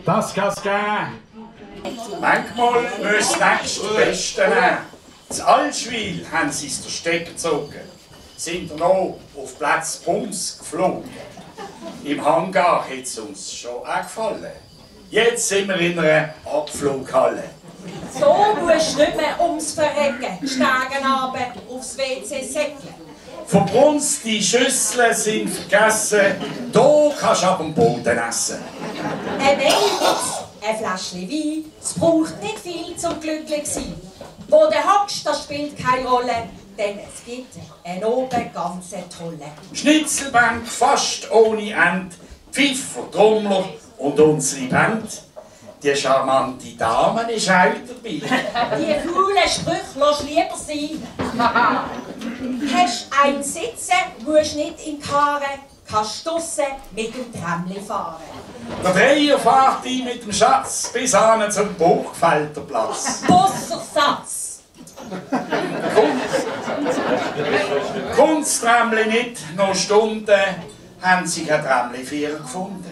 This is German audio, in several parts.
Das kann's geben. Manchmal müsst ihr das Beste nehmen. In Allschwil haben sie es der Stecker gezogen. Sind noch auf Platz Bums geflogen. Im Hangar hat es uns schon auch gefallen. Jetzt sind wir in einer Abflughalle. So musst du nicht mehr ums Verrecken, Stegen runter, aufs WC säckeln. Verbrunste Schüsseln sind vergessen, hier kannst du ab dem Boden essen. Ein Wels, ein Fläschchen Wein, es braucht nicht viel zum glücklich sein. Wo du hockst, das spielt keine Rolle, denn es gibt einen oben ganz tolle. Schnitzelbank fast ohne End, Pfiffer, Trommler und unsere Band. Die charmante Dame ist auch dabei. Die faulen Sprüche lass lieber sein. Hast ein Sitzen, musst nicht in die Karre, kannst draussen mit dem Tramli fahren. Der Dreier fährt ein mit dem Schatz bis an zum Burgfelder Platz. Busser Satz! Kommt's Tramli nicht, noch Stunden, haben sie kein Tramli-Vierer gefunden.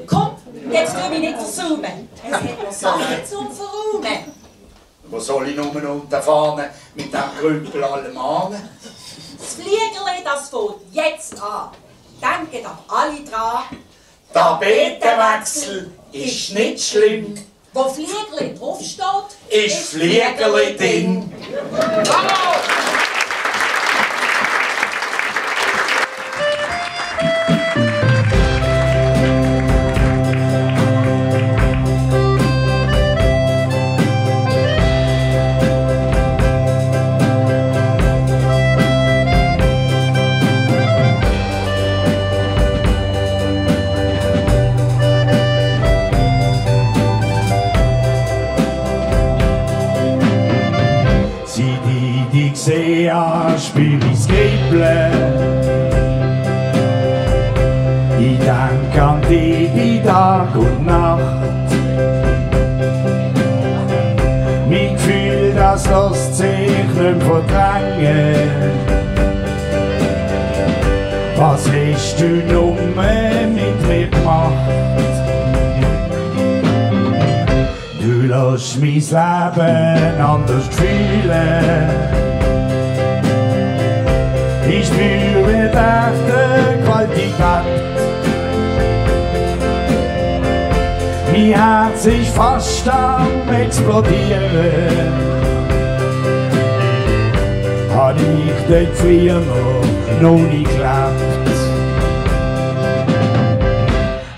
Komm, jetzt tu mich nicht versäumen. Es hat noch Sachen zum Verräumen. Wo soll ich nur runterfahren mit dem Krümpel allem an? Das Fliegerli, das fängt jetzt an. Denken doch alle dran. Der Tapetenwechsel ist nicht schlimm. Wo Fliegerli draufsteht, Ist Fliegerli drin. Bravo! Spiel ich Skrible. Ich denke an dich wie Tag und Nacht. Mein Gefühl, das lässt sich nicht verdrängen. Was hast du nun mit mir gemacht? Du lässt mein Leben anders fühlen. Ich spüre echte Qualität. Mein Herz ist fast am explodieren. Hab ich dort früher noch nie gelebt.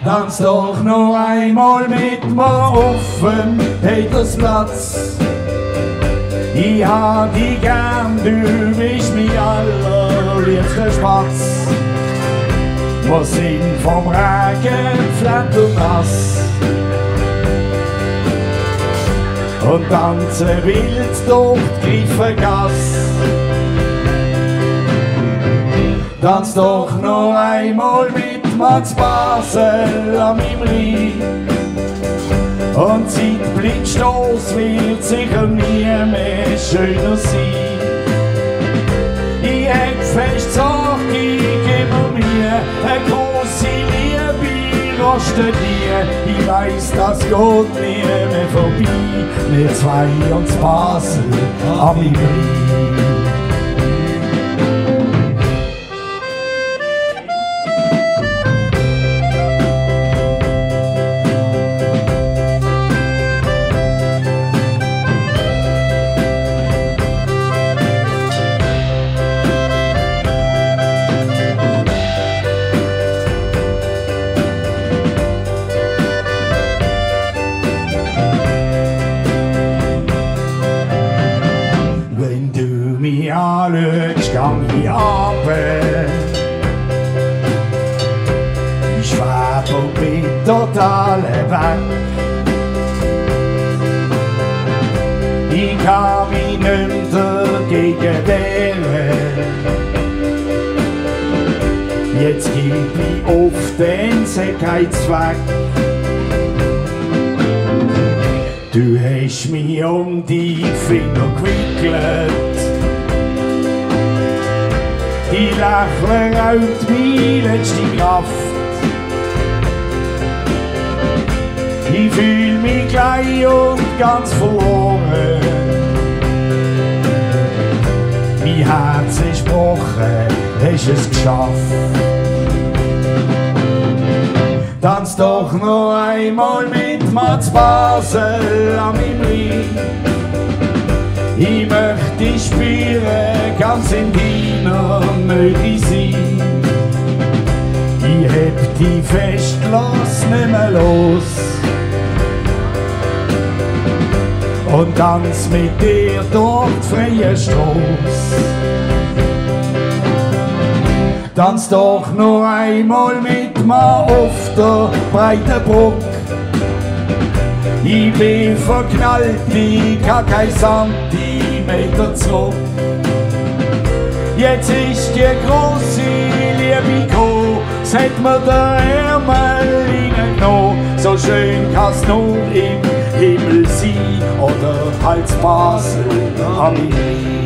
Tanz doch noch einmal mit mir offen, hey das Platz. Ich hab dich gern, du bist mein allerliebster Spatz. Wir sind vom Regen flat und nass und tanzen wild durch die Griffengasse. Tanz doch noch einmal mit mir zu Basel an meinem Rhein. Und seit Blitzstoß wird sicher nie mehr schöner sein. Ich hätt fest Sorge, ich gebe mir eine grosse Liebe, rostet nie. Ich weiss, das geht nie mehr vorbei. Wir zwei und Basel an meinem Rhein. schaust, gang ich runter. Ich schwebe und bin total weg. Ich kann mich nicht dagegen wehren. Jetzt gib ich auf, denn es hat keinen Zweck. Du hast mich um die Finger gewickelt. Die Lächeln raubt meine letzte Kraft. Ich fühl mich klein und ganz verloren. Mein Herz ist gebrochen, hast es geschafft. Tanz doch noch einmal mit Mats Basel an meinem Lied. Ich möchte dich spüren, ganz in deiner Möge sein. Ich heb dich fest, lass nicht mehr los. Und tanz mit dir dort freie Strasse. Tanz doch noch einmal mit mir auf der breiten Brücke. Ich bin verknallt, ich kann kein Zentimeter zurück. Jetzt ist die große Liebe gekommen, es hat mir der Ärmel reingenommen. So schön kann's nur im Himmel sein oder als Basel am Rhein.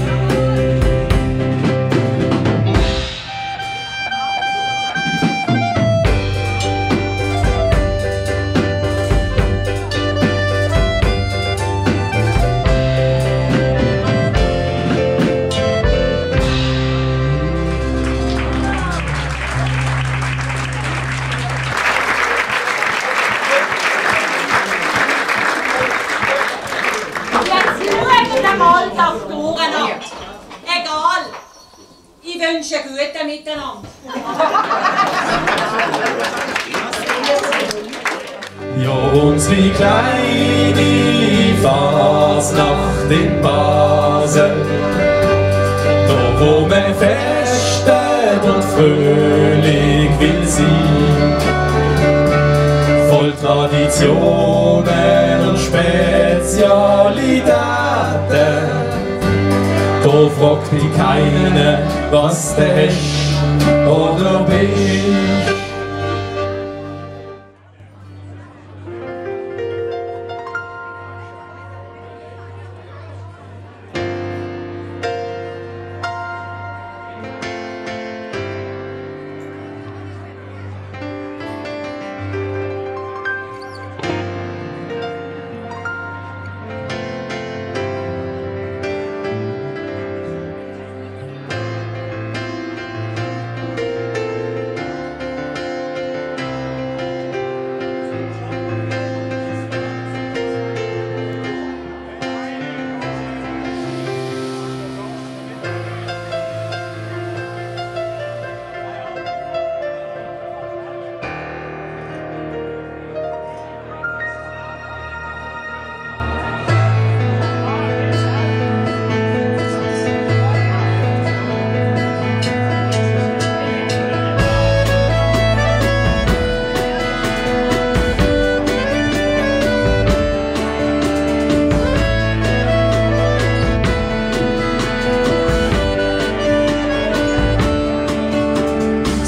Ich wünsche Gute miteinander. Ja, unsere kleine Fasnacht in Basel, da wo man festet und fröhlich will sein, voll Traditionen und Spezialitäten. Da fragt dich keiner, was du hast oder bist.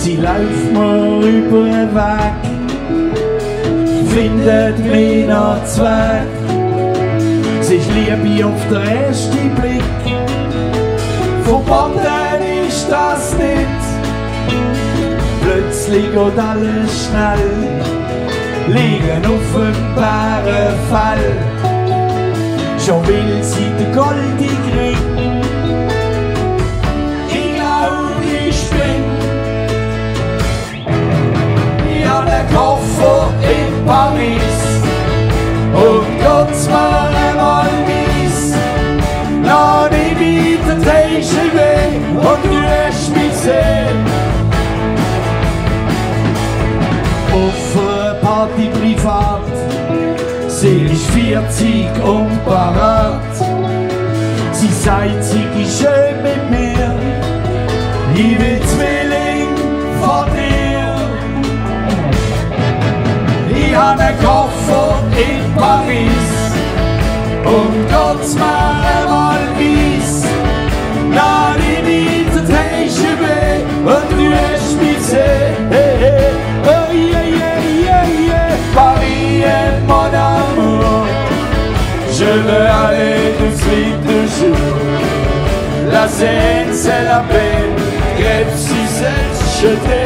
Sie läuft mir über den Weg, findet mich noch Zweck. Sie ist Liebe auf den ersten Blick, verboten ist das nicht. Plötzlich geht alles schnell, liegen auf dem Bärenfell. Schon will sie den goldigen Ring. Ich glaub, ich bin den Koffer in Paris und Gott's mir einmal mies. Noch nicht mit der TGV und du hast mich gesehen. Auf einer Party privat, sie ist 40 und parat. Sie sagt, sie ist schön mit mir. Ich will Zwilling von dir. Ich habe einen Koffer in Paris und Gott mal einmal weiss, na die Niedertäsche weh und du hast mich gesehen. Oh yeah, yeah, yeah, yeah, Paris, mon amour, je veux aller tout de suite le jour. La Seine, c'est la peine, grève si c'est jeté.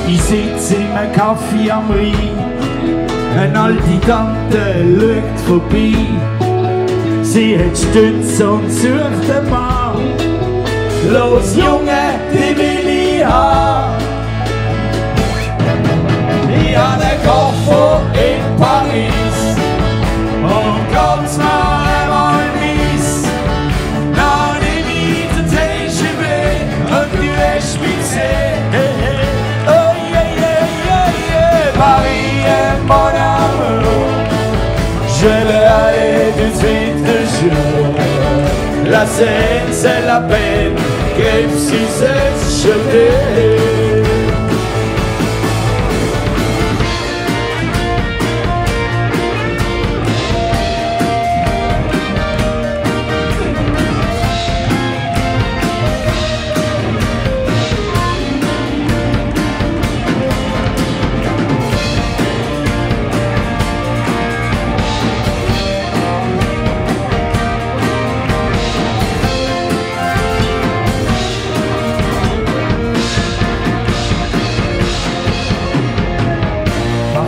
Ich sitz im Café am Rhein, eine alte Tante schaut vorbei. Sie hat Stütze und sucht einen Mann. Los Junge, die will ich haben. Ich habe einen Koffer in Paris und ganz mal einmal weiss, na die Niedertäsche weh und du hast mich gesehen. Oh yeah, yeah, yeah, yeah, Paris, mon amour, je veux aller tout de suite le jour. La Seine, c'est la peine, grève si c'est jeté.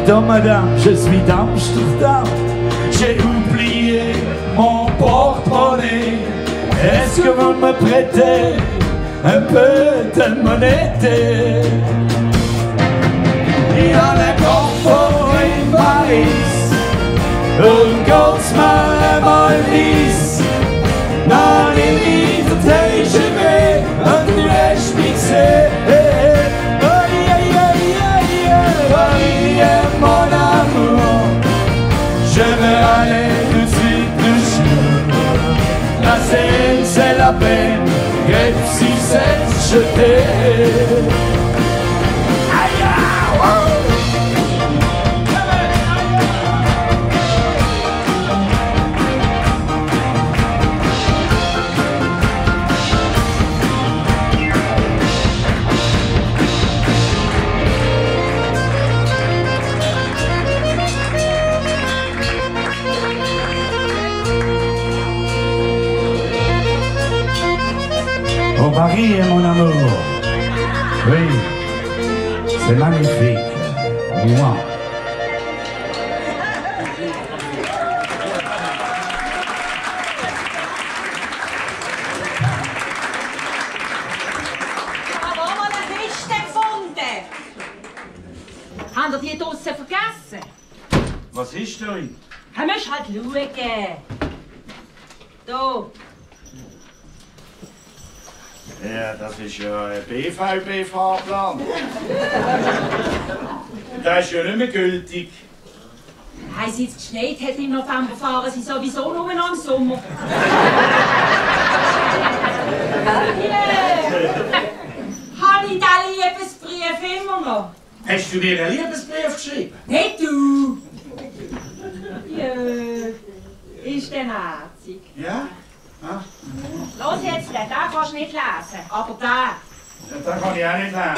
Pardon madame, je suis d'Amsterdam. J'ai oublié mon porte-monnaie. Est-ce que vous me prêtez un peu de monnaie? Ich habe einen Koffer in Paris und ganz mal einmal weiss, na die Niedertäsche weh und du hast mich gesehen. Mon amour, je veux aller tout de suite le jour. La Seine, c'est la peine, grève si c'est jeté. Oh Paris, mon amour, oui, c'est magnifique, moi. Aber mal eine Kiste gefunden. Habt ihr die draussen vergessen? Was ist denn? Du musst halt schauen. Da. Ja, das ist ja ein BVB-Fahrplan. Der ist ja nicht mehr gültig. Nein, seit es geschneit hat im November, fahren sie sowieso nur noch im Sommer. Habe ich den Liebesbrief immer noch? Hast du mir einen Liebesbrief geschrieben? Nicht du! Ja, ist der herzig. Ja? Ah. Los jetzt, den kannst du nicht lesen, aber den. Ja, den kann ich auch nicht lesen.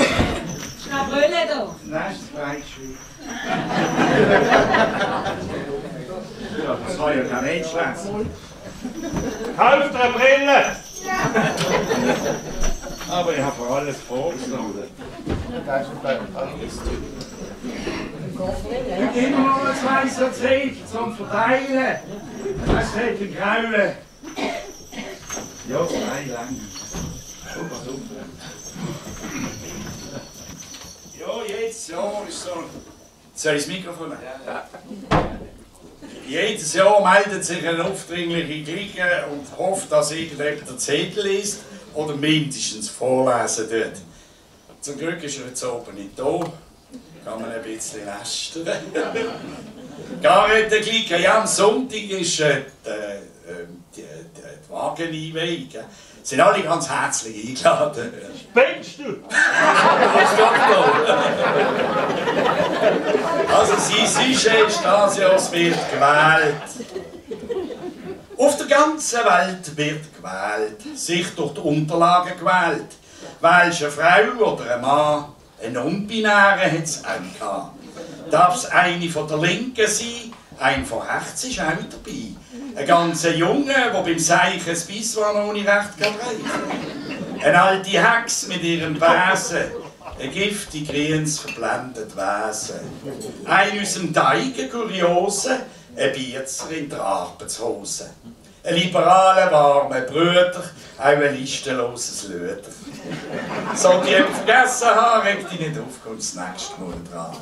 Ist noch Brille da? Nein, ist das Freigeschrieben. Ja, das kann ja kein Mensch lesen. Kauft eine Brille! Aber ich habe vor alles vorgenommen. Immer noch ein weißer Zettel zum Verteilen. Das hat den Grauen. Ja, 3 lang. Super, super. Ja, jetzt, ja, ist so. Soll ich das Mikrofon? Ja. Jedes Jahr meldet sich eine aufdringliche Clique und hofft, dass irgendjemand den Zettel liest oder mindestens vorlesen tut. Zum Glück ist er jetzt oben nicht da. Kann man ein bisschen lästern. Gar nicht der Clique. Ja, am Sonntag ist die Wageneinweihung. Sind alle ganz herzlich eingeladen. Spinnst du? Also, sein Sujet ist das Jahr, es wird gewählt. Auf der ganzen Welt wird gewählt, sich durch die Unterlagen gewählt. Wählst du eine Frau oder einen Mann, einen Non-Binären hat es auch gehabt. Darf es eine von der Linken sein, ein von rechts ist auch dabei. Ein ganzer Junge, der beim Seichen ein Bisswaren ohne Recht reicht. Eine alte Hex mit ihrem Wesen, ein giftig grünes verblendet Wesen. Ein aus dem Teig, Kuriose, ein Bierzer in der Arbeitshose. Ein liberaler, warmer Brüder, auch ein listenloses Löder. Sollte ich jemanden vergessen haben, reg dich nicht auf, kommt das nächste Mal dran.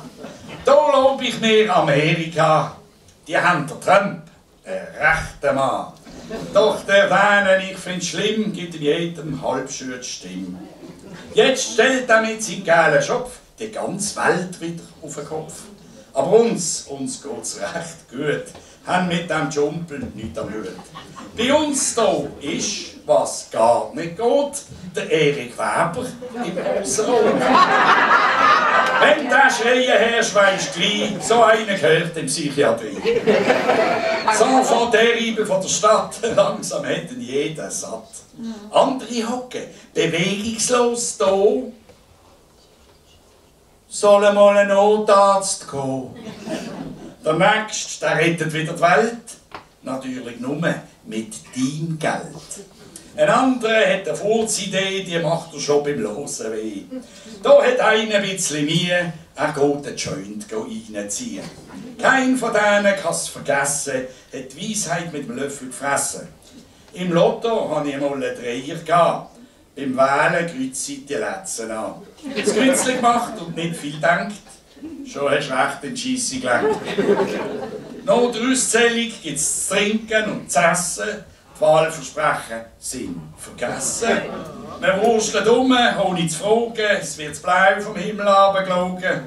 Da lobe ich mir Amerika, die haben den Trump, ein rechter Mann. Doch der Wähnen, ich find's schlimm, gibt in jedem halbschürt Stimme. Jetzt stellt er mit seinem geilen Schopf die ganze Welt wieder auf den Kopf. Aber uns geht's recht gut, haben mit dem Jumpel nichts am Hut. Bei uns hier ist, was gar nicht geht, der Erik Weber im Ausserrund. Wenn der Schreien herrscht, weisst du gleich, so einer gehört in Psychiatrie. So von der Reibe von der Stadt, langsam hätten jeden satt. Andere hocken bewegungslos da. Soll mal ein Notarzt kommen. Der Nächste, der rettet wieder die Welt. Natürlich nur mit deinem Geld. Ein anderer hat eine Furzidee, die macht er schon beim Losen weh. Da hat einer ein bisschen Mühe, er geht den Joint reinziehen. Kein von denen kann es vergessen, hat die Weisheit mit dem Löffel gefressen. Im Lotto habe ich mal einen Dreier gehabt. Beim Wählen kreuze ich die Letzen an. Das Kreuzchen gemacht und nicht viel denkt. Schon hast du recht in die Scheisse gelenkt. Nach der Auszählung gibt es zu trinken und zu essen. Die Wahlversprechen sind vergessen. Man wurstelt um, ohne zu fragen. Es wird das Blau vom Himmel runtergelogen.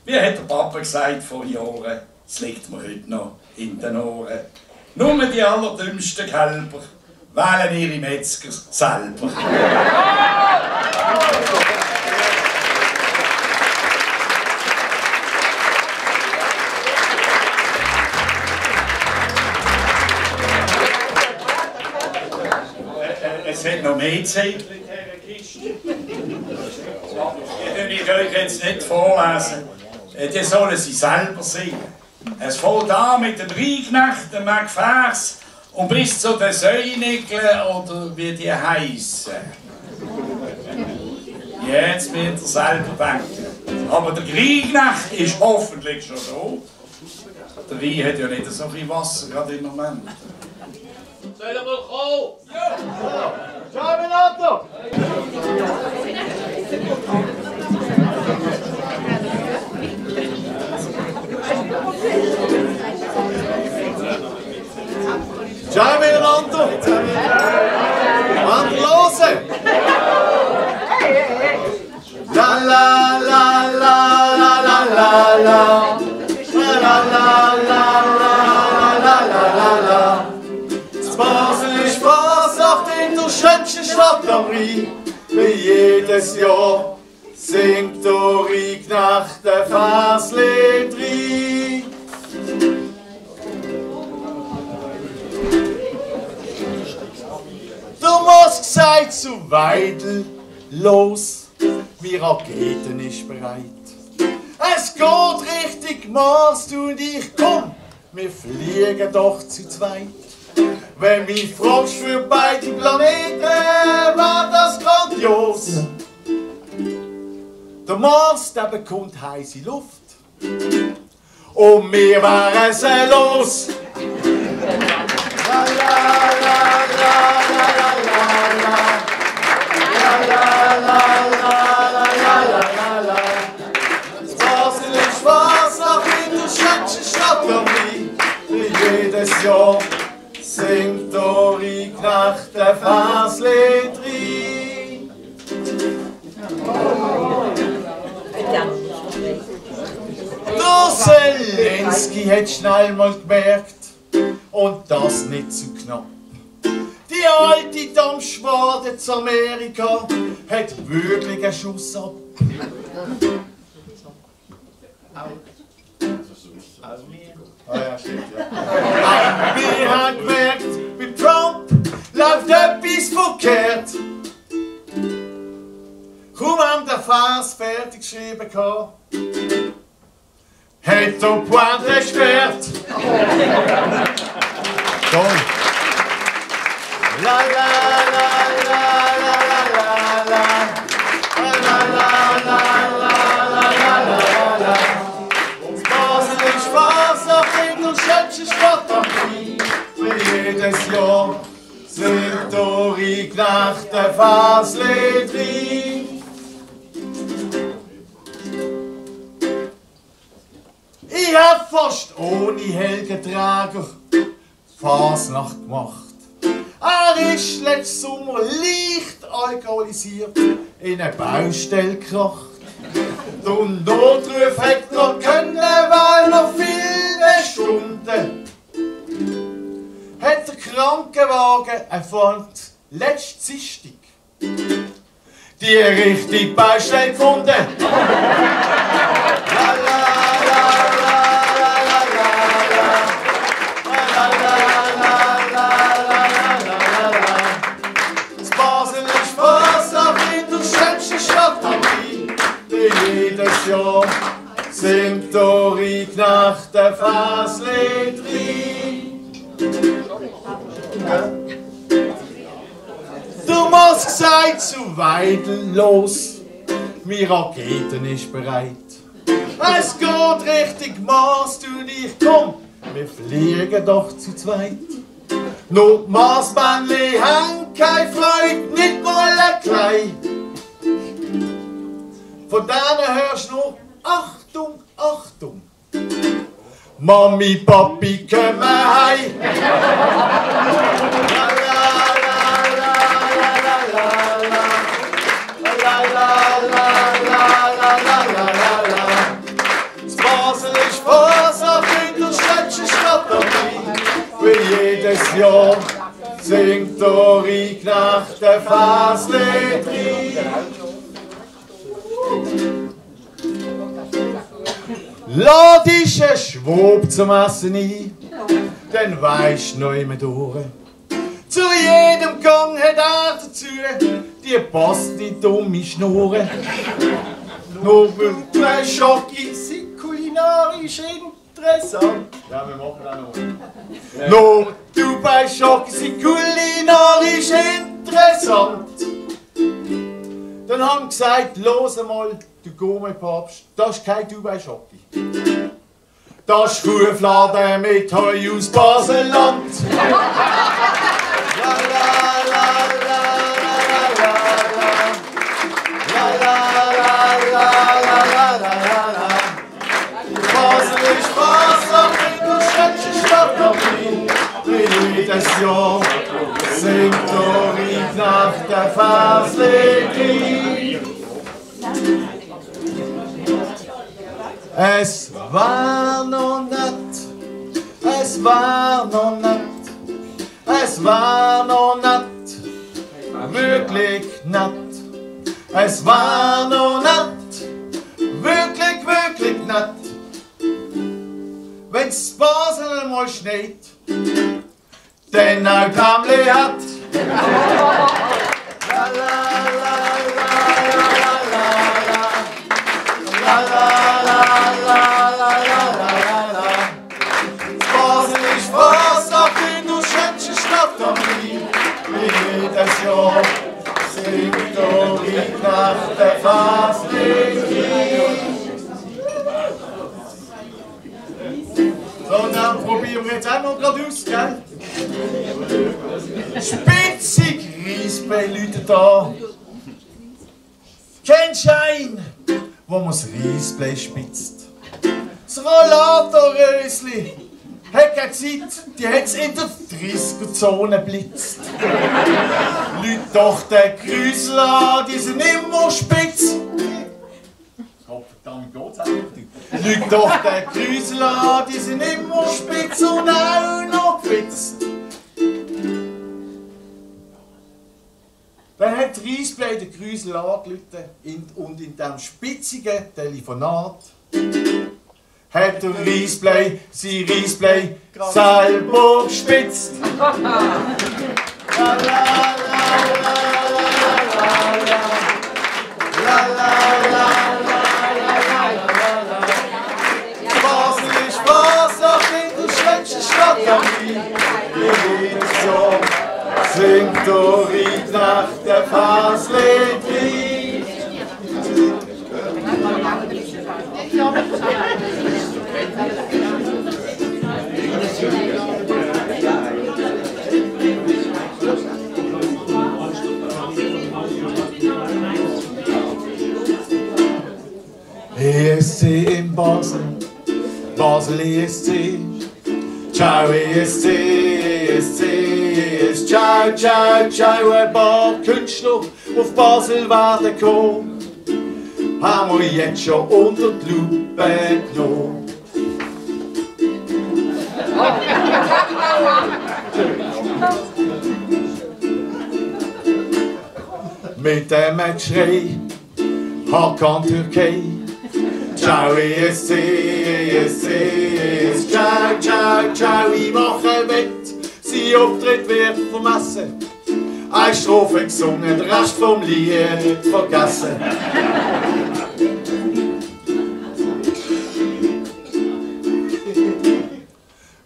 Wie hat der Papa gesagt vor Jahren, es liegt mir heute noch in den Ohren. Nur die allerdümmsten Kälber wählen ihre Metzger selber. Es hat noch mehr Zettel in dieser Kiste. Die will ich euch jetzt nicht vorlesen. Die sollen sie selber singen. Es fängt an mit dem Reinknecht, dem Macphaers, und bis zu den Säunigeln oder wie die heissen. Jetzt wird er selber denken. Aber der Reinknecht ist hoffentlich schon da. Der Wein hat ja nicht so viel Wasser gerade im Moment. Soll er mal kommen? Ja! Ciao, Renato! Ciao, miteinander! Und losen! La la la la la la la la la la la la la. Basel ist Fasnacht in der schönsten Stadt am Rhein. Wie jedes Jahr singt der Reinknecht ein Verslied rein. Der Mosk sagt zu Weidel, los, die Raketen ist bereit. Es geht Richtung Mars, du und ich, komm, wir fliegen doch zu zweit. Wenn mich fragst für beide Planeten, war das grandios. Der Mars, der bekommt heiße Luft. Und wir wären sie los. La la la la la la la la la la la la. Das Basel ist Fasnacht in der schönsten Stadt am Rhein. der Faslied rein. Der Zelensky hat schnell mal gemerkt, und das nicht zu knapp. Die alte Dampfschwade zu Amerika hat wirklich einen Schuss ab. Ah ja, stimmt, ja. Auch wir haben gemerkt, mit Trump läuft etwas verkehrt. Kaum haben den Vers fertig geschrieben gehabt, hat der Pointe gesperrt. Toll. La la la la la la la la la la la la la. Basel ist Spaß auf in der schönsten Stadt am Rhein. Für jedes Jahr sind Touri-Knechte Faslied rein. Ich hab fast ohne Helgeträger Fasnacht gemacht. Er ist letzten Sommer leicht alkoholisiert in eine Baustelle gekracht. Der Notruf hätte noch können, weil noch viele Stunden hat der Krankenwagen erfahren, letzte Dienstag die richtige Baustelle gefunden. La, la, jedes Jahr singt Touri-Knechte Faslied rein. Du musst gesagt zu Weidel los, meine Raketen ist bereit. Es geht richtig Mars, du und ich, komm, wir fliegen doch zu zweit. Nur die Marsbändli haben keine Freude, nicht mal ein klein. Von denen hörst du nur Achtung, Achtung. Mami, Papi, kommen heim. La la la la la la la la la la la. Das Basel ist Fasnacht in der schönsten Stadt am Rhein. Für jedes Jahr singt Touri-Knechte Faslied rein. Lad dich ein Schwab zum Essen ein, dann weisst du noch immer durch. Zu jedem Gang hat er dazu die passende dumme Schnur. Nur bei Schocki sind kulinarisch interessant. Ja, wir machen das noch. Nur du bei Schocki sind kulinarisch interessant. Dann haben sie gesagt, los einmal, du Gourmet-Papst, das ist kein Dubai-Schocki. Das ist Kuhflade mit Heu aus Baselland. La la la la la la la la la. Basel ist Fasnacht in der schönsten Stadt am Rhein. Für jedes Jahr singt Touri-Knechte Faslied rein. Es war noch nett, es war noch nett, es war noch nett, wirklich nett. Es war noch nett, wirklich, wirklich nett. Wenn's Basel mal schneit, denn ein Kamli hat. La la la la la la la la la la. Basel ist Fasnacht in der schönsten Stadt am Rhein. Jedes Jahr singt Touri-Knechte Faslied rein. So, dann probieren wir jetzt auch noch gerade aus, gell? Spitzig Reisblei da. Kennst du einen, wo man das Reisblei spitzt? Das Rollatorrösli hat keine Zeit, die hat's in der 30er-Zone blitzt. Leute doch den Krüsel an, die sind immer spitz. Oh, verdammt, geht's einfach nicht. Leute doch den Krüsel an, die sind immer spitz und auch noch gefitzt. Dann hat Riesblei den Krüsel angerufen und in diesem spitzigen Telefonat hat der Riesblei sein Riesblei selber gespitzt. Basel ist Basel in der schönsten Stadt am Rhein. Jedes Jahr singt der Ried nach der Faslied Ried. ESC in Basel, Basel ESC. Ciao ESC, ESC, ESC, ciao, ciao, ciao. Ein paar Künstler auf Basel werden kommen, haben wir jetzt schon unter die Lupe genommen. Mit dem Schrei, Hakan Türkei. Ciao ESC, ESC, ESC, ciao, ciao, ciao. Ich mache mit, sein Auftritt wird vermessen. Eine Strophe gesungen, den Rest vom Lied vergessen.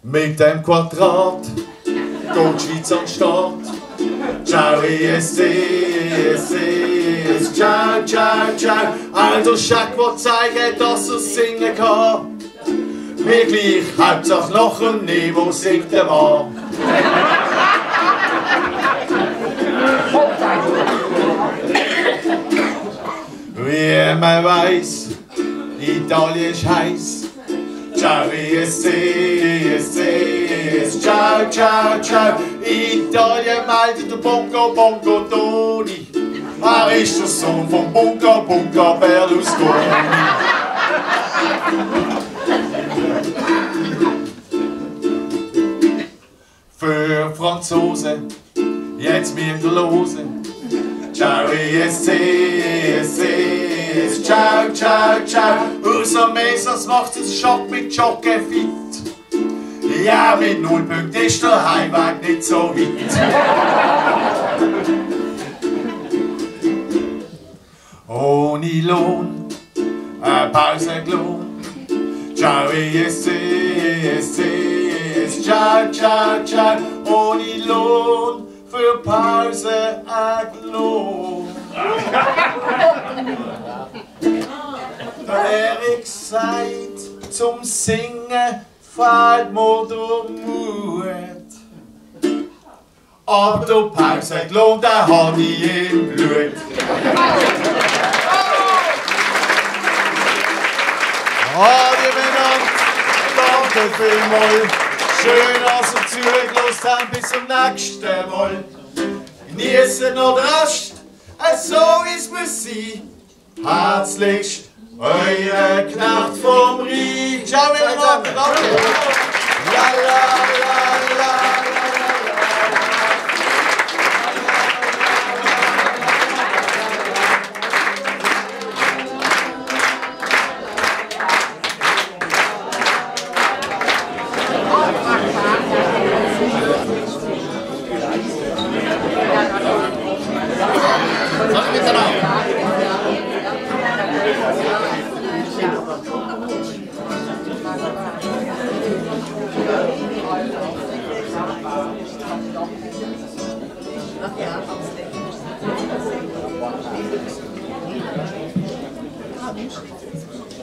Mit dem Quadrat geht die Schweiz an den Start. Ciao ESC, ESC, ESC, ciao, ciao, ciao. Also Schack, der zeigen, dass er singen kann. Mir gleich, Hauptsache noch ein Niveau singt der Mann. Wie man weiß, Italien ist heiß. Ciao ESC, ESC, ESC, ciao, ciao, ciao. Italien meldet der Bongo, Bongo Toni. Er ist der Sohn von Bunga, Bunga Berlusconi. Für Franzosen, jetzt mit der Lose. Ciao ESC, ESC, ESC, ciao, ciao, ciao. Außer Mesers macht es Schock mit Joggen fit. Ja, mit 0 Punkten ist der Heimweg nicht so weit. Ohne Lohn, eine Pause gelohnt. Ciao ESC, ESC, ESC, ciao, ciao, ciao. Ohne Lohn, für Pause ein Lohn. Der Erik sagt, zum Singen fehlt mir der Mut. Aber der Pause gelohnt, den hab ich im Blut. Hallo miteinander, danke vielmals. Schön, dass ihr zugelassen habt, bis zum nächsten Mal. Genießen noch den Rest, so ist es sein. Herzlichst, eure Knecht vom Rhein. Ciao miteinander, danke. La la la la.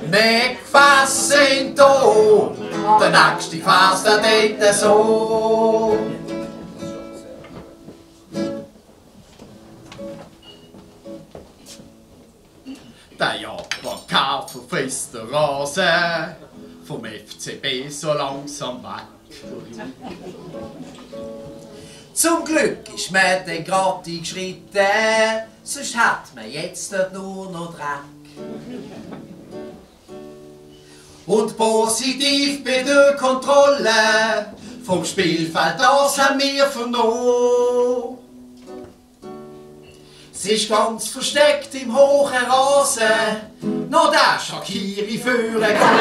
Meg fassen da, der nächste Vers, der dort so. Der Japaner verfrisst der Rasen, vom FCB so langsam weg. Zum Glück ist man dann gerade eingeschritten, sonst hat man jetzt dort nur noch Dreck. Und positiv bei der Kontrolle vom Spielfeld, das haben wir vernommen. Sie ist ganz versteckt im hohen Rasen, noch der Shakiri führen kann.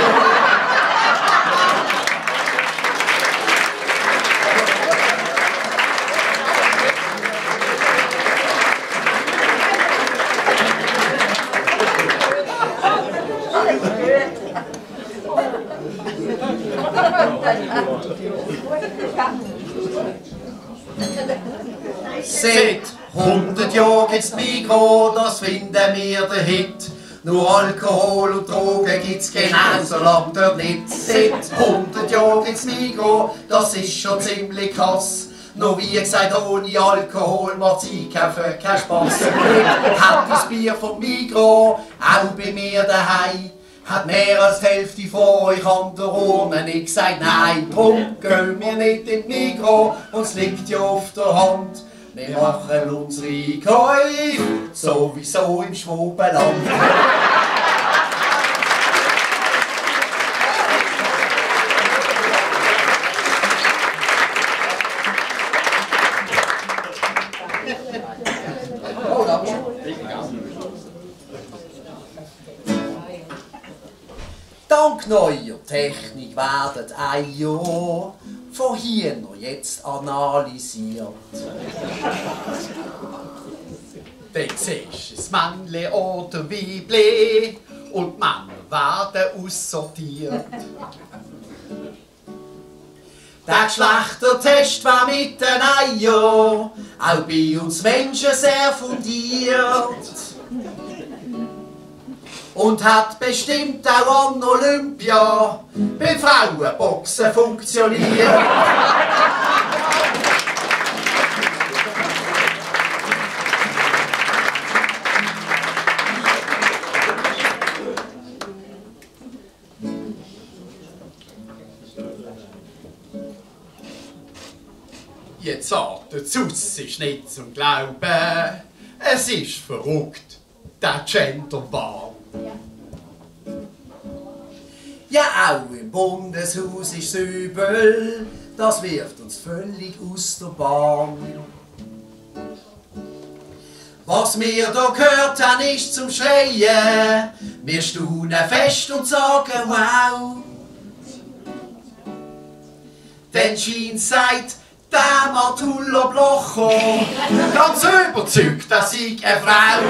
Seit 100 Jahren gibt's Migros, das finden wir der Hit. Nur Alkohol und Drogen gibt's genauso lang dort nicht. Seit 100 Jahren gibt's Migros, das ist schon ziemlich krass. Nur wie gesagt, ohne Alkohol macht's einkaufen keinen Spass. Hat das Bier vom Migros auch bei mir daheim. Hat mehr als die Hälfte von euch an der Urne nicht gesagt, nein, drum gehen wir nicht in die Migros, uns liegt ja auf der Hand. Wir machen unsere Käufe sowieso im Schwobenland. Dank neuer Technik werden Eier von hier noch jetzt analysiert. Dann siehst du das Männchen oder Weibchen und die Männer werden aussortiert. Der Geschlechtertest war mit den Eiern auch bei uns Menschen sehr fundiert. Und hat bestimmt auch an Olympia beim Frauenboxen funktioniert. Jetzt sagt der Zus ist nicht zum Glauben, es ist verrückt, der Genderwahn. Ja, auch im Bundeshaus ist es übel, das wirft uns völlig aus der Bahn. Was wir da gehört haben, ist zum Schreien, wir staunen fest und sagen wow. Denn Schein sagt der Matullo Blocho, ganz überzeugt, dass ich eine Frau.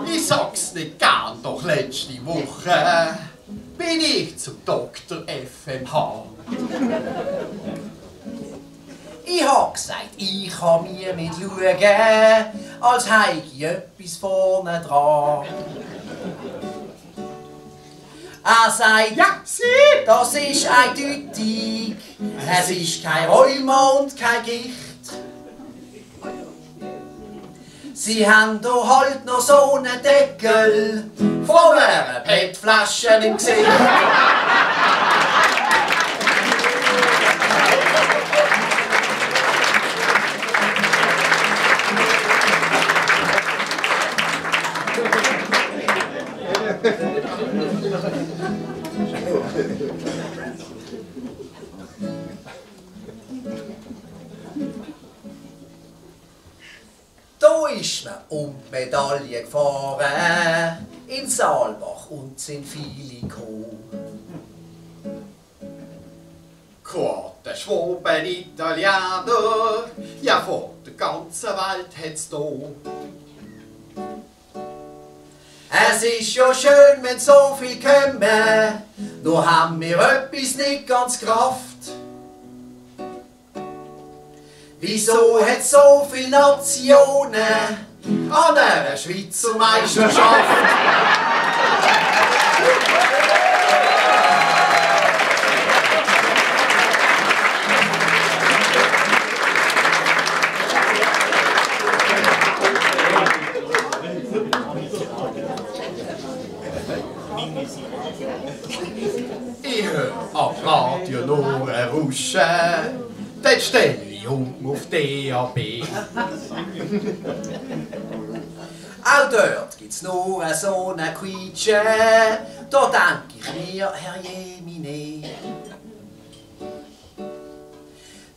Ich sag's nicht gern, doch letzte Woche bin ich zum Dr. FMH. Ich hab gesagt, ich kann mir mit schauen, als hätte ich etwas vorne dran. Er sagt, ja, das ist eindeutig, es ist kein Rheuma und kein Gicht. Sie haben da halt noch so einen Deckel von einer PET-Flasche im Gesicht. Da ist man um die Medaille gefahren, in Saalbach und sind viele gekommen. Kroaten, Schwaben, Italiener, ja von der ganzen Welt hat's da. Es ist ja schön, wenn so viel kommen, nur haben wir etwas nicht ganz Kraft. Wieso hat so viele Nationen an einer Schweizer Meisterschaft. Ich höre am Radio nur ein Rauschen, dann stelle ich auf DAB. Auch dort gibt's nur so eine Quietsche, da denk ich mir, Herr Jemine.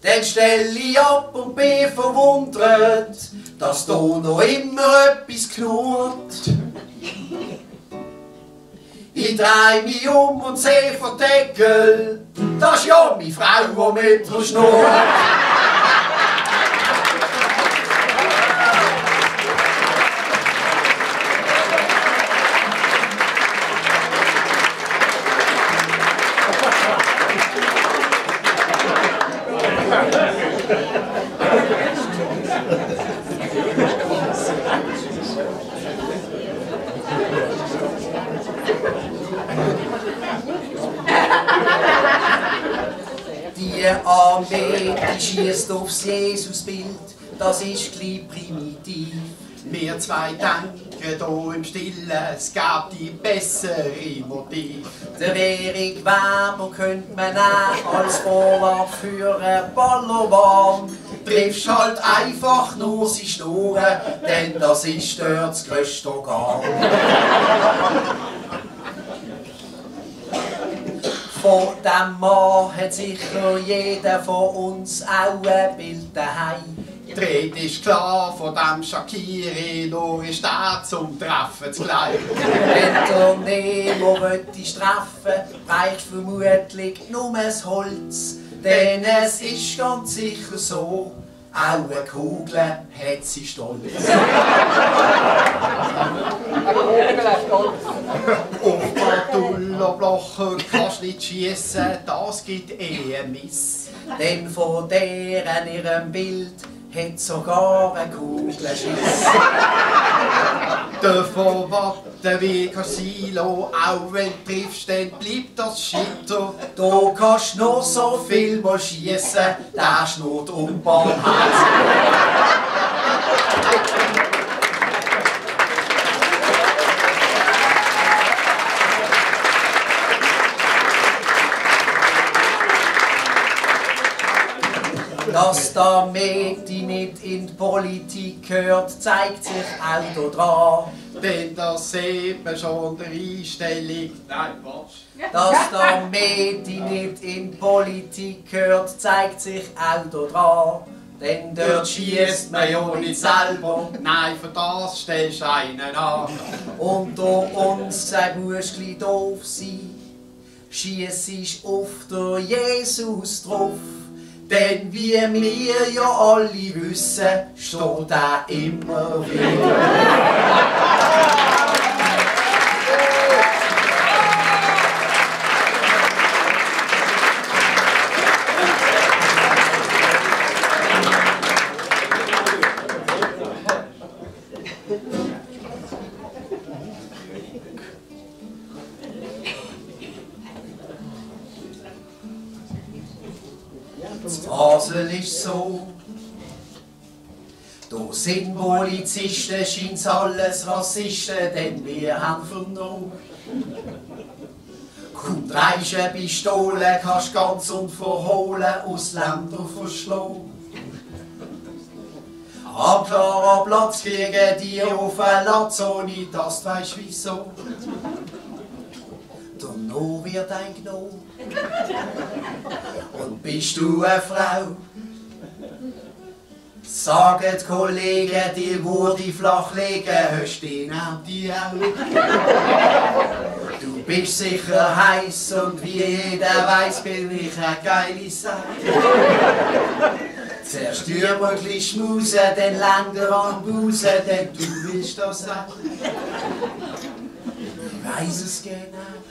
Dann stell ich ab und bin verwundert, dass da noch immer etwas knurrt. Ich dreh mich um und seh von Deckel, das ist ja meine Frau, die mit mir schnurrt. Die Armee, die schießt aufs Jesusbild, das ist gleich primitiv. Wir zwei denken hier im Stillen, es gab die bessere Motiv. Der Erik Weber könnte man nehmen als Vorwart für ein Ballermann. Triffst halt einfach nur sie Schnurren, denn das ist dort das grösste Organ. Von dem Mann hat sicher jeder von uns auch ein Bild daheim. Die Rede ist klar von dem Shakiri, nur ist der zum Treffen zu klein. Wenn der Nemo dich treffen, reicht vermutlich nur das Holz. Denn es ist ganz sicher so, auch eine Kugel hat sie stolz. Auf Badullerblocher kannst du nicht schiessen, das gibt ein Miss. Denn von deren ihrem Bild hat sogar eine Kugel Schiss. Davon warten wie Casino, auch wenn du triffst, dann bleibt das Schitter. Da kannst du noch so viel mal schiessen, der schnurrt unbarmherzig. Dass der Mädchen nicht in die Politik gehört, zeigt sich auch hier dran. Denn das sieht man schon der Einstellung. Nein, was? Dass der Mädchen nicht in die Politik gehört, zeigt sich auch hier dran. Denn dort schiesst man ja nicht selber. Nein, für das stellst du einen an. Und uns gesagt, musst du gleich doof sein. Schiessest auf der Jesus drauf. Denn wie wir ja alle wissen, steht er immer wieder. Basel ist so, da sind Polizisten, scheint's alles Rassisten, denn wir haben vernommen. Kaum dreist eine Pistole, kannst ganz unverhohlen Ausländer verschlagen. Am klaren Platz kriegen die auf ein Latz, ohne dass du weisst wieso. Danach wird ein genommen. Und bist du eine Frau? Sagen die Kollegen, dir würde ich flach legen, hörst du ihn auch die Augen? Du bist sicher heiß und wie jeder weiß, bin ich eine geile Sache. Zuerst Türmögli schmusen, dann länger an Busen, denn du willst das auch. Ich weiss es genau.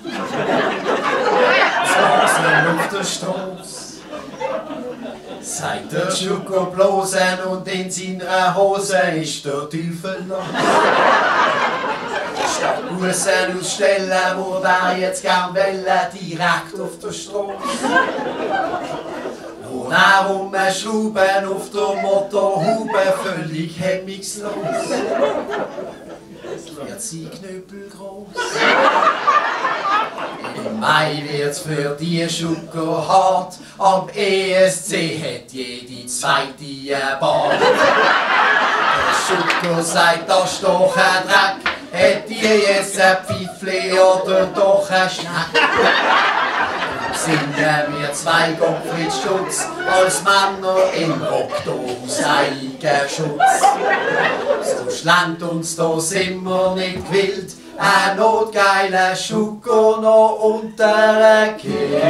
Das Wasser auf der Straße. sagt der Schokoblosen und in seiner Hose ist der Teufel noch. Statt Bussen ausstellen, wo der jetzt gern will, direkt auf der Straße. Wo er rumschrauben auf der Motorhaube, völlig hemmungslos. Wird sie Knüppel groß. Im Mai wird's für die Schoko hart, am ESC hat jede zweite Bar. Der Schoko sagt, das ist doch ein Dreck, hätt ihr jetzt ein Pfeifli oder doch ein Schneck? Singen wir zwei Gottfried-Schutz als Männer im Oktober Eigenschutz. So schlankt uns da sind wir nicht gewillt, ein notgeiler Schoko noch unter der Kiel.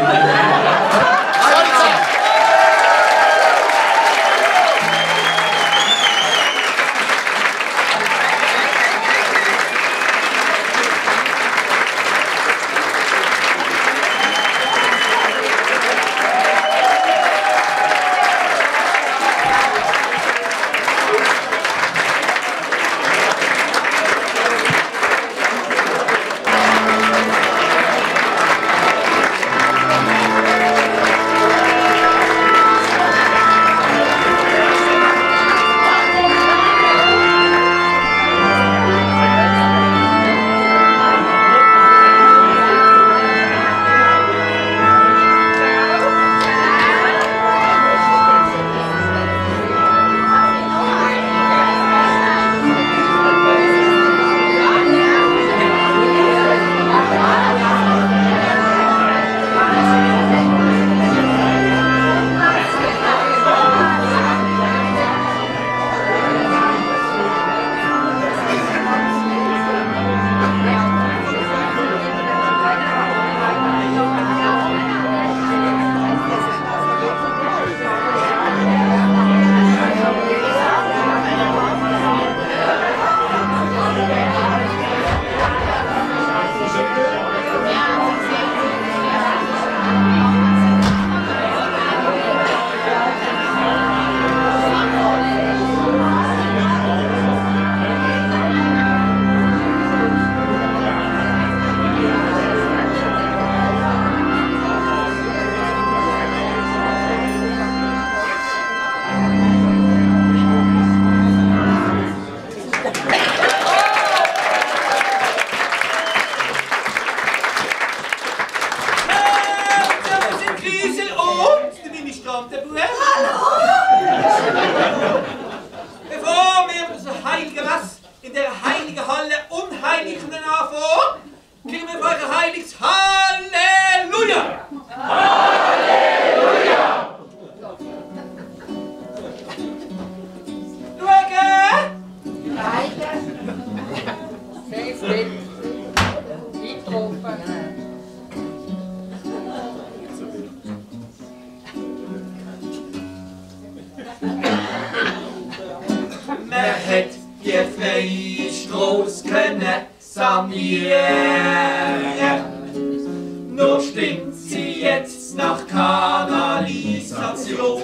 Nur stinkt sie jetzt nach Kanalisation.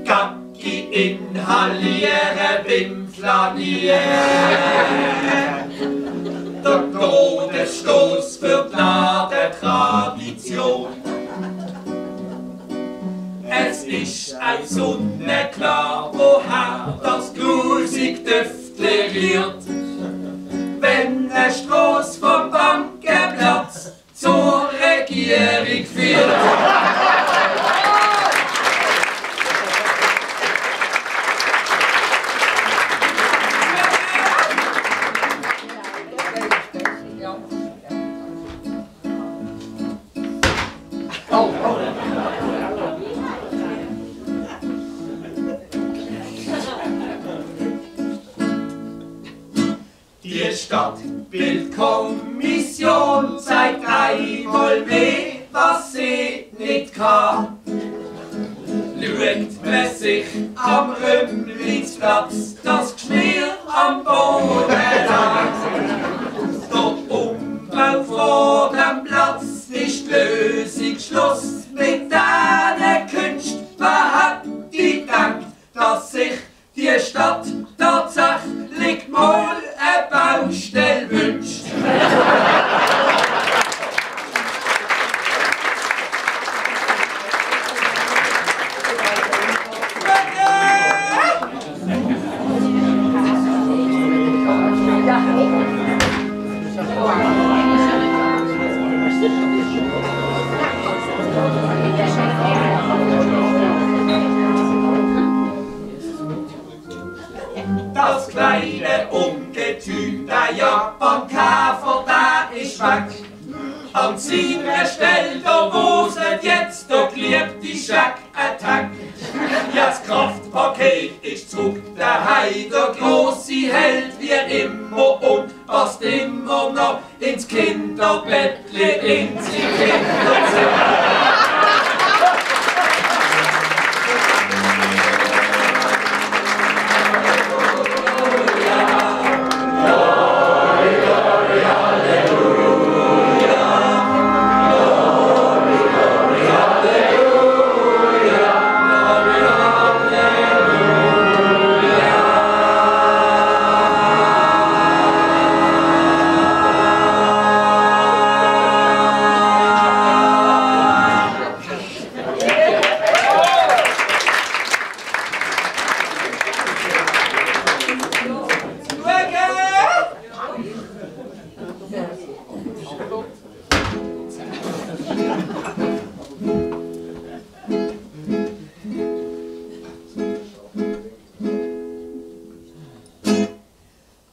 Kacki inhaliere beim Flanieren. Der Todesstoß für die Tradition. Es ist ein Sonnenklar, woher das grusig Düftle rührt. Wenn eine Strasse vom Bankenplatz zur Regierung führt. Die Stadtbildkommission zeigt einmal mehr, was sie nicht kann. Schaut man sich am Rümlichsplatz das Geschmier am Boden an. Der Umbau vor dem Platz ist Lösung, Schluss mit der An seiner Stelle, da wo sie jetzt, da klebt die Shack-Attack. Ja, das Kraftpaket ist zurück daheim, der grosse Held wie immer und passt immer noch ins Kinderbettle, ins Kinderzimmer.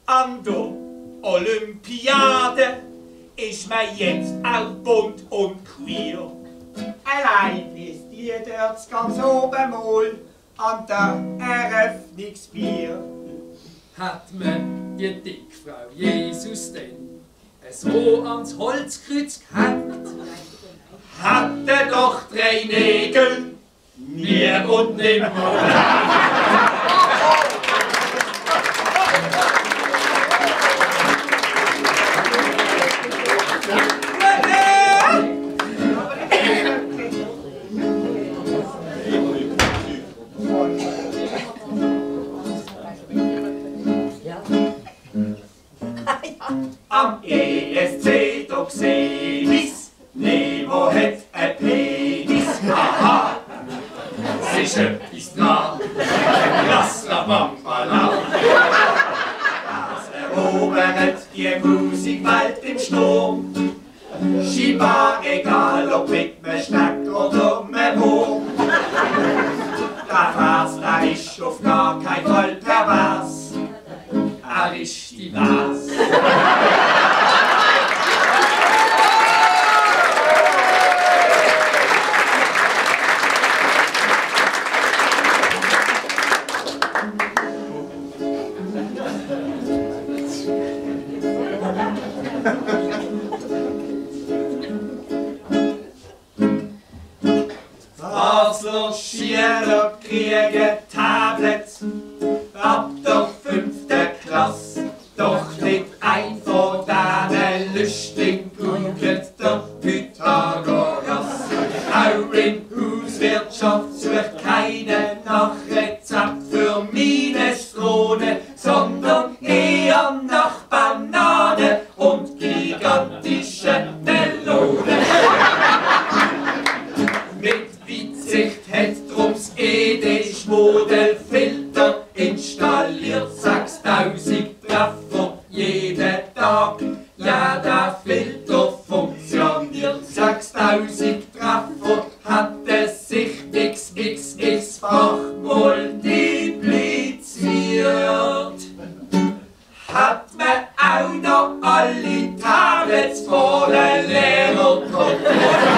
An der Olympiade ist man jetzt auch bunt und queer. Allein wisst ihr dort ganz oben mal an der Eröffnungsbier. Hat man die Dickfrau Jesus denn so ans Holzkreuz gehängt? Hatte doch 3 Nägel, nie und nimmer. Am ESC doch seh ich's, Nemo hat ein Penis. Aha, sich etwas dran, lass la Bambala. Das erobert die Musikwelt im Sturm. Scheinbar egal ob mit nem Schneck oder nem Wurm. Der Vers, der ist auf gar keinen Fall pervers. Er ist divers. Basler Schüler kriegen Tablets ab der 5. Klasse. Doch nicht ein von diesen Lüchtigen googelt der Pythagoras. Auch in Hauswirtschaft sucht keine nach Rezept für Minestrone, sondern eher nach Banane und gigantische Melonen. Mit Weitsicht hat drum's ED-Schmodelfilter installiert 6000 Treffer jeden Tag. Ja, der Filter funktioniert. 6000 Treffer hat es sich XXX-fach multipliziert. Hat man auch noch alle Tablets vor den Lehrer kontrolliert.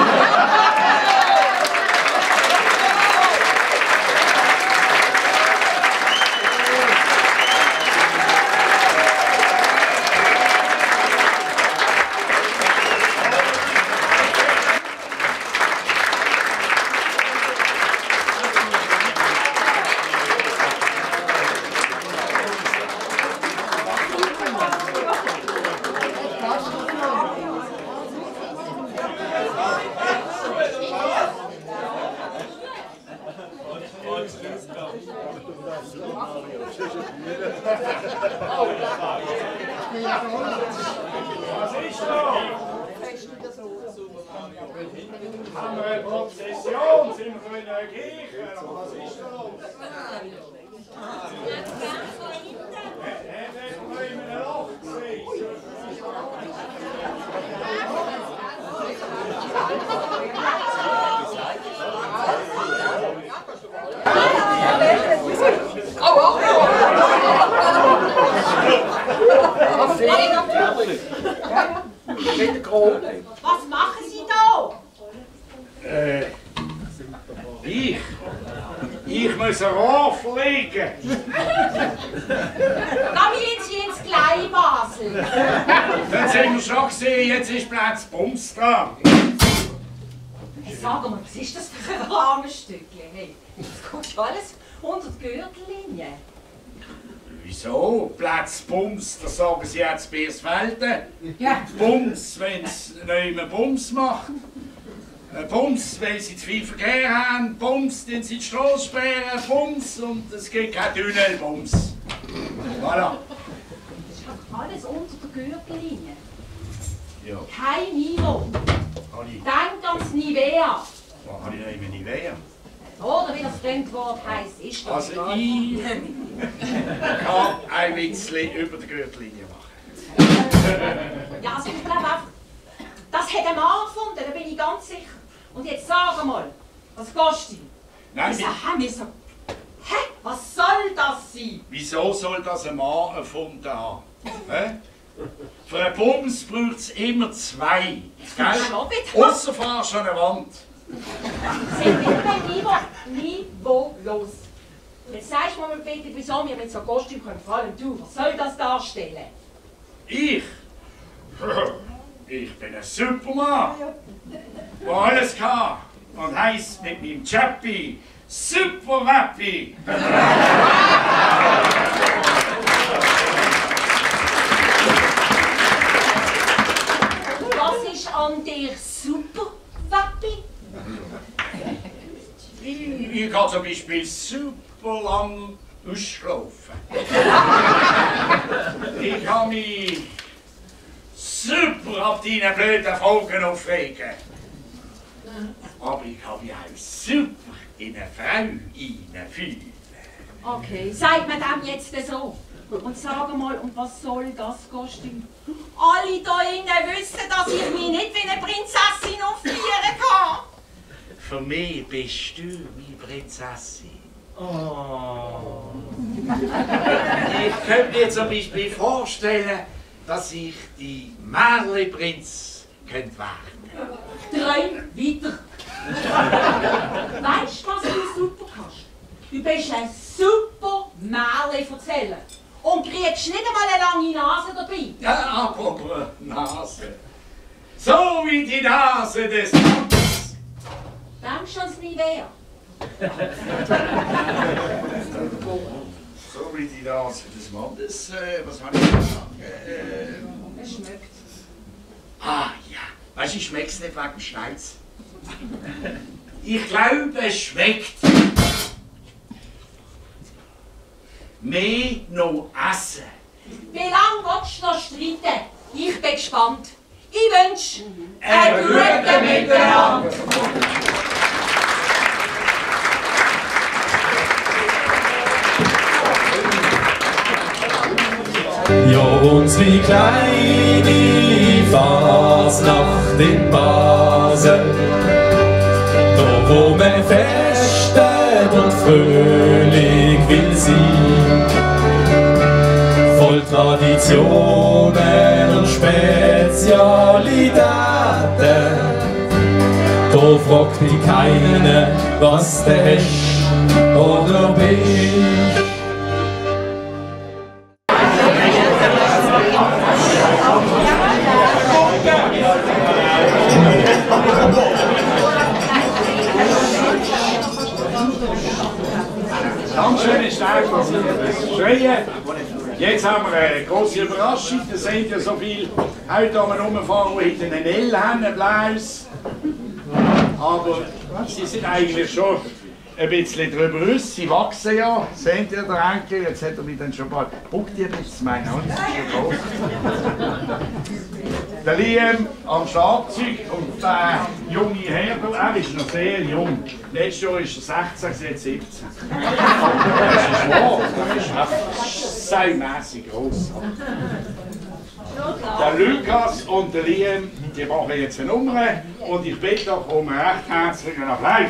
Haben wir eine Prozession? Sind wir in der Kirche? Was ist da los? Hätten wir in einem Loch gesehen? Was Was machen Sie da? Ich muss ein Rohr verlegen. Da wollen Sie ins Kleinbasel. Dann sind wir schon gesehen, jetzt ist Platz Bums dran. Hey, sag mal, was ist das für ein Rahmenstückchen? Hey, das kommt alles unter die Gürtellinie. Wieso? Platz Bums, das sagen sie jetzt bei Birsfelden. Ja. Bums, wenn sie nicht mehr Bums machen. Bums, weil sie zu viel Verkehr haben. Bums, wenn sie die Straße sperren. Bums, und es gibt kein Tunnel. Bums. Voilà. Das ist halt alles unter der Gürtellinie. Ja. Kein Niveau. Denk ans Nivea. Was habe ich eben nicht mehr? Oder wie das Fremdwort heisst, ist das Also egal. ich kann ein bisschen über die Gürtellinie machen. Ja, also ich glaube einfach, das hat ein Mann gefunden, da bin ich ganz sicher. Und jetzt sag mal, was kostet die? Nein, Hä? Was soll das sein? wieso soll das ein Mann erfunden haben? Hä? Für einen Bums braucht es immer zwei. Gell? Ausser fahrst du an eine Wand. Sind wir beim Niveaulos. Jetzt sagst du mir bitte, wieso wir mit so Kostüm können, vor allem du. Was soll das darstellen? Ich? Ich bin ein Superman, der alles kann und heisst mit meinem Chappi Super Wappi. Was ist an dir super, Wappi? Ich kann zum Beispiel super lang ausschlafen. Ich kann mich super auf deine blöden Fragen aufregen. Aber ich kann mich auch super in eine Frau hineinfühlen. Okay, sagt man dem jetzt so? Und sag mal, und was soll das Kostüm? Alle da innen wissen, dass ich mich nicht wie eine Prinzessin aufführen kann. Für mich bist du meine Prinzessin. Oh. Ich könnte mir zum Beispiel vorstellen, dass ich die Märli-Prinz könnte werden. Träum weiter. Weißt du, was du super kannst? Du bist ein super Märchen-Erzähler. Und kriegst nicht einmal eine lange Nase dabei. Ja, apropos Nase. So wie die Nase des Mannes. Denkst du ans Nivea? So wie die Nase des Mannes. Was habe ich gesagt? Es schmeckt. Ah ja, weißt du, ich schmeck's nicht wegen dem Schneuz. Ich glaube, es schmeckt. Mehr noch essen. Wie lange willst du noch streiten? Ich bin gespannt. Ich wünsche einen guten Miteinander. Ja, unsere kleine Fasnacht in Basel, da wo man festet und fröhlich will sein, voll Traditionen und Spezialitäten, da fragt dich keiner, was du hast oder bist. Ganz schöne Stärke, schreien. Jetzt haben wir eine große Überraschung. Da sind ja so viele heute rumfahren, die hinten einen L haben, einen Blaus. Aber sie sind eigentlich schon ein bisschen drüber aus. Sie wachsen ja. Seht ihr, der Enkel? Jetzt hat er mich dann schon bald. Guckt ihr ein bisschen, meine Hand ist schon groß. Der Liam am Schlagzeug und der junge Herbert, er ist noch sehr jung. Letztes Jahr ist er 16, jetzt 17. Das ist wahr, er ist saumässig gross. Der Lukas und der Liam, die machen jetzt eine Nummer und ich bitte doch um einen recht herzlichen Applaus.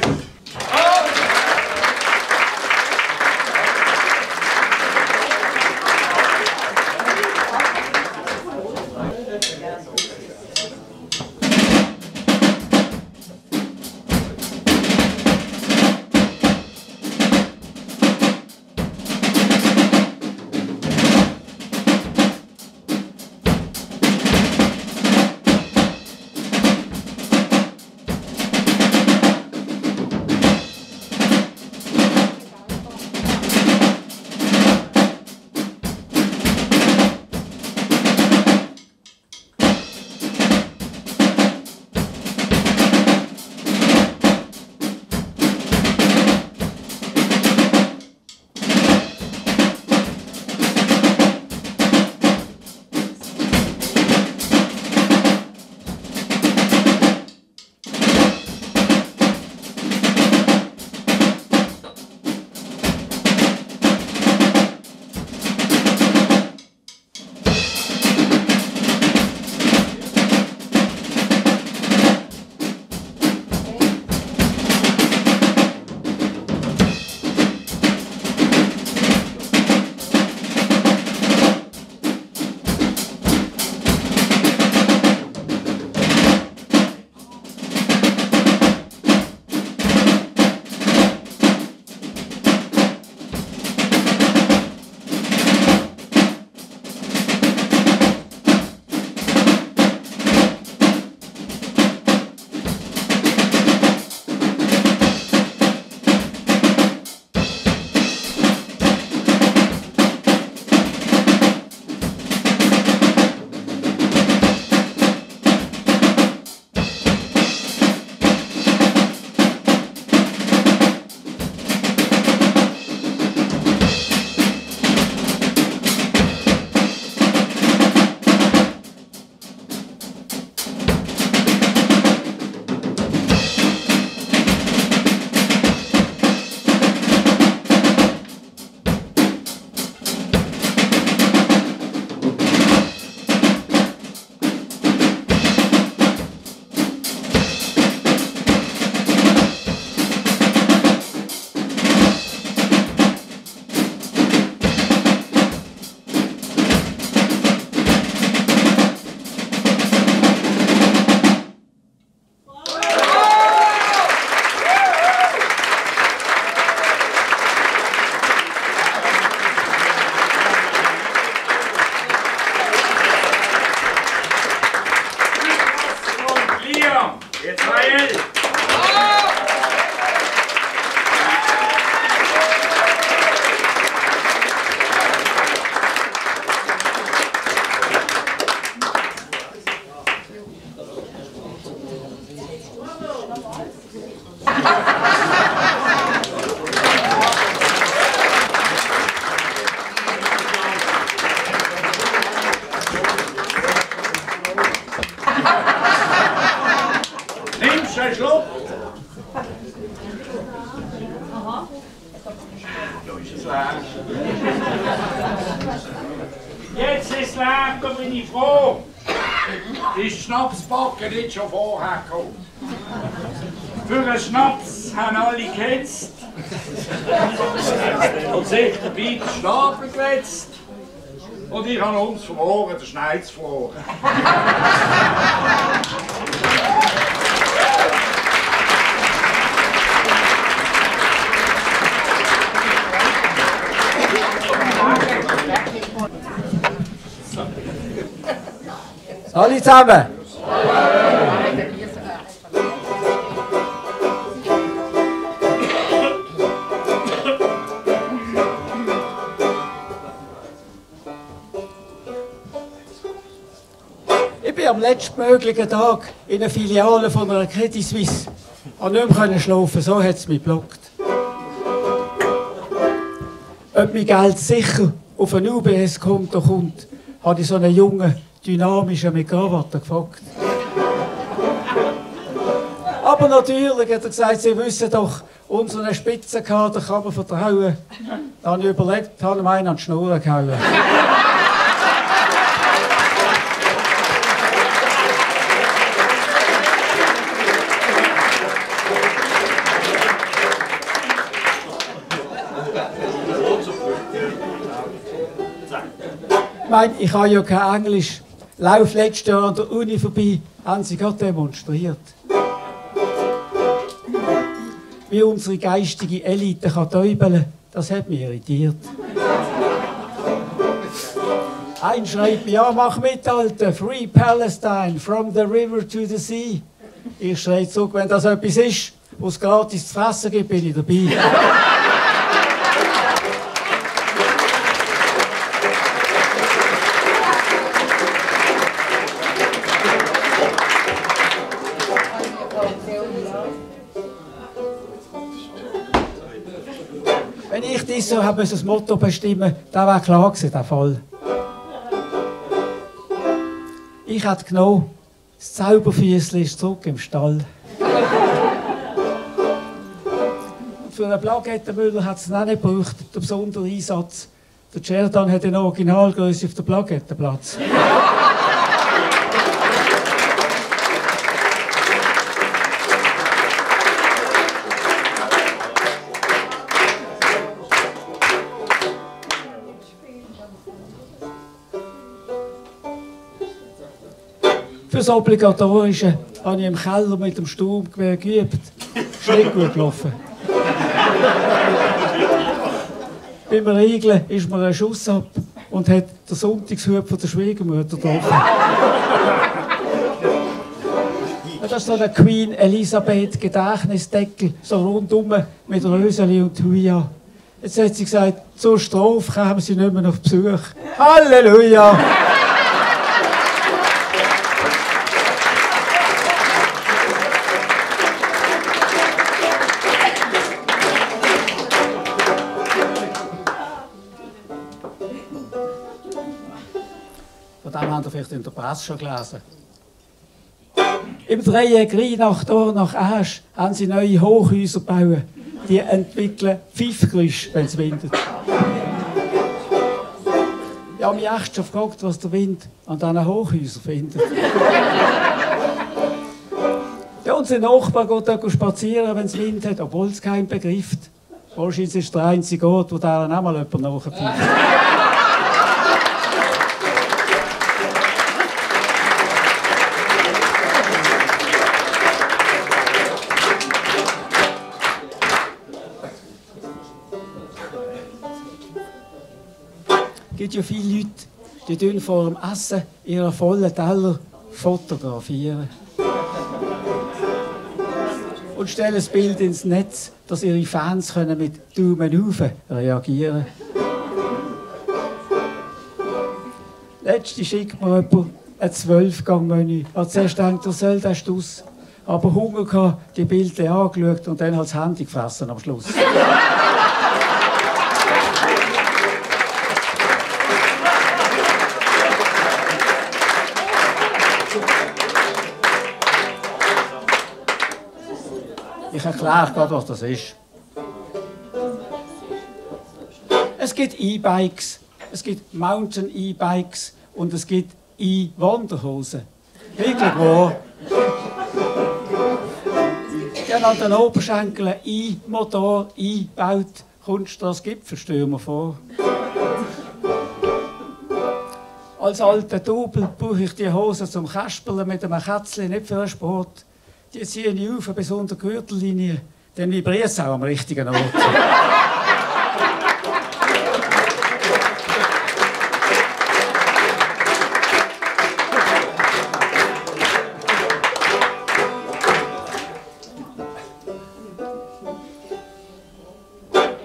Nimmst du einen Schluck? Jetzt ist es leer, da bin ich froh. Die Schnapsbacken nicht schon vorher gekommen. Für einen Schnaps haben alle gehetzt und sich dabei den Stapel gewetzt. Und ich habe uns vom Ohren den Schneid verloren. Alle zusammen! Ich bin am letztmöglichen Tag in einer Filiale von einer Credit Suisse. Ich konnte nicht mehr schlafen, so hat es mich geblockt. Ob mein Geld sicher auf ein UBS-Konto kommt, habe ich so einen jungen, dynamischen mit Krawatte gefragt. Aber natürlich hat er gesagt, Sie wissen doch, unseren Spitzenkader kann man vertrauen. Dann habe ich überlegt, habe ihm einen an die Schnur gehauen. Ich habe ja kein Englisch. Lauf letztes Jahr an der Uni vorbei, haben sie gerade demonstriert. Wie unsere geistige Elite kann täubeln, das hat mich irritiert. Ein schreibt mir, ja, mach mit, Alter, Free Palestine, from the river to the sea. Ich schreibe zurück, wenn das etwas ist, wo es gratis zu fressen gibt, bin ich dabei. Wenn ich dies so habe, das Motto bestimmen, dann wäre klar gewesen, der Fall. Ich hätte genommen, das Zauberfüßchen ist zurück im Stall. Und für einen Plagettenmüller hat es auch nicht gebraucht, der besondere Einsatz. Der Cerdan hat in Originalgröße auf der Plagette Platz. Fürs Obligatorische habe ich im Keller mit dem Sturmgewehr geübt. Ist nicht gut gelaufen. Beim Regeln ist mir ein Schuss ab und hat den Sonntagshut von der Schwiegermutter getroffen. Das ist so ein Queen Elisabeth Gedächtnisdeckel, so rundum mit Röseli und Thuja. Jetzt hat sie gesagt, zur Strafe kämen sie nicht mehr auf Besuch. Halleluja! Von dem haben Sie vielleicht in der Presse schon gelesen. Im Dreieck Rheinach-Tor nach Asch haben sie neue Hochhäuser gebaut. Die entwickeln Pfiffgeräusche, wenn es windet. Ich habe mich echt schon gefragt, was der Wind an diesen Hochhäusern findet. Ja, unser Nachbar geht da spazieren, wenn es Wind hat, obwohl es keinen begrifft. Wahrscheinlich ist es der einzige Ort, wo der auch mal jemand nachpfeift. Es gibt ja viele Leute, die vor dem Essen ihren vollen Teller fotografieren. Und stellen das Bild ins Netz, dass ihre Fans mit Daumen hoch reagieren können. Letztens schickt mir jemand ein 12-Gang-Menü. Ich habe zuerst gedacht, er soll den Stuss. aber Hunger gehabt, die Bilder angeschaut und dann hat das Handy gefressen am Schluss. Ich erkläre gerade, was das ist. Es gibt E-Bikes, es gibt Mountain-E-Bikes und es gibt E-Wanderhosen. Wirklich wahr. Die haben an den Oberschenkeln E-Motor eingebaut. Kommst du als Gipfelstürmer vor? Als alter Double brauche ich die Hose zum Kasperlen mit einem Kätzchen, nicht für den Sport. Die ziehe ich auf bis unter die Gürtellinie, dann vibriert es auch am richtigen Ort.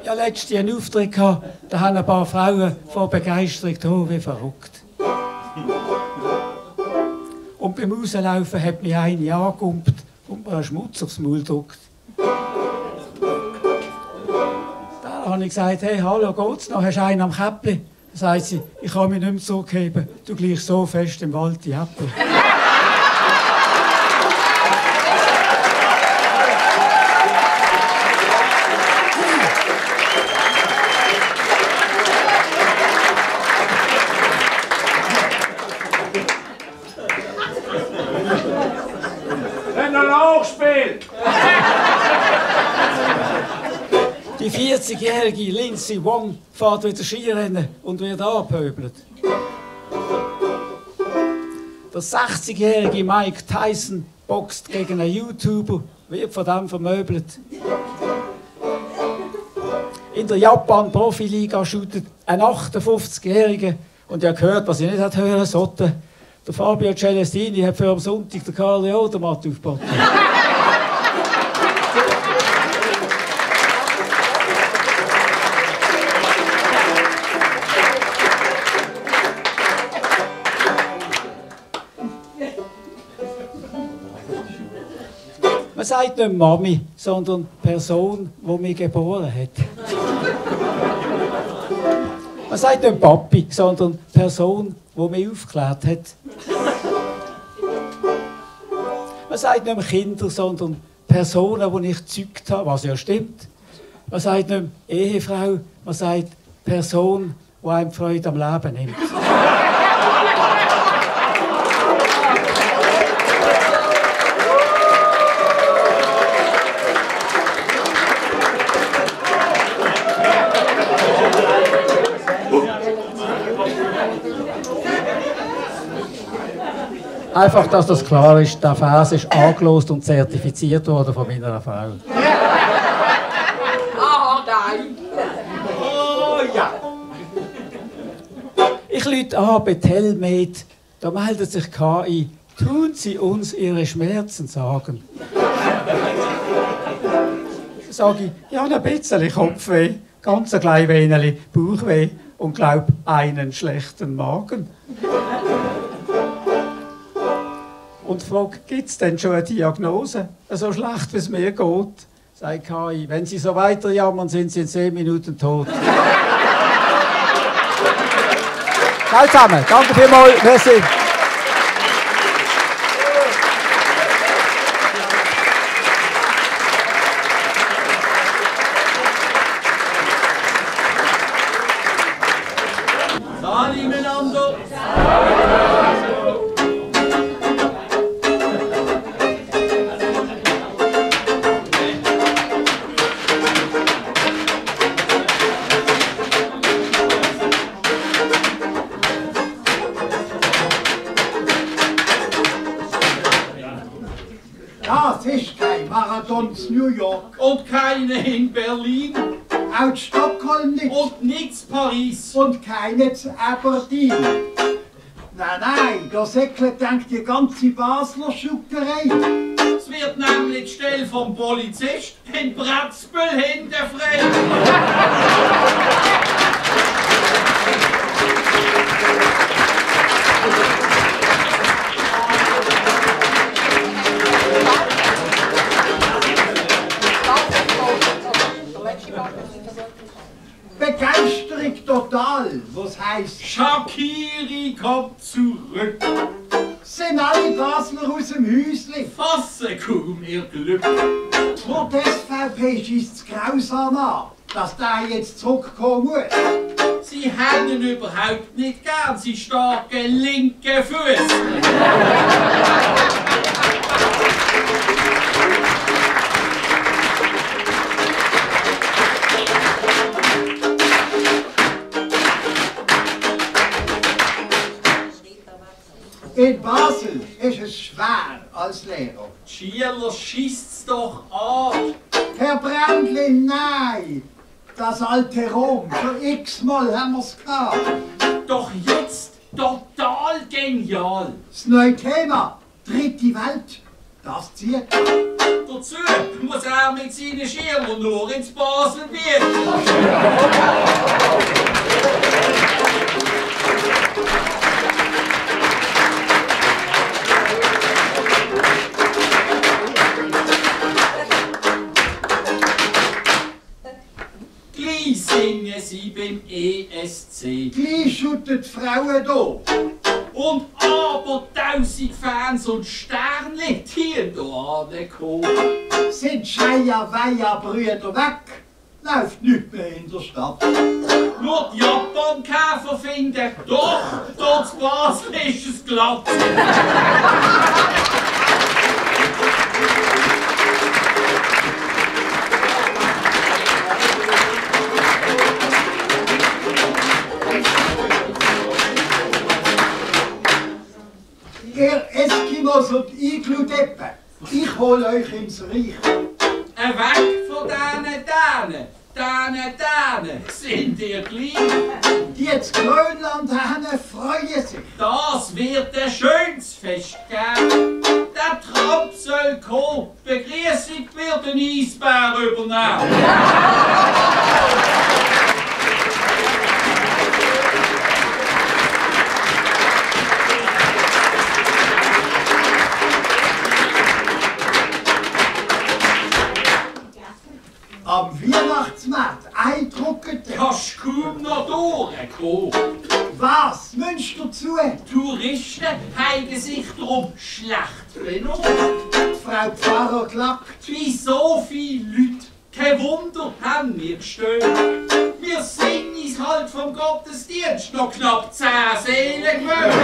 Ja, letztens einen Auftritt gehabt, da haben ein paar Frauen vor Begeisterung da wie verrückt. Und beim Rauslaufen hat mich eine angekumpelt und mir einen Schmutz aufs Maul gedrückt. Da habe ich gesagt, hey, hallo, geht's noch? Hast du einen am Käppli? Da sagt sie, ich kann mich nicht mehr zurückheben, du gleich so fest im Wald die Äpfel. Die 40-jährige Lindsay Wong fährt wieder Skirennen und wird angepöbelt. Der 60-jährige Mike Tyson boxt gegen einen YouTuber, wird von dem vermöbelt. In der Japan-Profiliga shootet ein 58-jähriger, und ihr gehört, was ich nicht hören sollte, der Fabio Celestini hat für am Sonntag den Karl Odermatt aufgeboten. Man sagt nicht Mami, sondern Person, die mich geboren hat. Man sagt nicht Papi, sondern Person, die mich aufgeklärt hat. Man sagt nicht Kinder, sondern Personen, die ich gezeugt habe, was ja stimmt. Man sagt nicht Ehefrau, man sagt Person, die einem Freude am Leben nimmt. Einfach, dass das klar ist, der Vers ist angelost und zertifiziert worden von meiner Frau. Ah, nein. Oh ja. Ich rufe an bei Telmed, da meldet sich KI. Tun Sie uns Ihre Schmerzen sagen. Sage ich, ja, ein bisschen Kopfweh, ganz ein klein wenig Bauchweh und glaub einen schlechten Magen. Und frage, gibt es denn schon eine Diagnose? So schlecht, wie es mir geht, sagt KI. Wenn Sie so weiter jammern, sind Sie in 10 Minuten tot. Ciao zusammen, danke vielmals, merci. Sali miteinander. Das ist kein Marathon in New York. Und keine in Berlin. Auch Stockholm nicht. Und nichts Paris. Und keine zu Aberdeen. Nein, da säckelt denkt die ganze Basler Schutterei. Es wird nämlich die Stelle vom Polizist in Bratzbüll hinterfrei. Total, was heisst? Shakiri kommt zurück. Sind alle Basler aus dem Häusli? Fasse kaum ihr Glück. Für die SVP schießt es grausam an, dass der jetzt zurückkommen muss. Sie haben ihn überhaupt nicht gern, sie starke linke Fuß. In Basel ist es schwer als Lehrer. Schieler schießt's doch an. Herr Brändli, nein! Das alte Rom, schon x-mal haben wir's gehabt. Doch jetzt total genial. Das neue Thema, Dritte Welt, das zieht. Dazu muss er mit seinen Schieler nur ins Baselbiet. Gleich singen sie beim ESC. Gleich schüttet die Frauen da. Und aber 1000 Fans und Sternli, die da angekommen. Sind Scheier-Weier-Brüder weg, läuft nichts mehr in der Stadt. Nur die Japan-Käfer finden, doch, dort zu Basel ist es glatt. Ihr Eskimos und Iglu-Deppen, ich hol euch ins Reich. Weg von denen, sind ihr gleich. Die jetzt Grönland haben, freuen sich. Das wird ein schönes Fest geben. Der Trump soll kommen, die Begrüßung wird ein Eisbär übernehmen. Am Weihnachtsmarkt eindruckend. Kannst kaum noch durchkommen. Was wünschst du dazu? Touristen haben sich darum schlecht benommen. Frau Pfarrer klagt. Wie so viele Leute, kein Wunder, haben wir gestört. Wir sind uns halt vom Gottesdienst noch knapp 10 Seelen gewöhnt.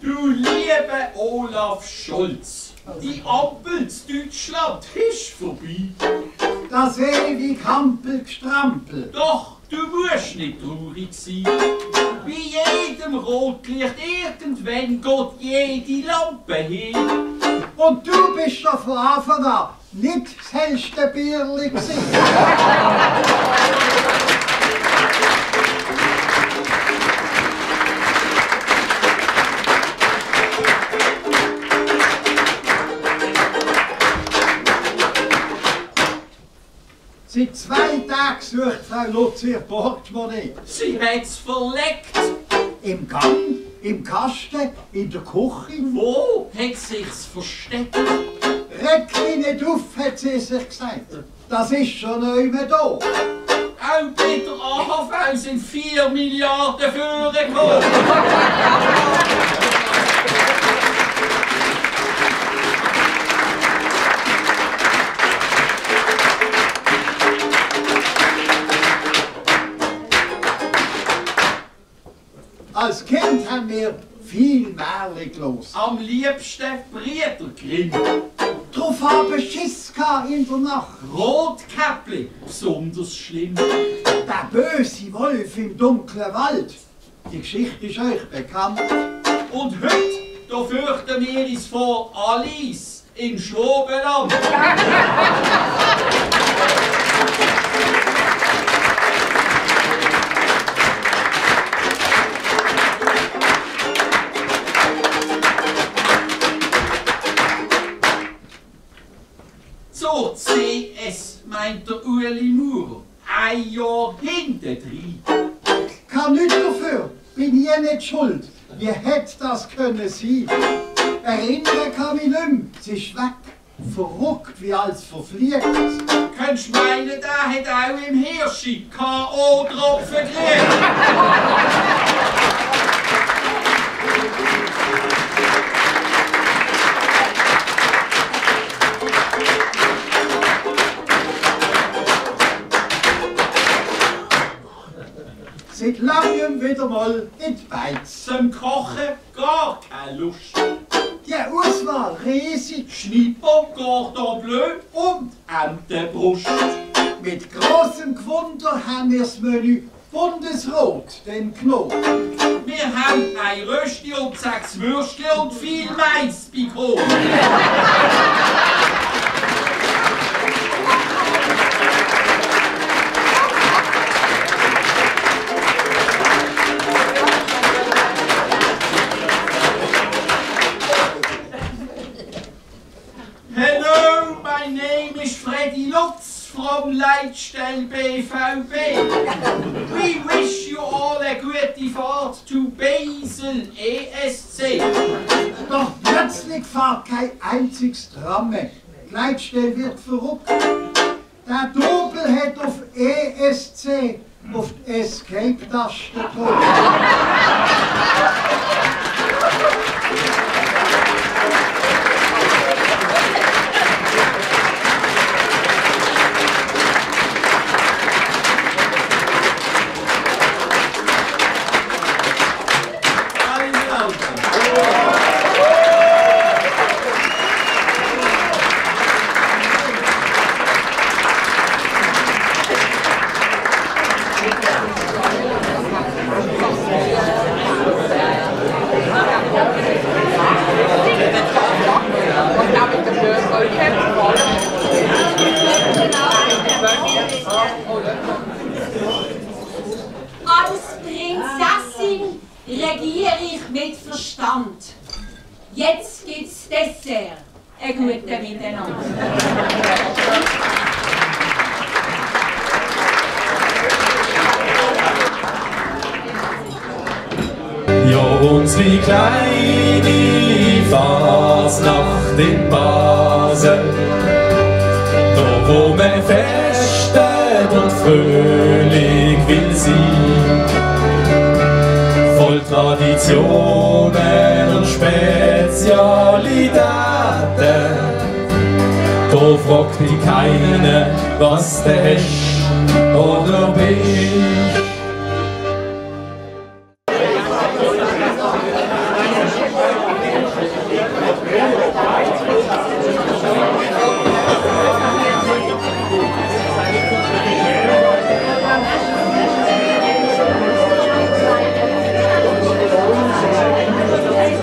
Du lieber Olaf Scholz, die Ampel zu Deutschland ist vorbei. Das ewig Hampelgestrampel. Doch, du musst nicht traurig sein. Bei jedem Rotlicht irgendwann geht jede Lampe hin. Und du bist doch von Anfang an nicht das hellste Bierli gewesen. Seit 2 Tagen sucht Frau Lutz ihr Portemonnaie. Sie hat's verleckt. Im Gang, im Kasten, in der Küche. Wo hat sich's versteckt? Reck mich nicht auf, hat sie sich gesagt. Das ist schon nicht mehr da. Auch bei der AHV sind 4 Milliarden vorgekommen. Als Kind haben wir viel Märchen gelesen. Am liebsten Brüdergrimm. Drauf haben Schiss in der Nacht. Rotkäppli, besonders schlimm. Der böse Wolf im dunklen Wald. Die Geschichte ist euch bekannt. Und heute, da fürchten wir uns vor Alice im Schwobenland. Zur CS meint der Ueli Maurer, ein Jahr hintendrein. Kein habe nichts dafür. Bin ich nicht schuld. Wie hätte das können sein? Erinnern kann mich nicht mehr. Sie ist weg. Verrückt wie als verfliegt. Könntest meinen, der hat auch im Hirschi K.O.-Tropfen gekriegt. Seit langem wieder mal in die Beiz. Zum Kochen gar keine Lust. Die Auswahl riesig. Schnipper, Cordon Bleu und Entenbrust. Mit großem Gewunder haben wir das Menü Bundesrot, den Knoten. Wir haben ein Rösti und 6 Würstchen und viel Mais bekommen. Hello, my name is Freddy Lutz from Leitstelle BVB. We wish you all a gute Fahrt to Basel ESC. Doch plötzlich fährt kein einziges Tram mehr. Die Leitstelle wird verrückt. Der Doppel hat auf ESC auf die Escape-Taste gedrückt. Als Prinzessin regiere ich mit Verstand. Jetzt gibt's Dessert. Ein gutes Miteinander. Ja, unsere kleine Fasnacht in Basel, da wo man festet und fröhlich will sein, voll Traditionen und Spezialitäten. Da fragt dich keiner, was du hast oder bist.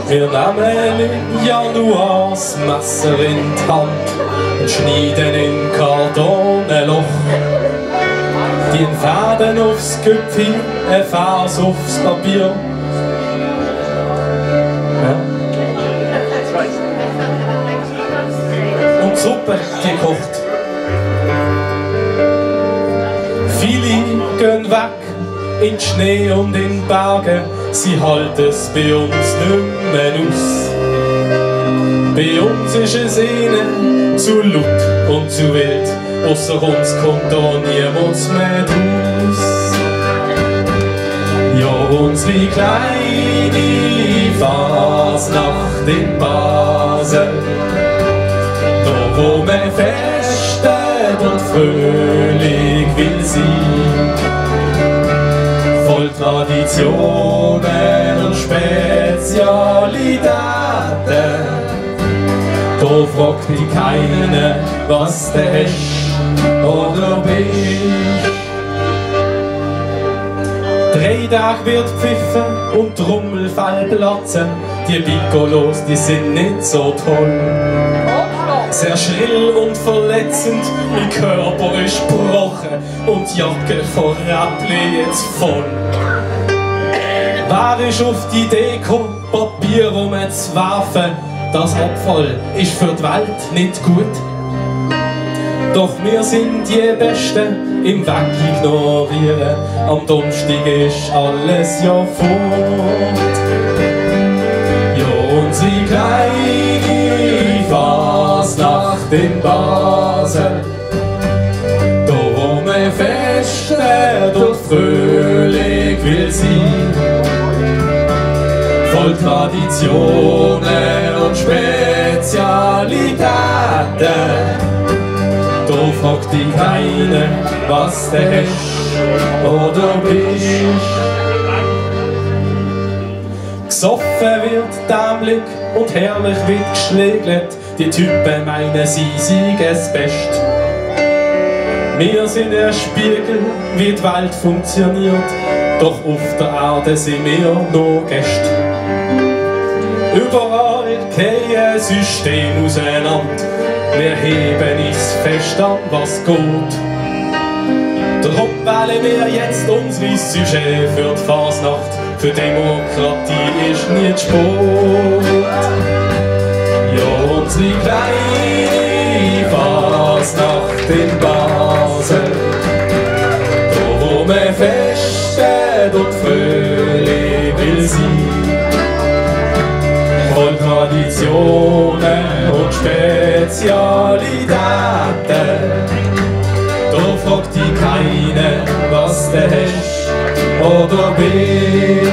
Wir nehmen im Januar das Messer in die Hand und schneiden in Karton ein Loch. Die Fäden aufs Köpfchen, ein Vers aufs Papier. Ja. Und die Suppe, die kocht. Viele gehen weg in den Schnee und in die Berge. Sie halten es bei uns nicht mehr aus. Bei uns ist es ihnen zu laut und zu wild. Ausser uns kommt da niemand mehr draus. Ja, unsere kleine Fasnacht in Basel, da wo man festet und fröhlich will sein, voll Traditionen und Spezialitäten. Da fragt dich keiner, was du hast oder bist. 3 Tage wird pfiffen und Trommelfell platzen. Die Piccolos, die sind nicht so toll. Sehr schrill und verletzend, mein Körper ist gebrochen und die Jacke von Räppli jetzt voll. Wer ist auf die Idee gekommen, Papier rumzuwerfen? Das Abfall ist für die Welt nicht gut. Doch wir sind die Besten im Weg ignorieren. Am Donnerstag ist alles ja fort. Ja, unsere kleine Fasnacht in Basel, da wo man feststeht und fröhlich will sein, voll Traditionen und Spezialitäten. Da fragt dich keiner, was du hast oder bist. Gesoffen wird dämlich und herrlich wird geschlägelt. Die Typen meinen, sie seien das Beste. Wir sind der Spiegel, wie die Welt funktioniert. Doch auf der Erde sind wir nur Gäste. Überall gehen Systeme auseinander. Wir heben uns fest an, was geht. Darum wählen wir jetzt unsere Sujet für die Fasnacht. Für Demokratie ist nie zu spät. Ja, unsere kleine Fasnacht in Basel, da wo man feststeht und fröhlich will sein, voll Traditionen und Spezialitäten. Da fragt dich keiner, was du hast oder bist.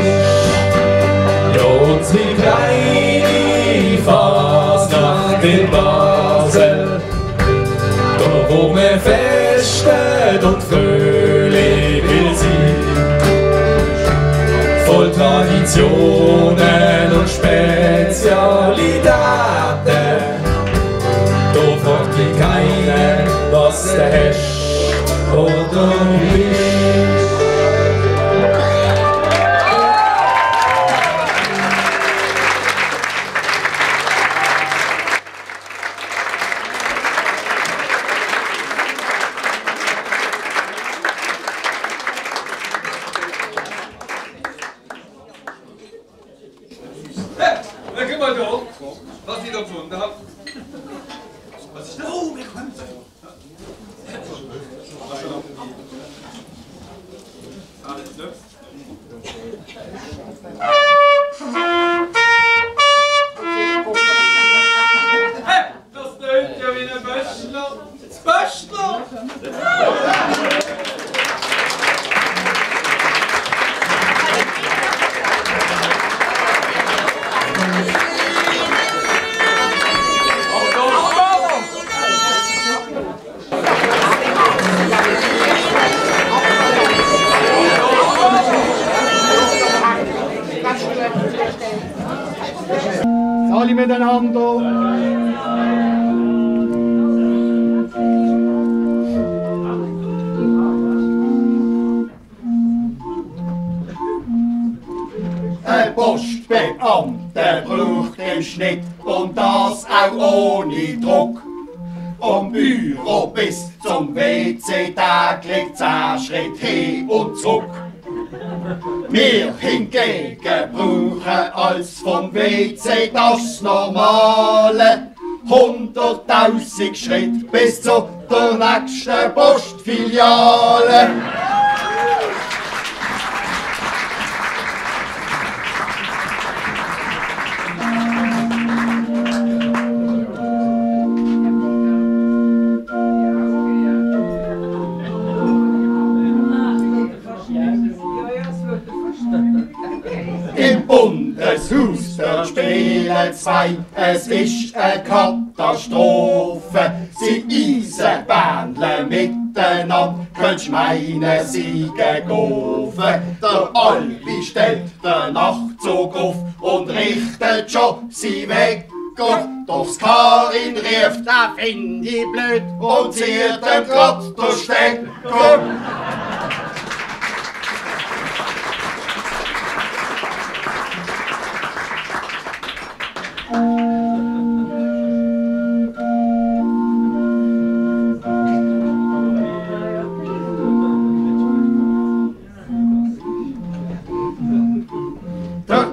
Ja, unsere kleine Fasnacht in Basel, da wo man feststeht und fröhlich will sein, voll Traditionen und Spezialitäten. Da fragt dich keiner, was du hast oder bist. Guck mal da, was ich da gefunden habe. Was ist da? Oh, wir kommen. Alles klar. Hey, das tönt ja wie ein Böschler. Das Böschler! Alle miteinander. Ein Postbeamter braucht im Schnitt und das auch ohne Druck. Vom Büro bis zum WC täglich 10 Schritte hin und zurück. Wir hingegen brauchen als vom WC das Normale 100.000 Schritte bis zu der nächsten Postfiliale. Im Bundeshaus dort spielen zwei, es ist eine Katastrophe. Sie Eisenbähnle miteinander, könntest meinen, sie gehen. Der Albi stellt den Nachtzug auf und richtet schon sie weg. Doch das Karin rief, da find ich blöd und zieht dem grad der Stecker.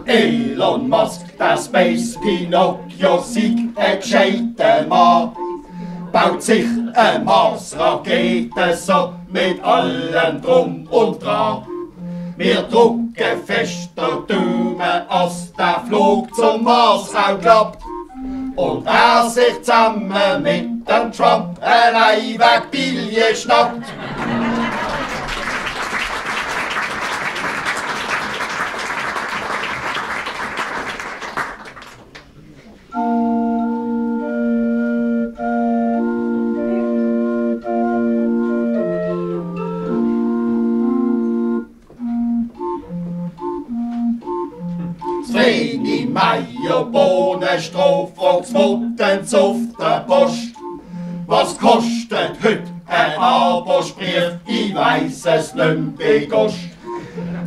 Elon Musk, der Space Pinocchio, sieg ein gescheiter Mann. Baut sich eine Mars-Rakete, so mit allem Drum und Dran. Wir drucken fest der Daumen, als der Flug zum Marsraum klappt. Und er sich zusammen mit dem Trump ein Einweg-Billet schnappt. Vreni Meier Bohnenstroh fragt's Muttens auf der Post. Was kostet heut ein Abosbrief? Ich weiss es nicht begost.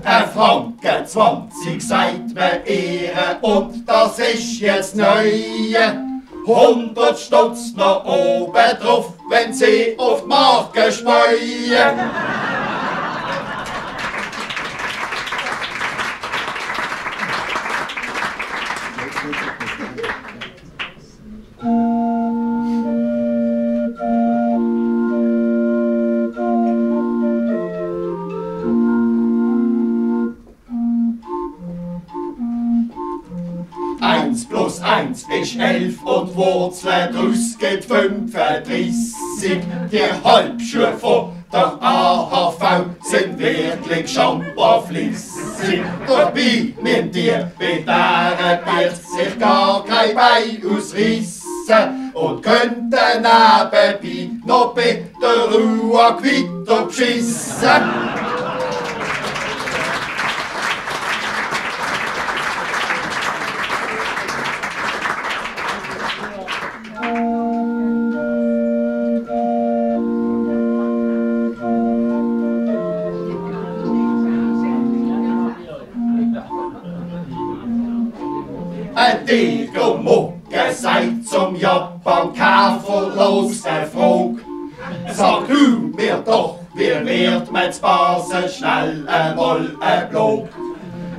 Ein Franken 20 sagt mir Ehre und das ist jetzt neu. 100 Stutz noch oben drauf, wenn sie auf die Marke schmeuen. Plus 1 ist 11 und Wurzel draus geht 35. Die Halbschuhe von der AHV sind wirklich scheinbar flüssig. Dabei müssen die bei dieser Bier sich gar kein Bein ausreissen und könnten nebenbei noch bei der Ruhe weiter beschissen. Ein Tigermucke sagt zum Japan-Käfer los der Frog. Sag du mir doch, wie wird man zu Basel schnell einmal ein Blog?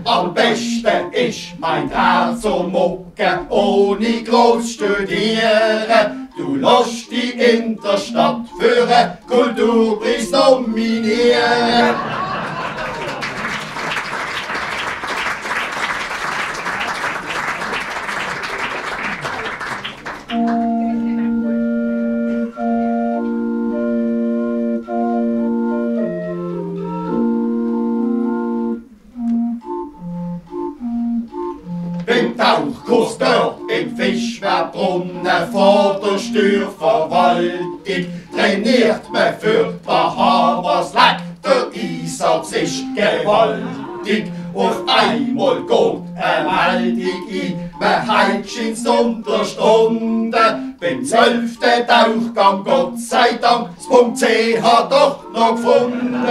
Am besten ist mein Herz und Mucke ohne groß studieren. Du lässt dich in der Stadt für einen Kulturpreis nominieren. Beim Tauchkurs dort im Fischmeerbrunnen vor der Steuerverwaltung trainiert man für Bahamas, leck, der Einsatz ist gewaltig. Auf einmal geht eine Meldung ein, man heitscht ins Unterstunde. Beim 12. Tauchgang, Gott sei Dank, das Punkt C hat doch noch gefunden.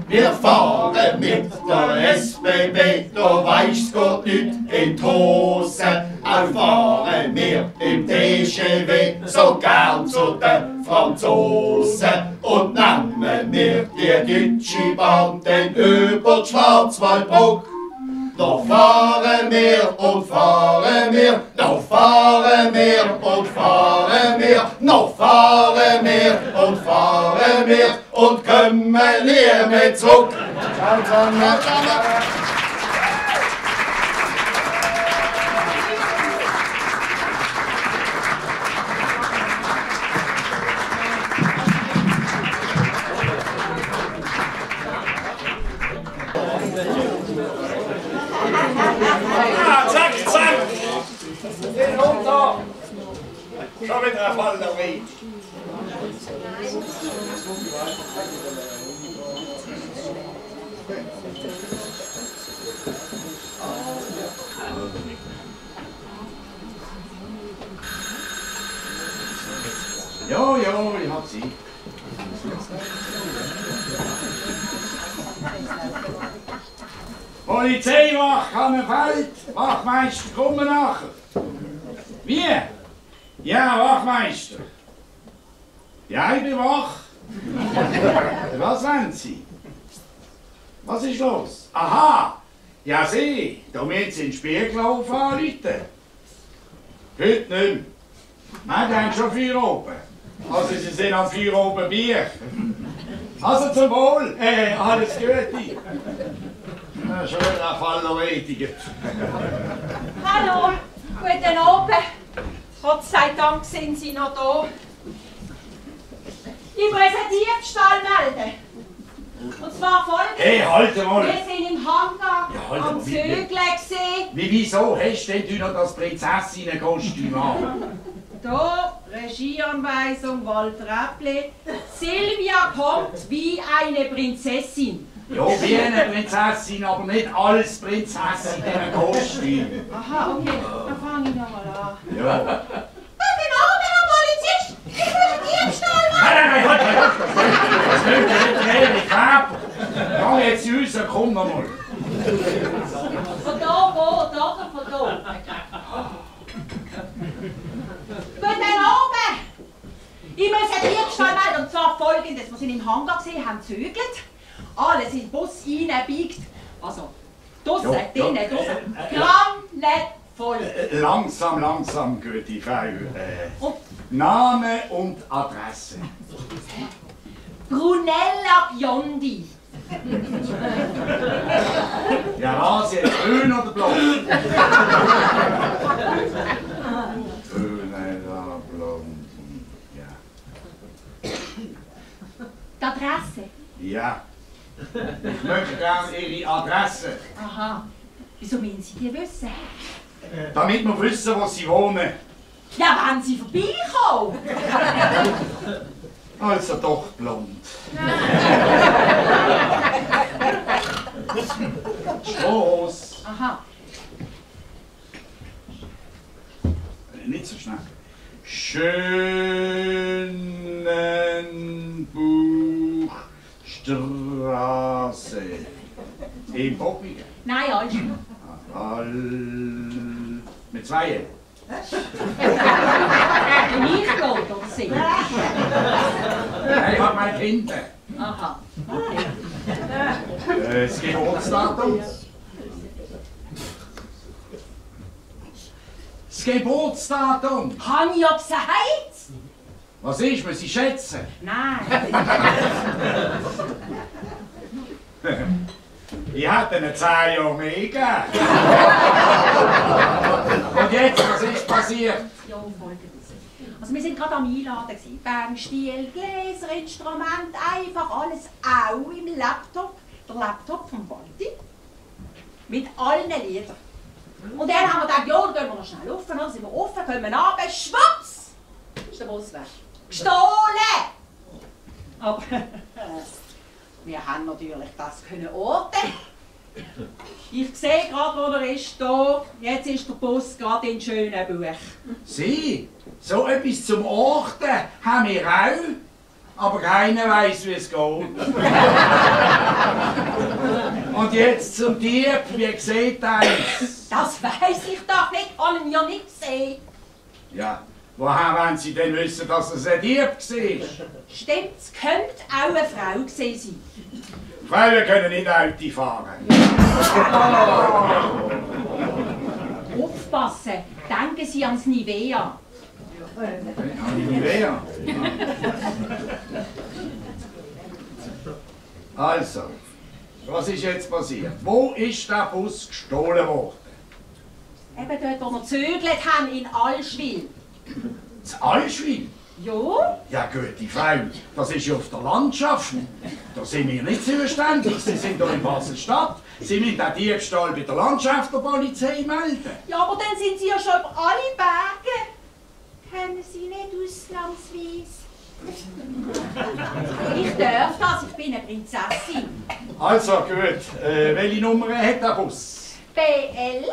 Wir fahren mit der SBB, da weisst Gott nicht in die Hose. Auch fahren wir im TGV so gern zu den Franzosen. Und nehmen wir die Deutsche Bahn dann über die Schwarzwaldbrücke. Noch fahren wir und fahren wir, noch fahren wir und fahren wir, noch fahren wir und fahren wir und kommen nie mehr zurück. Zack, zack! Den runter! Schon wieder ein Fallerei. Jo, jo, ich hab sie. Polizeiwache an den Feld, Wachmeister, komm nachher. Wie? Ja, Wachmeister. Ja, ich bin wach. Was wollen Sie? Was ist los? Aha! Ja, Sie, da müssen Sie in den Spiegel anrufen. Heute nicht mehr. Wir haben schon 4 oben. Also Sie sind am 4 oben Bier. Also zum Wohl. Alles Gute. Schon wieder ein Fall erledigt. Hallo, guten Abend. Gott sei Dank sind Sie noch da. Ich muss einen Diebstahl melden. Und zwar folgendes. Hey, halt mal! Wir sind im Hangar Ja, halt am mal, Zügeln gesehen. Wieso hast denn du noch das Prinzessinnen-Kostüm an? Da, Regieanweisung Walter Äppli. Silvia kommt wie eine Prinzessin. Ja, wie eine Prinzessin, aber nicht als Prinzessin in einem Kostüm. Aha, okay, dann fange ich nochmal an. Ja. Guten Abend, Herr Polizist! Ich will einen Diebstahl machen! Nein, halt! Das nimmt ja nicht mehr, ich Käfer! Geh jetzt raus, komm noch mal! Von da, wo, da, von da. Guten Abend! Ich muss einen Diebstahl melden, und zwar folgendes. Wir sind im Hangar gesehen, haben gezügelt. Alles in den Bus reinbiegt. Also, draussen, drinnen, draussen. Grannet voll. Langsam, gute Frau. Name und Adresse. Brunella Biondi. Ja, was jetzt? Grün oder blau? Brunella Blondi. Ja. Die Adresse? Ja. Ich möchte gerne Ihre Adresse. Aha. Wieso wollen Sie die wissen? Damit wir wissen, wo Sie wohnen. Ja, wenn Sie vorbeikommen. Also doch blond. Stoß. Aha. Nicht so schnell. Schönenbuchstraße. In Boppingen. Nein, alles. Mit 2. Ich gehe, oder Sie? Nein, ich habe meine Kinder. Aha. Das Geburtsdatum. Das Geburtsdatum. Kann ich ob Sie heiz? Was ist, muss ich schätzen? Nein. Ich hätte Ihnen 10 Jahre mehr gegeben. Und jetzt, was ist passiert? Ja, folgendes. Also wir sind gerade am Einladen gewesen. Band, Stiel, Gläser, Instrument, einfach alles auch im Laptop. Der Laptop von Walti. Mit allen Liedern. Und dann haben wir gedacht, ja, dann gehen wir noch schnell rauf. Dann sind wir offen, kommen runter, schwupps! Ist der Bus weg. Gestohlen! Aber wir haben natürlich das können orten. Ich sehe gerade, wo er ist, da. Jetzt ist der Bus gerade in Schönenbuch. Sie, so etwas zum Orten haben wir auch, aber keiner weiß, wie es geht. Und jetzt zum Dieb, wie sieht eins? Das weiss ich doch nicht, habe ihn ja nicht gesehen. Ja, woher wollen Sie denn wissen, dass es ein Dieb war? Stimmt, es könnte auch eine Frau gewesen sein. Frauen können nicht Auto fahren. Aufpassen, denken Sie ans Nivea. An die Nivea. Also, was ist jetzt passiert? Wo ist der Bus gestohlen worden? Eben dort, wo wir gezögert haben, in Allschwil. In Allschwil? Ja? Ja, gute Frau, das ist ja auf der Landschaft. Da sind wir nicht zuständig. Sie sind hier in Basel-Stadt. Sie müssen den Diebstahl bei der Landschaft der Polizei melden. Ja, aber dann sind Sie ja schon über alle Berge. Kennen Sie nicht ausnahmsweise? Ich darf das, ich bin eine Prinzessin. Also gut, welche Nummer hat der Bus? BL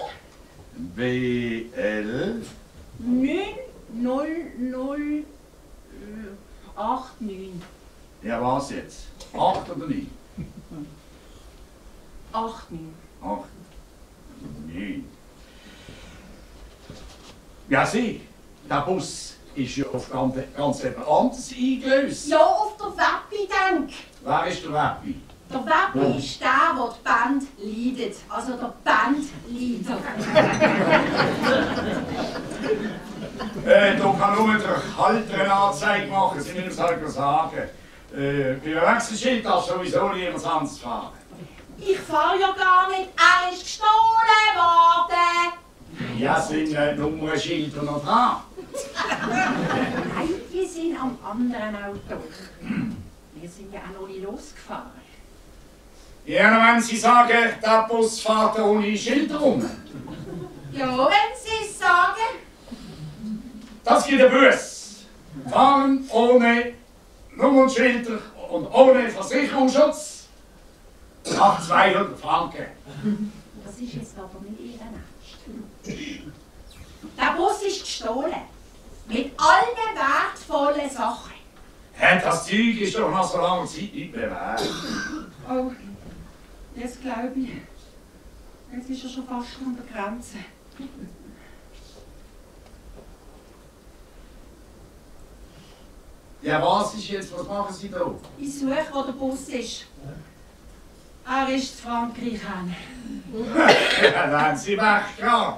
BL 90089. Ja, was jetzt? 8 oder 9? 89. 8, 9. Ja, Sie. Der Bus ist ja auf ganz etwas anderes eingelöst. Ja, auf der Weppi, denk. Wer ist der Weppi? Der Weppi ist der die Band leidet. Also der Bandleader. Da kann nur der Halter eine Anzeige machen, Sie müssen es halt sagen. Bei einem Wechselschild darf sowieso niemand anderes fahren. Ich fahre ja gar nicht, er ist gestohlen worden. Ja, sind Nummernschilder noch dran? Nein, die sind am anderen Auto. Wir sind ja auch noch nicht losgefahren. Ja, wenn Sie sagen, der Bus fährt ohne Schilder rum. Ja, wenn Sie es sagen. Das gibt ein Bus. Fahren ohne Nummernschilder und ohne Versicherungsschutz. Nach 200 Franken. Das ist jetzt aber nicht Ihr Ernst. Der Bus ist gestohlen. Mit allen wertvollen Sachen. Das Zeug ist doch nach so langer Zeit nicht bewährt. Oh, jetzt glaube ich. Jetzt ist er schon fast an der Grenze. Ja, was ist jetzt? Was machen Sie da? Ich suche, wo der Bus ist. Er ist in Frankreich hin. Ja, wenn Sie weggehen.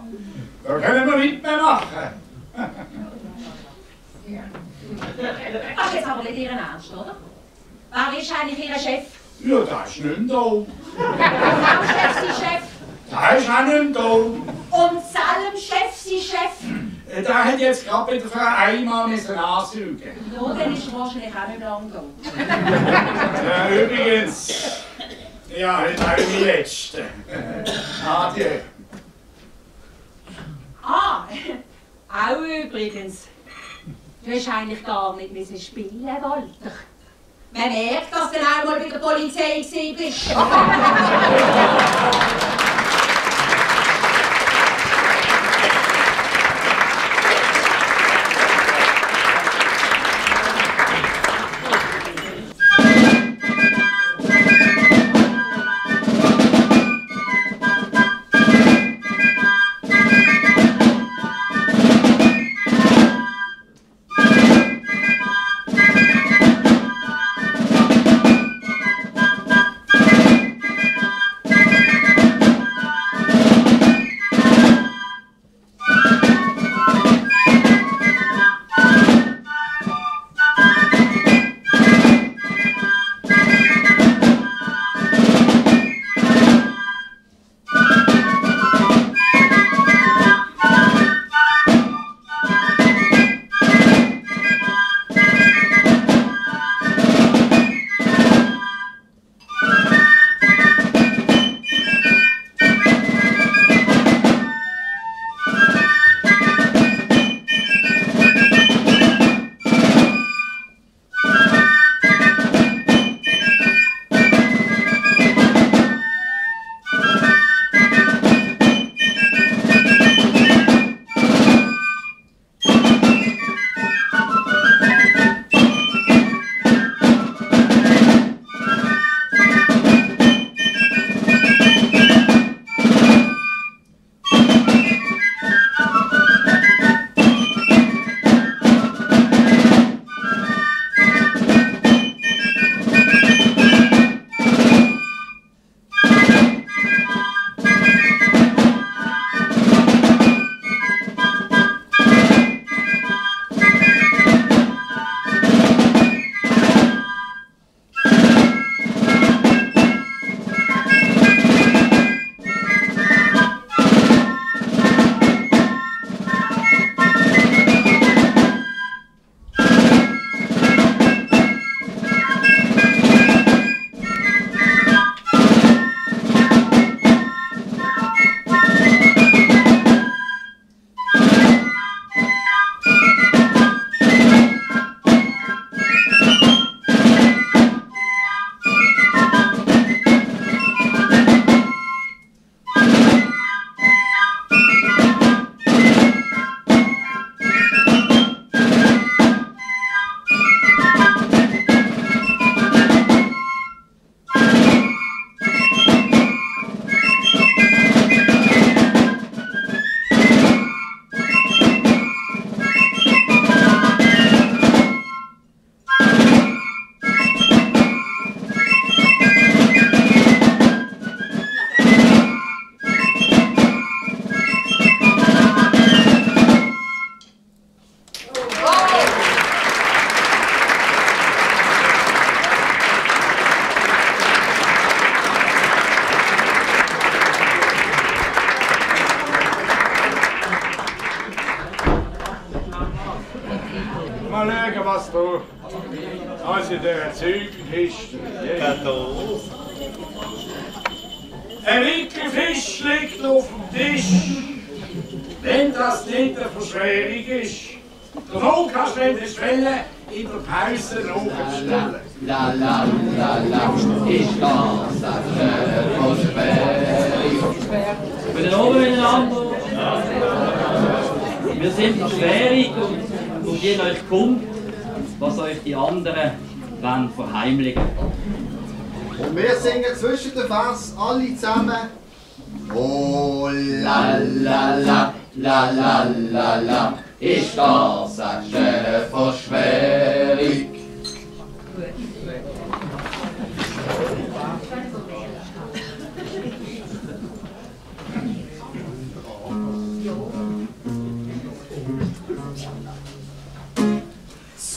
Da können wir nicht mehr machen. Das ist jetzt aber nicht Ihr Ernst, oder? Wer ist eigentlich Ihr Chef? Ja, der ist nicht da. Auch Chef, sein Chef. Der ist auch nicht da. Und Salem Chef, sein Chef. Der hat jetzt gerade wieder für einmal ansaugen. Ja, dann ist er wahrscheinlich auch nicht lang da. Ja, übrigens. Ja, heute auch die letzte. Adieu. Ah, auch übrigens. Du hast eigentlich gar nicht müssen spielen, Walter. Man merkt, dass du dann auch mal bei der Polizei bist. mal schauen, was du also in dieser Zeugenkiste ist. Ein Wickelfisch liegt auf dem Tisch. Wenn das nicht eine Verschwörung ist, davon kannst du, wenn du es willst, in der Pause nachstellen. La la la la, ist das eine Verschwörung? Guten Abend miteinander. Wir sind Verschwörung und jeder euch kommt, was euch die anderen wollen verheimlichen. Und wir singen zwischen den Vers alle zusammen. Oh la la la, la la la la, ist das eine Verschwörung?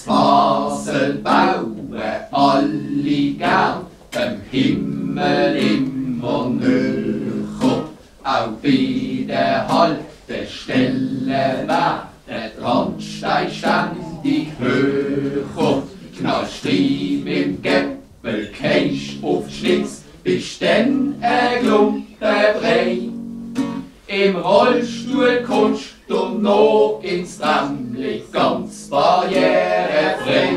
Basel bauen alle gern dem Himmel immer näher. Auch bei der Haltestelle wird der Randstein ständig höher. Knallst rein im Gäppel, gehst auf die Schnitz, bist dann ein Glumpenbrei. Im Rollstuhl kommst du noch ins Tramli, ganz barrierefrei.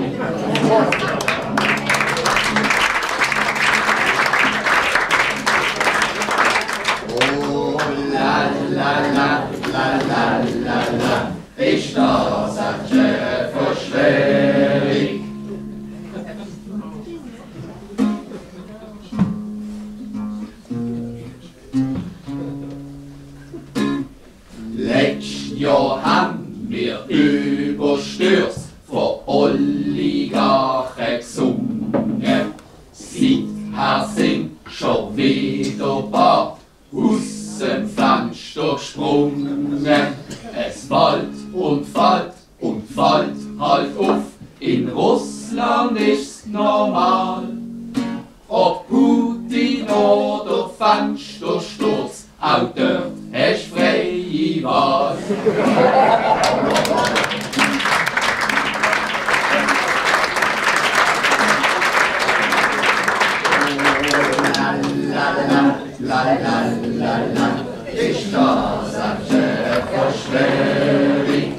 Oh la la la, la la la la, ist das eine Verschwörung? Letztes Jahr haben wir überstürzt von Oligarchen gesungen. Seither sind schon wieder paar aus dem Fenster gesprungen. Es fällt und fällt und fällt halt auf. In Russland ist's normal. Ob Putin oder Fenstersturz, auch dort hast du freie Wahl. La la la la la, ist das eine Verschwörung?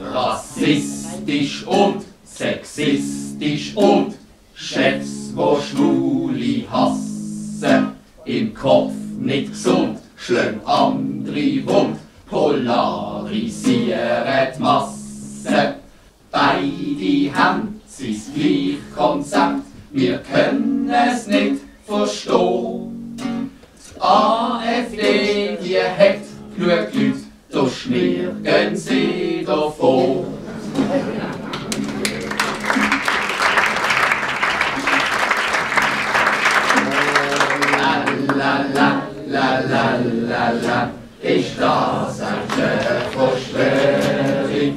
Rassistisch und sexistisch und Chefs, wo Schwule hassen. Im Kopf nicht gesund, schlagen andere wund, polarisieren die Masse. Beide haben das gleiche Konzept, wir können es nicht verstehen. Die AfD, die hat genug Leute, da schmirgen sie davon. La la la la la la, ist das eine Verschwörung?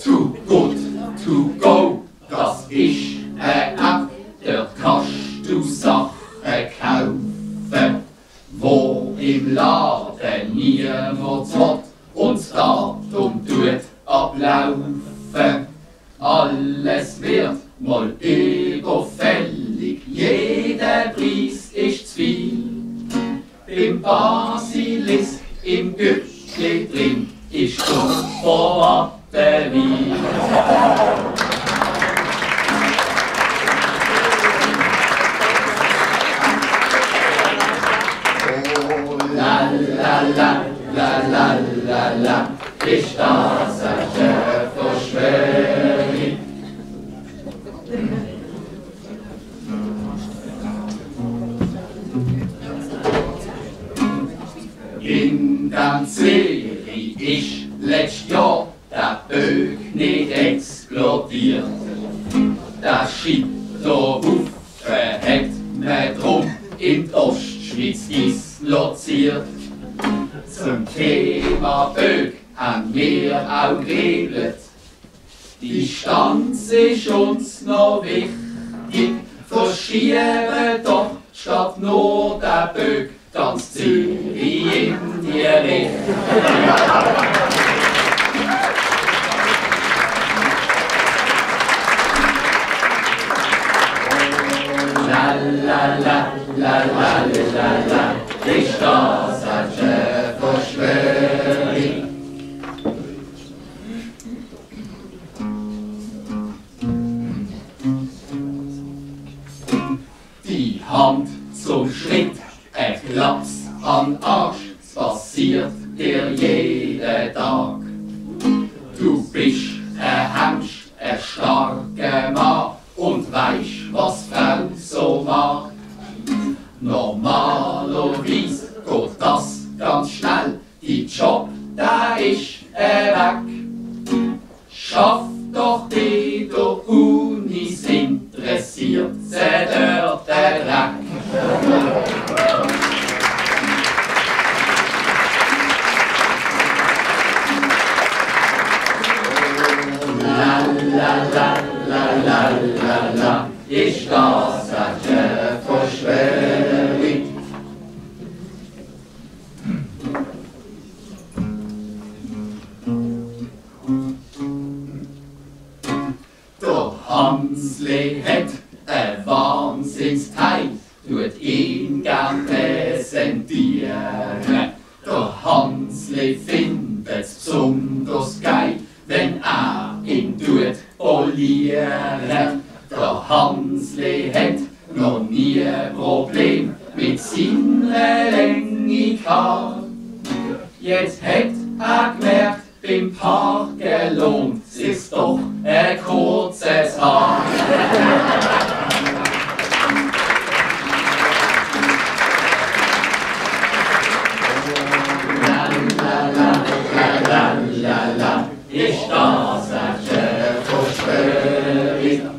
Too good to go, das ist eine App, dort kannst du Sachen kaufen, wo im Laden niemand hat und das Datum tut ablaufen. Alles wird mal überfällig, jeder Preis ist zu viel. Im Basilisk, im Gürtli drin, ist super Batterie. Oh la la la, la la la la, ist das eine Verschwörung? In dem Serie ist letztes Jahr der Böck nicht explodiert. Der Scheiterhaufen hat man drum in die Ostschweiz disloziert. Zum Thema Böck haben wir auch geregelt. Die Stanz ist uns noch wichtig, verschieben doch statt nur der Böck ganz Zürich in die Richtung. La la la la la la la, ist das eine Verschwörung? Die Hand zum Schritt, ein Klaps an Arsch, es passiert dir jeden Tag. Du bist ein Hemsch, ein starker Mann und weisst, was Frau so mag. Normalerweise geht das ganz schnell, dein Job, der ist weg. Schaff doch bei der Uni, es interessiert sie dort der Dreck. La la la la la la la, ist das eine Verschwörung? Der Hansli hat ein Wahnsinnsteil, tut ihn gern präsentieren. Der Hansli findet's besonders geil, wenn ihn tut polieren. Der Hansli hat noch nie ein Problem mit seiner Länge gehabt. Jetzt hat gemerkt, beim Parken lohnt sich's doch ein kurzes Haar. La la la la la la, ist das eine Verschwörung?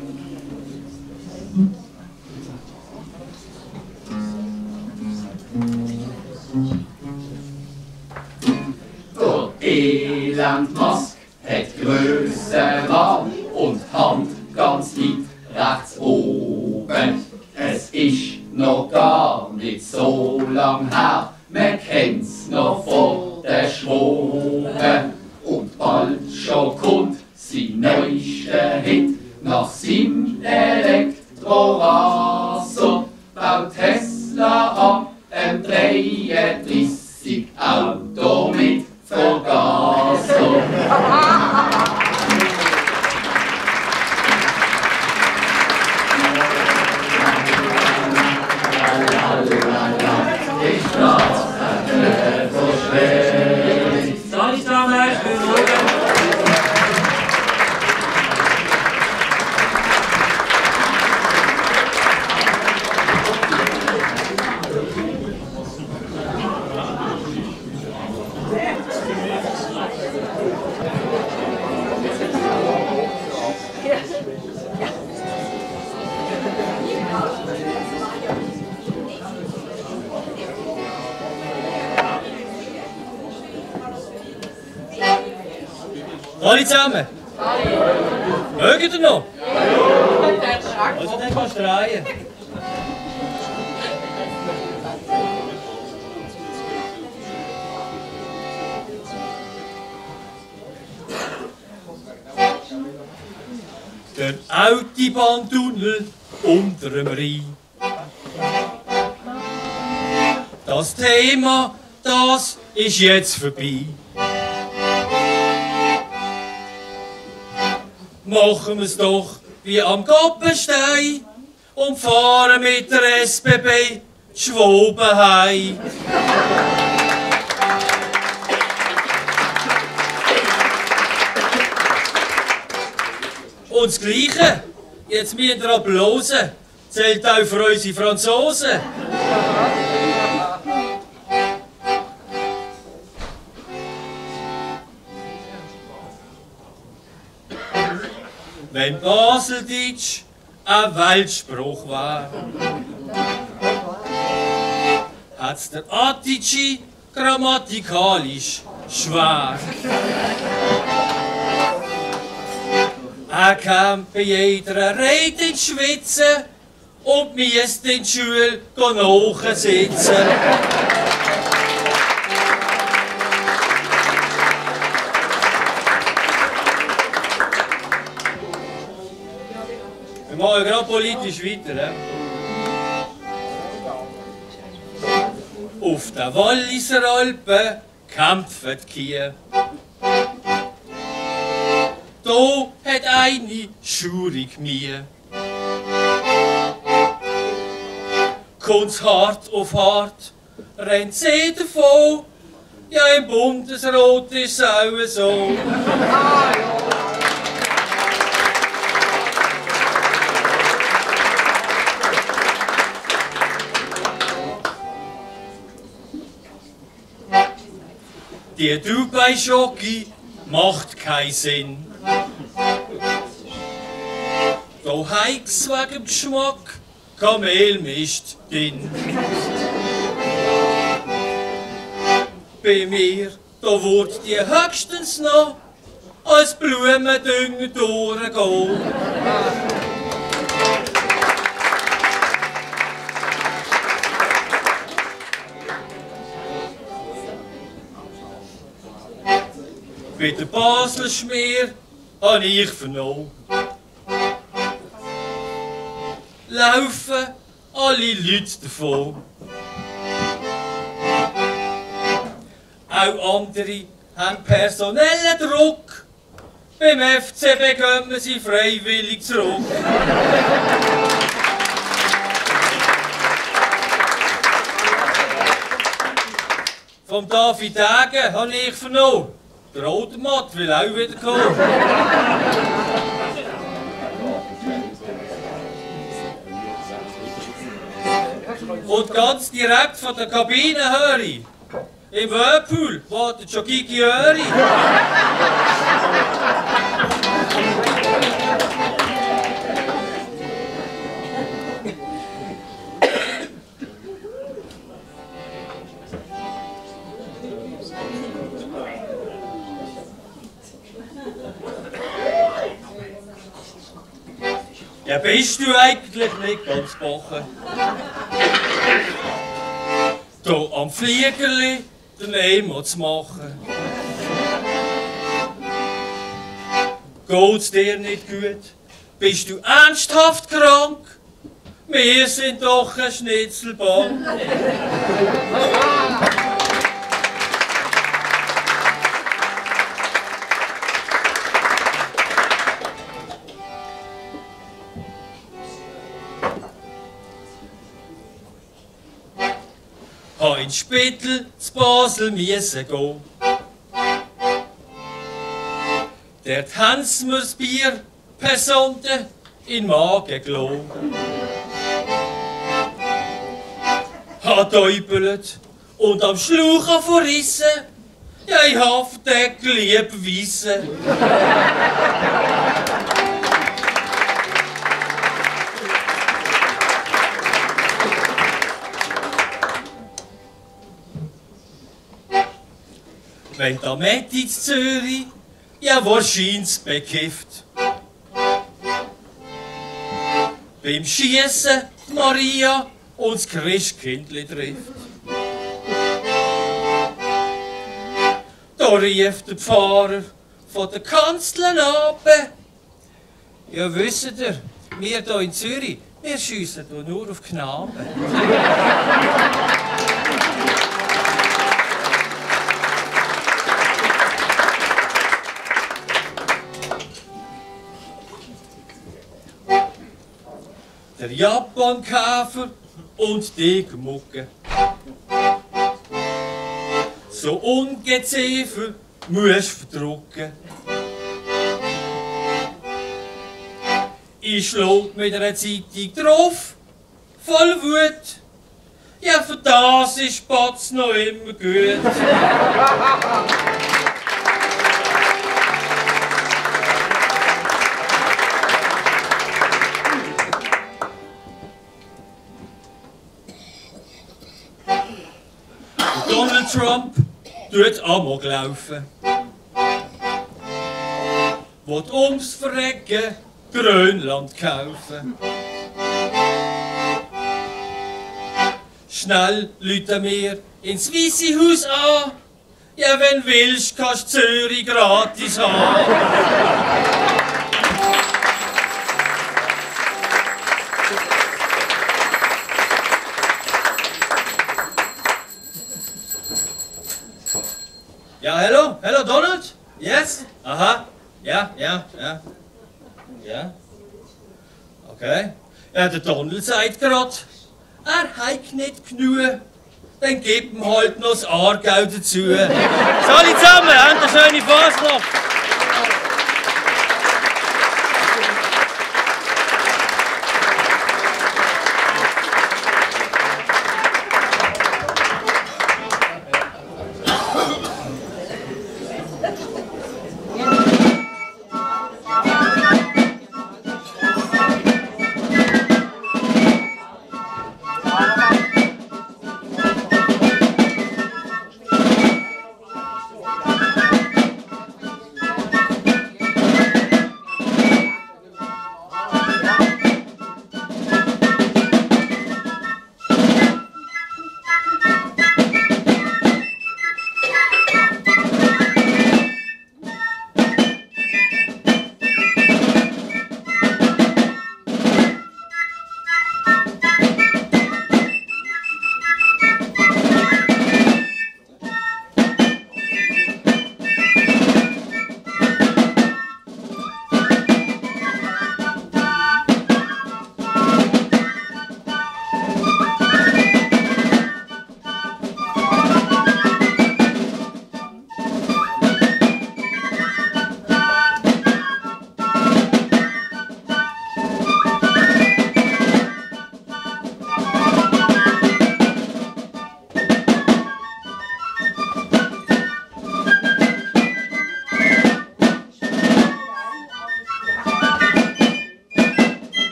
Der Elendmask hat grösser Arm und Hand ganz weit rechts oben. Es ist noch gar nicht so lang her, man kennt's noch vor der Schwoben. Und bald schon kommt sein neuester Hit, nach seinem Elektroraser baut Tesla ab, 33 Auto mit Vergaser. Ich das eine Verschwörung. Salut zusammen, schönen Morgen. Alle zusammen? Mögt ihr noch? Also dann kannst du drehen. Der Autobahntunnel unter dem Rhein. Das Thema, das ist jetzt vorbei. Machen wir es doch wie am Koppenstein und fahren mit der SBB die Schwoben heim. Und das Gleiche, jetzt müsst ihr applausen, zählt auch für unsere Franzosen. Wenn Baseldeutsch ein Weltspruch war, hat's der Attici grammatikalisch schwer. Er kam bei jeder Rede ins Schwitzen und musste in die Schule nachsitzen. Wir machen gerade politisch weiter. Auf der Walliser Alpen kämpfen die Kühe. Da hat eine schaurig Mie. Kommt's hart auf hart, rennt sie davon. Ja, im Bundesrat ist es auch so. Die Dubai-Schoki macht keinen Sinn. Da heigt's wegen Geschmack Kamelmist drin. Bei mir, da wird die höchstens noch als Blumendünger durchgehen. Bei der Basler Schmier habe ich vernommen. Laufen alle Leute davon. Auch andere haben personellen Druck. Beim FC bekommen sie freiwillig zurück. Vom David Degen habe ich vernommen. Der Automat will auch wieder kommen. Und ganz direkt von der Kabine höre ich, im Whirlpool wartet schon Gigi Öri. Ja, bist du eigentlich nicht ganz bachen? Da am Fliegerli den Emo zu machen. Geht's dir nicht gut? Bist du ernsthaft krank? Wir sind doch eine Schnitzelbank. Ins Spital zu Basel müssen gehen. Dort haben sie mir das Bier per Sonde in den Magen gelassen. Hat täubelt und am Schlauch verrissen. Ja, ich hab den lieb weissen. Wenn der Mette in Zürich, ja wahrscheinlich bekifft. Beim Schiessen Maria und das Christkindli trifft. Da rief der Pfarrer von der Kanzel ab. Ja, wisst ihr, wir hier in Zürich, wir schiessen hier nur auf Knaben. Der Japankäfer und die Gmucke. So Ungeziefer musst verdrucken. Ich schlug mit einer Zeitung drauf, voll Wut. Ja, für das ist Spatz noch immer gut. Donald Trump tut Amok laufen. Will ums Verrecken Grönland kaufen. Schnell läuten wir ins Weisse Haus an. Ja, wenn willst, kannst du Zürich gratis haben. Ja, hello Donald? Yes? Aha. Ja. Okay. Ja, der Donald sagt grad, er hat nicht genug. Dann gibt ihm halt noch das Aargau dazu. So, alle zusammen, habt eine schöne Fasnacht.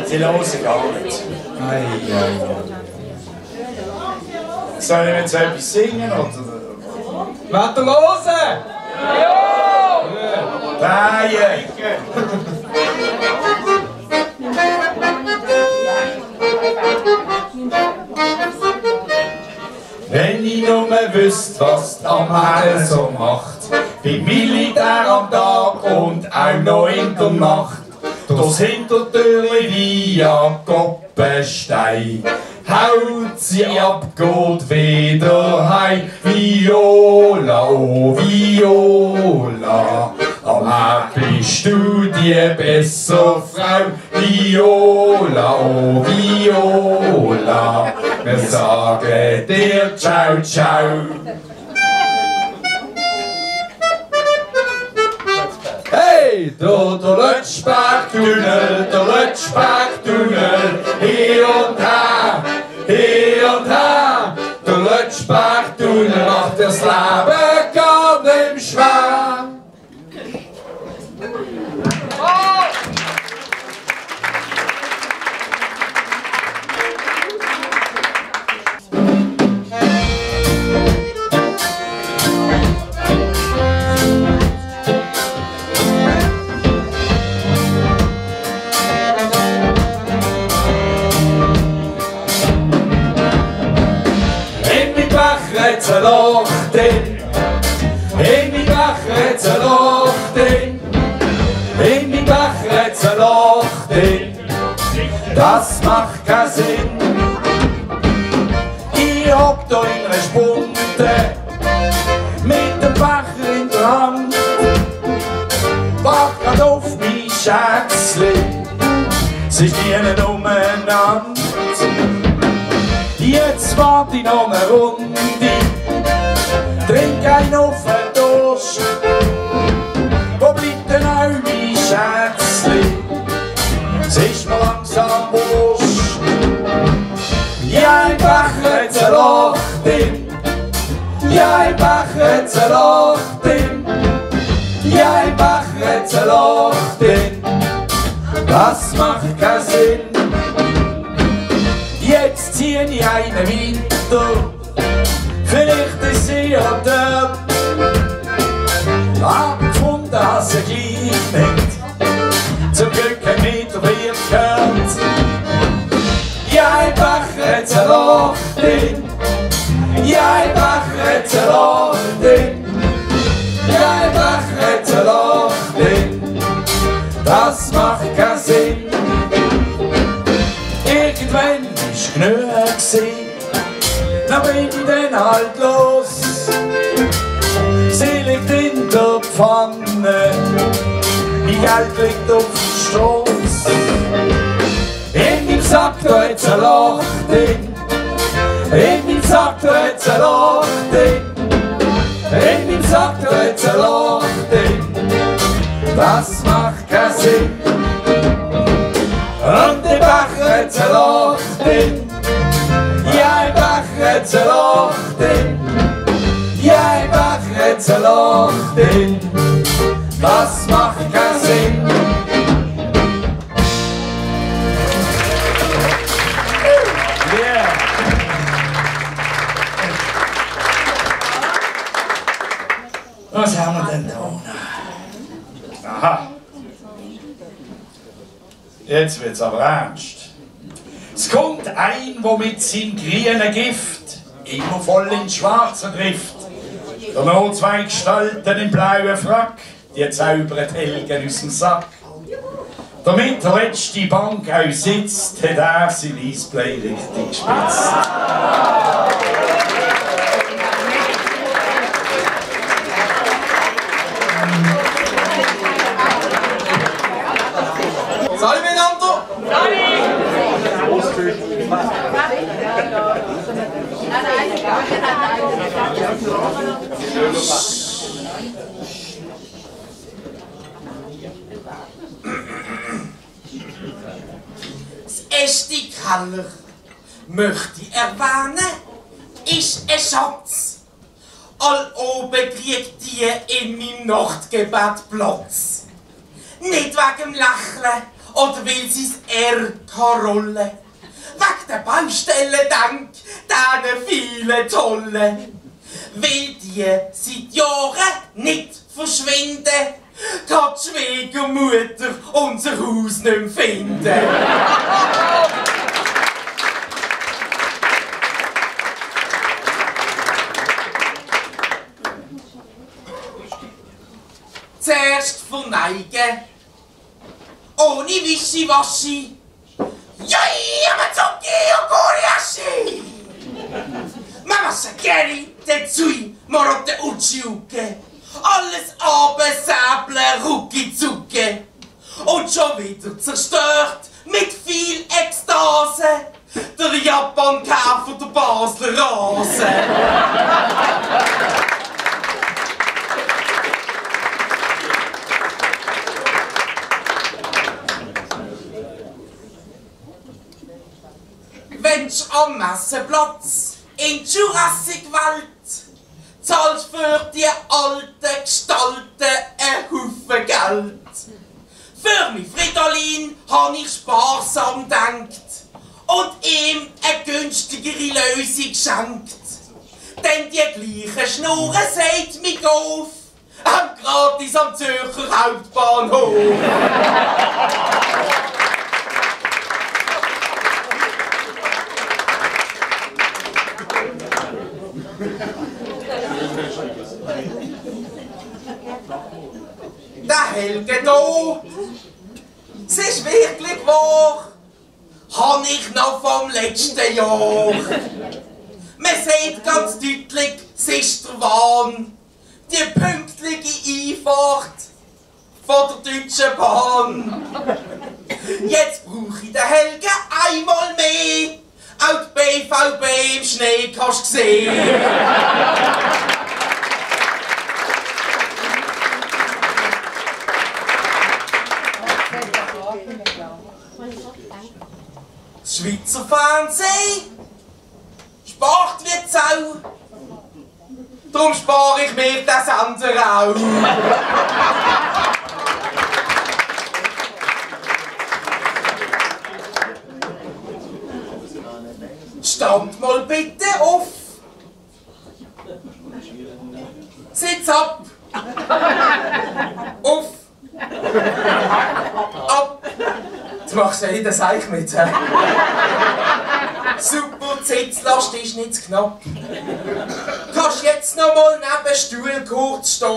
Sie hören gar nicht. Sollen wir jetzt etwas singen? Oder? Wetter hören! Ja! Nein! Wenn ich nur wüsste, was die Amare so macht, beim Militär am Tag und auch noch in der Nacht. Da durchs Hintertürli wie am Koppenstein. Haut sie ab, geht wieder heim. Viola, oh Viola, aber bist du die bessere Frau? Viola, oh Viola, wir sagen dir ciao, ciao. Hey, der Lötschbergtunnel, hier und her, der Lötschbergtunnel macht das Leben gar nicht schwer. Ein Loch drin, in die Bach jetzt ein Loch drin, in die Bach jetzt ein Loch drin, das macht keinen Sinn. Ich hock da in einer Spunde, mit dem Becher in der Hand, wach grad auf mein Schätzli, sie stehen umeinander. Jetzt wart ich noch eine Runde, trink ein auf den Durst. Wo bleibt denn auch mein Schätzli? Es ist mir langsam wurscht. Ja, im Becher hat's ein Loch drin. Ja, im Becher hat's ein Loch drin. Ja, im Becher hat's ein Loch drin. Das macht keinen Sinn. Jetzt zieh ich einen weiter, vielleicht ist sie ja dort. Hab gefunden, dass sie gleich nicht, zum Glück ein Meter wird gehört. Ja, im Becher hat's ein Loch drin, ja, im Becher hat's ein Loch drin, ja, im Becher hat's ein Loch drin, das macht keinen Sinn. Irgendwann ist genug gewesen, dann bin ich dann halt los. Sie liegt in der Pfanne, mein Geld liegt auf dem Stoss. In meinem Sack da hat's ein Loch drin, in meinem Sack da hat's ein Loch drin, in meinem Sack da hat's ein Loch drin, das macht keinen Sinn. Und im Becher hat's ein Loch drin, ja, im Becher hat's ein Loch drin, ja, im Becher hat's ein Loch drin, das macht keinen Sinn. Yeah. Was haben wir denn da? Aha. Jetzt wird's aber ernst. Es kommt ein, der mit seinem grünen Gift immer voll ins Schwarze trifft. Der noch zwei Gestalten im blauen Frack, die zaubern die Helgen aus dem Sack. Damit der letzte Bank auch sitzt, hat er sein Display richtig gespitzt. Salut miteinander! Das erste Keller, möchte ich erwähnen, ist ein Schatz. All oben kriegt die in meinem Nachtgebet Platz. Nicht wegen dem Lächeln oder weil sie das R kann rollen. Wegen der Baustelle dank diesen vielen Tollen. Weil die seit Jahren nicht verschwinden, kann die Schwiegermutter unser Haus nicht mehr finden. Zuerst verneigen ohne Wischiwaschi. Joi, aber Zucchi und Goriaschi! Mama Sageri, der Zui, Morotte Utschiuke. Alles absäbeln, rucki zucke. Und schon wieder zerstört, mit viel Ekstase, der Japan-Käfer der Basler Rasen. Wenn's am Messeplatz in Jurassic-Welt zahlst für die alten Gestalten ein Haufen Geld. Für mein Fridolin hab ich sparsam gedacht und ihm eine günstigere Lösung geschenkt. Denn die gleiche Schnurren sagt mi Golf, gratis am Zürcher Hauptbahnhof. Der Helge da, es ist wirklich wahr, hab ich noch vom letzten Jahr. Man sieht ganz deutlich, es ist der Wahn, die pünktliche Einfahrt von der Deutschen Bahn. Jetzt brauche ich den Helge einmal mehr, auch die BVB im Schnee kannst du sehen. Das Schweizer Fernsehen spart wie Sau, darum spare ich mir den Sender auch. Stand mal bitte auf, sitz ab, auf, ab. Du machst ja nicht das Eich mit, hä? Super, die Sitzlast ist nicht zu knapp. Kannst jetzt noch mal neben dem Stuhl kurz stehen.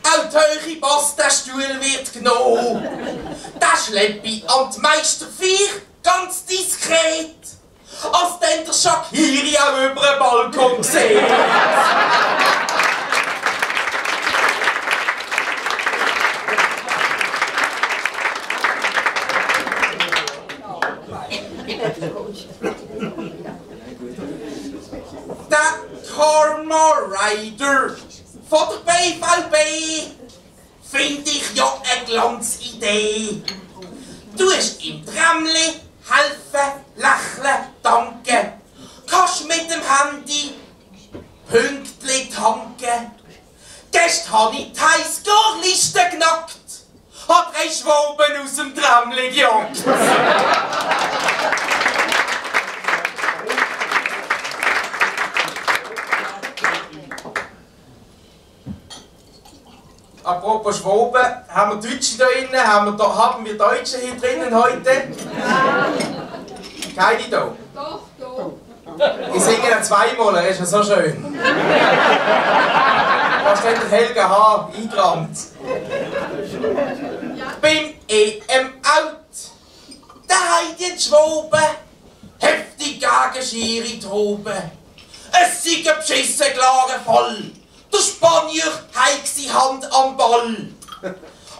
Auch die Höhe passt, der Stuhl wird genommen. Den schlepp ich an die Meisterfeier ganz diskret, als dann der Shakiri auch über den Balkon sieht. Der Karma Rider von der BVB finde ich ja eine Glanzidee. Du hast im Tramli helfen, lächeln, danken. Kannst mit dem Handy Pünktli tanken. Gestern habe ich die Highscore-Liste genackt. Hab 3 Schwaben aus dem Tramli gejagt. Apropos Schwaben, haben wir Deutsche da drinnen? Haben wir Deutsche hier drinnen heute? Keine da? Doch. Ich singe ihn zweimal, er ist ja so schön. Da steht der Helge H. eingerammt. Beim EM out, da haben die Schwaben heftig gegen Schiri toben. Es sei ein beschissen klarer Fall. Der Spanier hat seine Hand am Ball.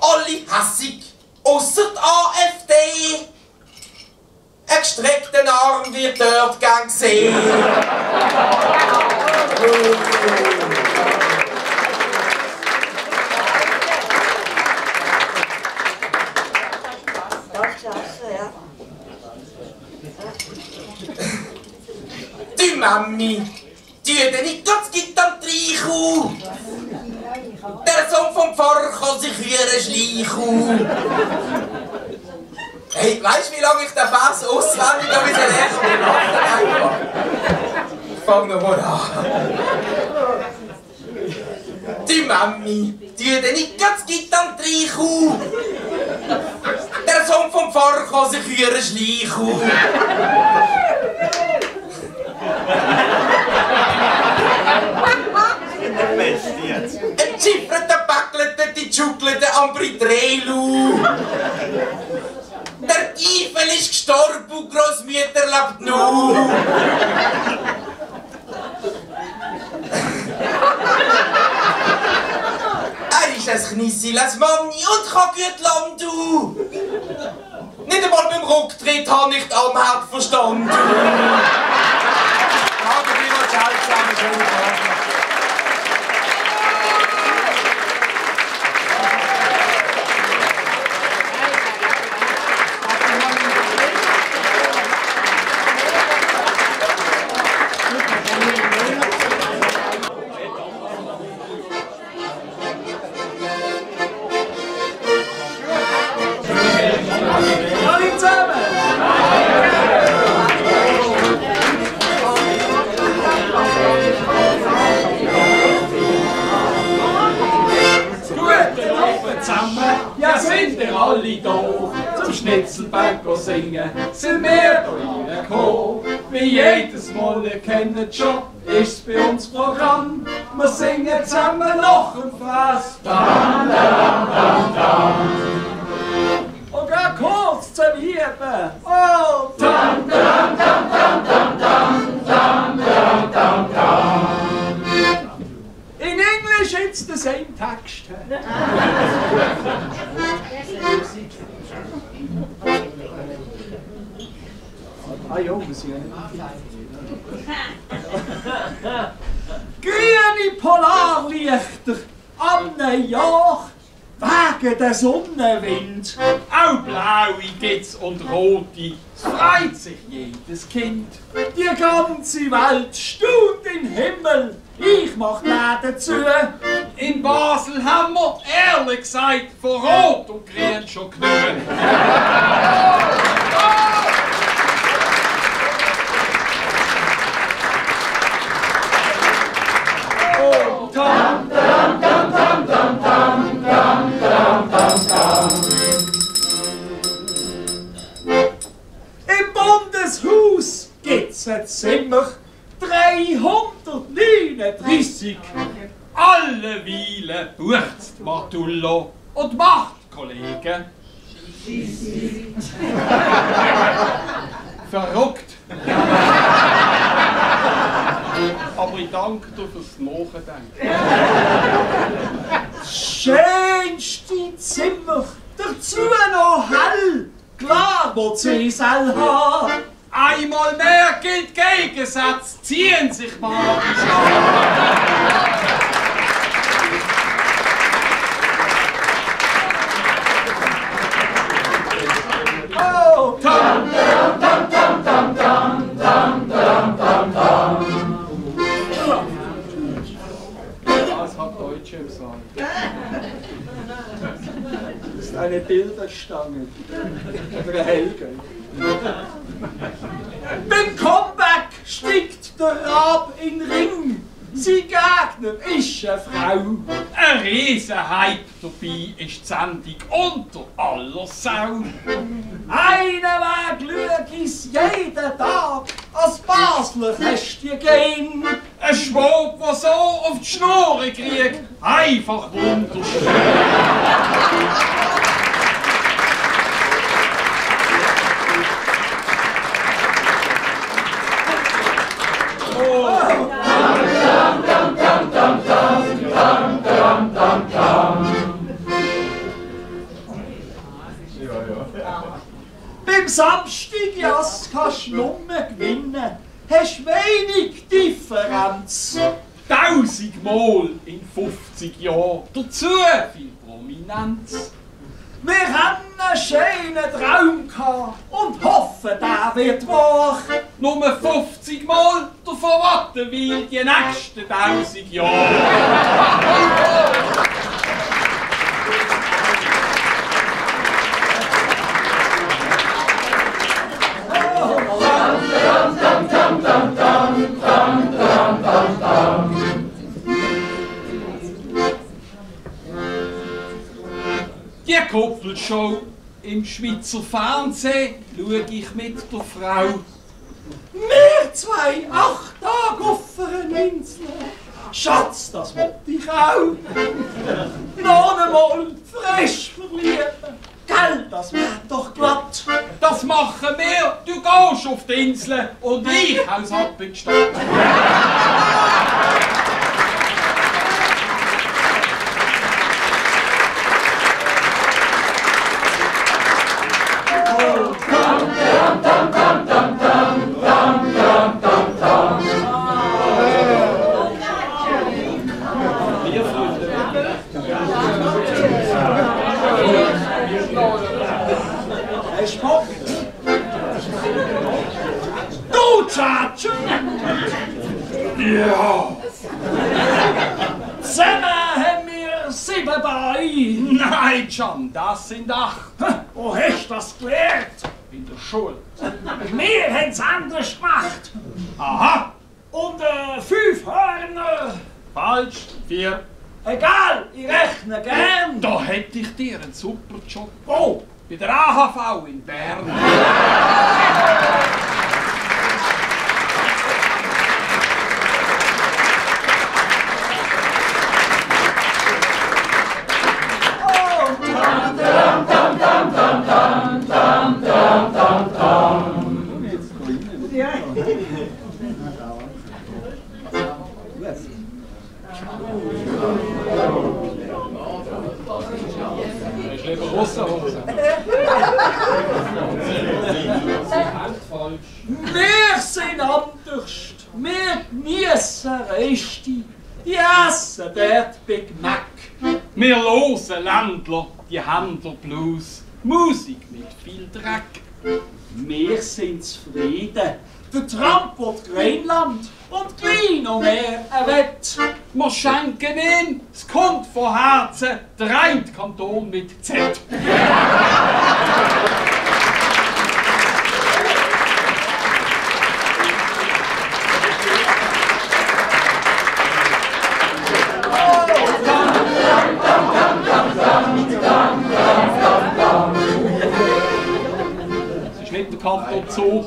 Alle hässig, ausser die AfD. Ein gestreckten Arm wird dort gern gesehen. Die Mami, die den nicht ganz Gitarre reinkommen. Der Sohn vom Pfarrer kann sich hören schleichen. Hey, weißt du, wie lange ich den Vers auswendig habe lernen? Ich fange nochmal an. Die Mami, die den nicht ganz Gitarre reinkommen. Der Sohn vom Pfarrer kann sich hören schleichen. Ein Schiffer, der Backlet, ist gestorben und Großmutter lebt noch. Er ist ein Knissiles Manni und kann gut Land, du. Nicht einmal beim Rücktritt habe ich am Herd verstanden. Danke vielmals, ciao zusammen, schönen Tag. Ja, sind wir alle da zum Schnitzelberg singen, sind wir da reingekommen. Wie jedes Mal, ihr kennt schon, ist's bei uns Programm. Wir singen zusammen noch ein Vers. Dam, dam, dam, dam. Und geh kurz zum Lieben. Oh, dam, dam, dam, dam, dam, dam, dam, dam, dam, dam. In English it's the same text. Grüne Polarlichter am Jahr wegen der Sonnenwind. Auch blaue gibt's und rote, es freut sich jedes Kind. Die ganze Welt staunt im Himmel, ich mach die Läden zu. In Basel haben wir, ehrlich gesagt, von Rot und Grün schon genug. Oh, tam, tam, tam, tam, tam, tam, tam, tam, tam, tam. Im Bundeshaus gibt's ein Zimmer 339. Alle Weile bucht's Matullo und macht Kollegen. Verrückt. Aber ich danke dir fürs Nachdenken. Schönste Zimmer, dazu noch hell, klar, wo sie es all haben. Einmal mehr gilt Gegensatz, ziehen sich mal die Schafe. Oh, tam, tam, tam, tam, tam, tam, tam, tam, tam, tam. Das hat Deutsche gesagt. Das ist eine Bilderstange. Oder ein Helge. Beim Comeback steigt der Rab in den Ring. Sein Gegner ist eine Frau. Ein Riesenhype dabei ist die Sendung unter aller Sau. Einen Weg schau ich's jeden Tag als Basler Kästchen gehen. Ein Schwab, der so auf die Schnur kriegt, einfach wunderschön. Beim Samstagjass kannst du nur gewinnen, hast wenig Differenz. 1000 Mal in 50 Jahren, dazu viel Prominenz. Wir haben einen schönen Traum gehabt und hoffen, der wird wahr. Nur 50 Mal, davon warten wir die nächsten 1000 Jahre. Die Koppelshow im Schweizer Fernsehen schaue ich mit der Frau. Wir zwei 8 Tage auf einer Insel. Schatz, das wollte ich auch. Noch einmal frisch verlieben. Gell, das wär doch glatt. Da Das machen wir. Du gehst auf die Insel und ich als ab in die Stadt. Du, Tschatschu! Ja. Zusammen haben wir 7 Beine. Nein, John, das sind 8. Wo hast du das gelernt? In der Schule. Wir haben es anders gemacht. Aha. Und 5 Hörner. Falsch. 4. Egal, ich rechne gern. Da hätte ich dir einen super Job. Wo? Bei der AHV in Bern. Ich lebe große Hose. Wir sind anders. Wir genießen Reste. Die essen dort Big Mac. Wir hören Ländler, die Händlerblues. Musik mit viel Dreck. Wir sind zufrieden. Der Trump will Grönland und gleich noch mehr Wett. Wir schenken ihm, es kommt von Herzen, der reine Kanton mit Z. Es war nicht der Kanton Zoo.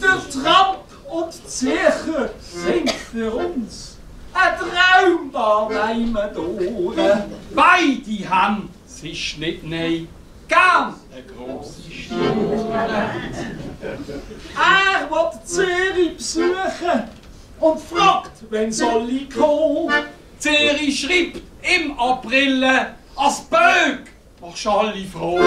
Der Trump und die Zürcher sind für uns ein Traum da durch. Beide haben, es ist nicht nein, gern eine grosse Stadt. Er will Zürich besuchen und fragt, wenn soll ich kommen. Zürich schreibt im April als Böck, machst alle froh.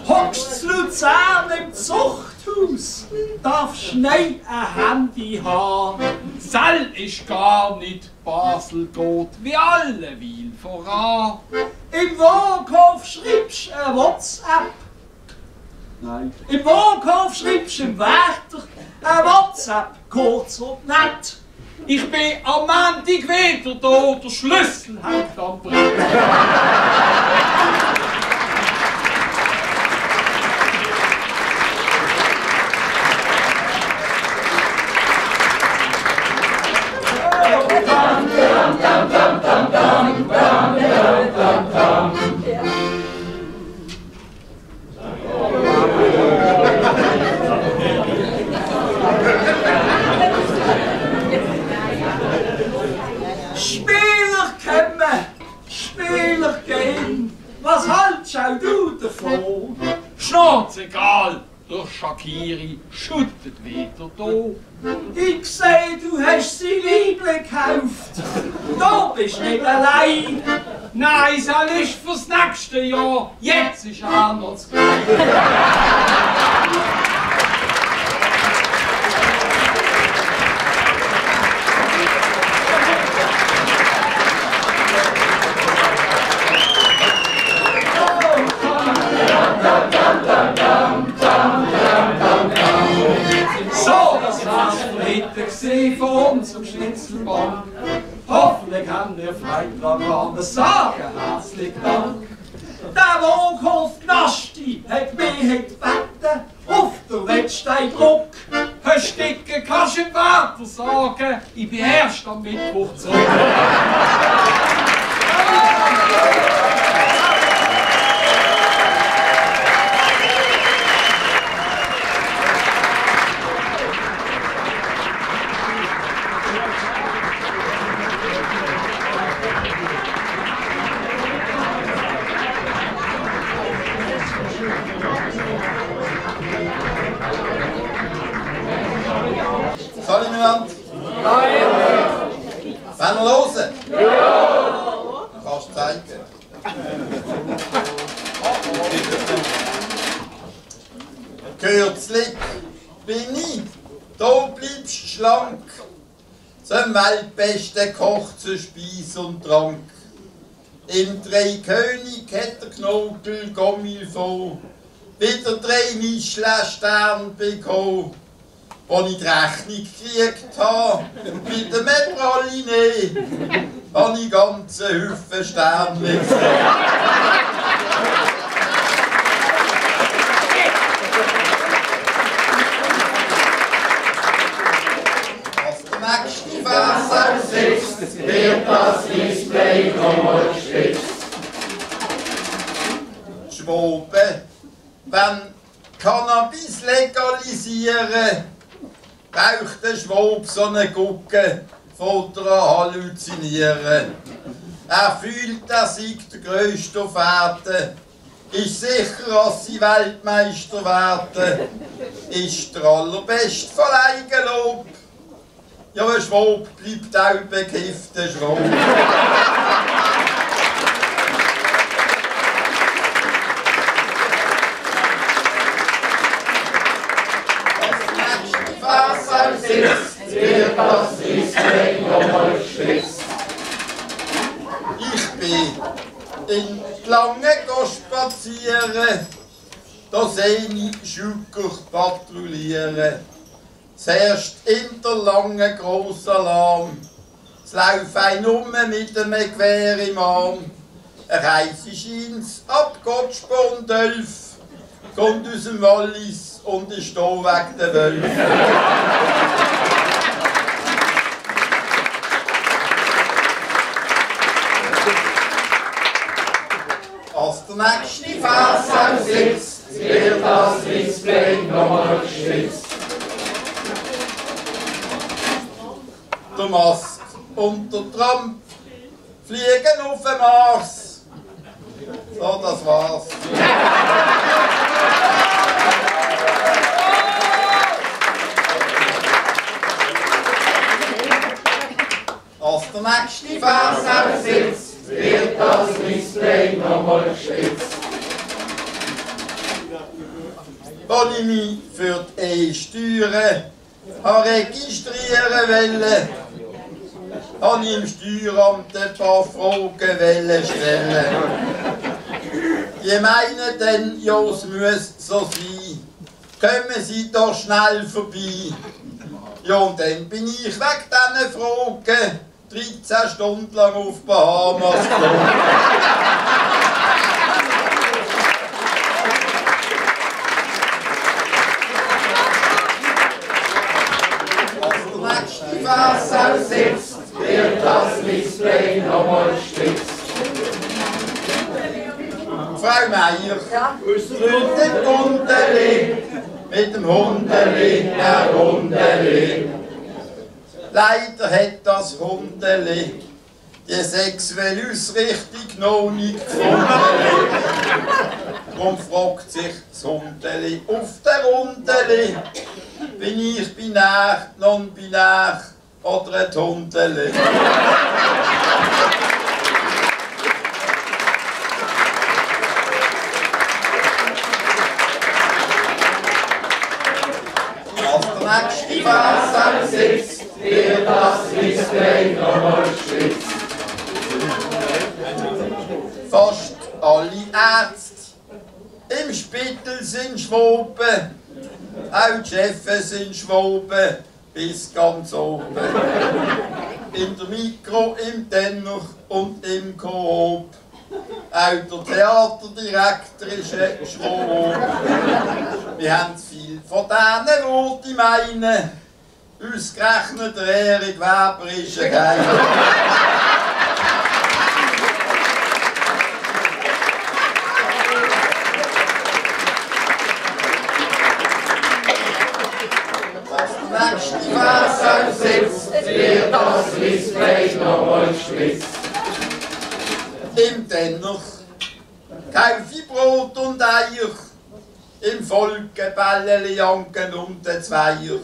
Hockst zu Luzern im Zuchthaus, darfst nicht ein Handy haben. Sell ist gar nicht, Basel geht wie alle Weil voran. Im Wahlkauf schreibst du eine WhatsApp. Nein. Im Wahlkauf schreibst du im Wärter eine WhatsApp, kurz und nett. Ich bin am Montag wieder da, der Schlüssel hängt am Brett. Spieler kommen, Spieler gehen. Was hältst auch du davon? Schnurz egal, der Shakiri schüttet wieder da. Ich sehe, du hast sie Liebe gekauft. Du bist nicht allein. Nein, soll ist fürs nächste Jahr. Jetzt ist er noch zu klein. So, das war's für heute von unserem Schnitzelbank. Hoffentlich haben wir Freitag an. Wir sagen herzlichen Dank. Der Wohnhof Nasti hat mich gebeten, auf Der letzte Druck, Hösticken kannst du im Wetter sagen, ich bin erst am Mittwoch zurück. Soll ich miteinander? Nein! Wollen wir hören? Ja! Kannst du zeigen? Kürzlich bin ich, da bleibst schlank. Zum weltbesten Koch zu Speis und Trank. Im Dreikönig hat der Knobel Gommilfond wieder 3 Michelin-Sterne bekommen. Als ich die Rechnung gekriegt habe, mit dem Praliné, habe ich ganze Hüfte Sterne gekriegt. Was der nächste Vers aussetzt, wird das Display nochmal gespitzt. Schwoben, wenn Cannabis legalisieren, braucht der Schwab so eine Gucke, fängt er an halluzinieren. Er fühlt, er sei der Größte auf Erden, ist sicher, dass sie Weltmeister werden, ist der Allerbeste von Eigenlob. Ja, ein Schwab bleibt auch bekifft, ein Schwab. Sitzt, wird das Display nochmal gespitzt. Ich bin in Lange spazieren, da seh ich Schücker patrouillieren. Zuerst in der langen grossen Alarm, es läuft ein mit einem Gewehr im Arm. Ein Reise scheint's ab Gottspur und 11, kommt aus dem Wallis und ist da wegen der Wölfe. Als der nächste Vers aussitzt, wird das Display nochmal gespitzt. Der Musk und der Trump fliegen auf den Mars. So, das war's. Als der nächste Vers aussitzt, wird das Display nochmal gespitzt. Als ich mich für die E-Steuern registrieren wollte, habe ich im Steueramt ein paar Fragen stellen. Die meinen dann, ja, es muss so sein. Kommen Sie doch schnell vorbei. Ja, und dann bin ich wegen diesen Fragen 13 Stunden lang auf Bahamas geflogen. Als der nächste Vers aussitzt, wird das Display nochmal gespitzt. Frau Meier, mit dem Hundeli, mit dem Hundeli, ein Hundeli. Leider hat das Hundeli die sexuelle Ausrichtung noch nicht gefunden. Darum fragt sich das Hundeli auf der Rundeli, bin ich binär, non-binär oder ein Hundeli? Als der nächste Vers aussitzt, wird das Display nochmal gespitzt. Fast alle Ärzte im Spital sind Schwaben, auch die Chefs sind Schwaben, bis ganz oben. In der Mikro, im Tenor und im Coop. Auch der Theaterdirektor ist ein Schwab. Wir haben viel von denen würde ich meinen, ausgerechnet der Erik Weber ist ein Geiger. Die Wasser sitzt, wird das Display nochmal spitzt. Im Dennoch kaufe ich Brot und Eier, im Volke Bälleli Janken und den Zweier,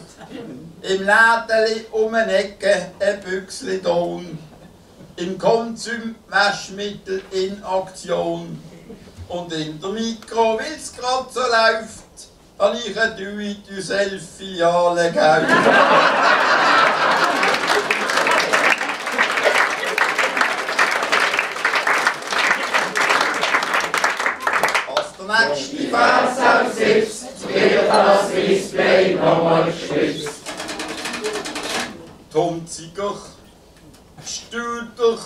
im Lädeli um eine Ecke ein Büchsli Don, im Konsum Waschmittel in Aktion und in der Mikro, weil's grad so läuft, habe ich eine Do-it-yourself-Filiale gekauft. Als der nächste Wasser sitzt, wird das Display nochmal spitzt. Tonziger, Stüder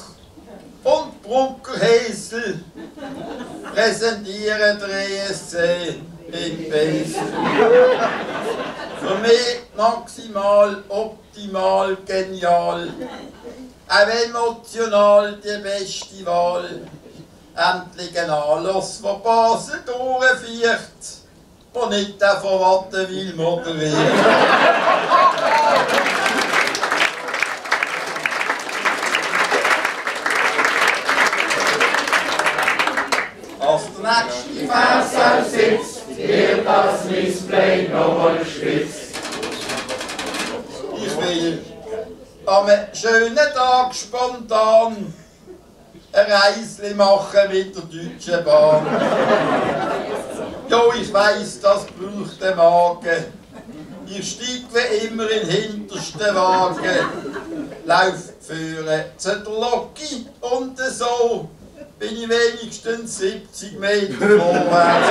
und Bruckerhäsel präsentieren der ESC in Basel. Für mich maximal, optimal, genial, auch emotional die beste Wahl. Endlich ein Anlass, der Basel durchführt und nicht der von Wattenwil moderiert. Als der nächste Wasser sitzt, wird das Display nochmal spitzt. Ich will am schönen Tag spontan ein Reisli machen mit der Deutschen Bahn. Ja, ich weiss, das braucht den Magen. Ich steig wie immer in den hintersten Wagen, lauf führen zu der Loki und so bin ich wenigstens 70 Meter vorwärts.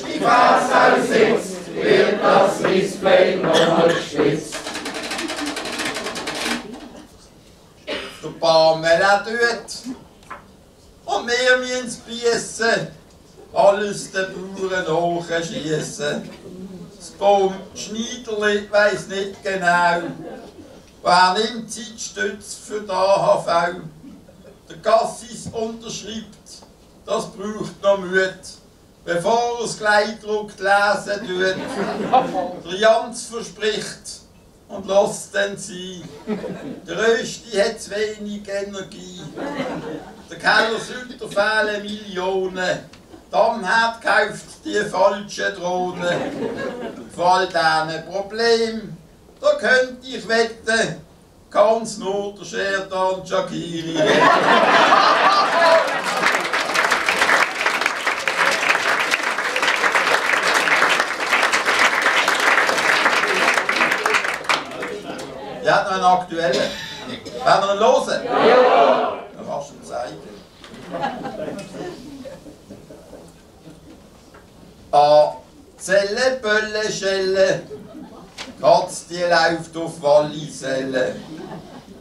Die Wasser sitzt, wird das Display nochmal spitzt. Der Pamela tut und wir müssen biessen, alles den Bauern nachschiessen. Das Baumschneiderli weiss nicht genau, wer nimmt Zeitstütz für die AHV. Der Cassis unterschreibt, das braucht noch Mut, bevor er das Kleidruck lesen tut. Der Jans verspricht und lasst dann sein. Der Rösti hat zu wenig Energie. Der Keller Sünder fehlen Millionen. Damherd kauft die falschen Drohnen. Vor all diesen Problemen, da könnte ich wetten, kann's nur der Sherdan Shakiri retten. Ich habe noch einen aktuellen. Wollen wir ihn hören? Ja! Dann kannst du ihn zeigen. Zelle, Bölle, Schelle, Katz, die läuft auf Walliselle.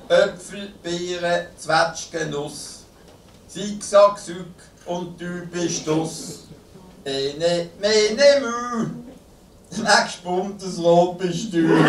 Äpfel, Beeren, Zwetschgen, Nuss, Zigzag, Sück und du bist Duss. Ene, mene, mü, nächst buntes Rot bist du.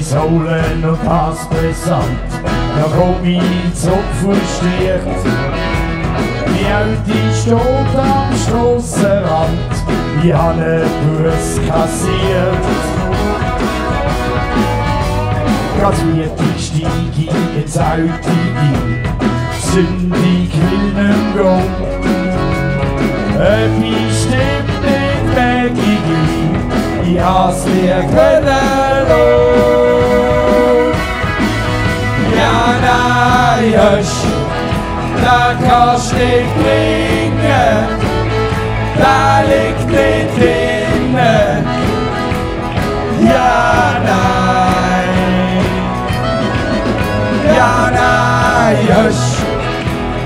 Etwas holen und das brisant, da komm ich Zopf und stiert. Die Alte steht am Strassenrand, ich hab ne Bus kassiert. grad Viertel steig ich ins Auto ein. Sündig will nicht gehen. Etwas stimmt nicht mehr gegen. Ich has mir können lassen. Ja, nein, hörst, das kannst du nicht bringen. Da liegt nicht drinnen. Ja, nein. Ja, nein, hörst,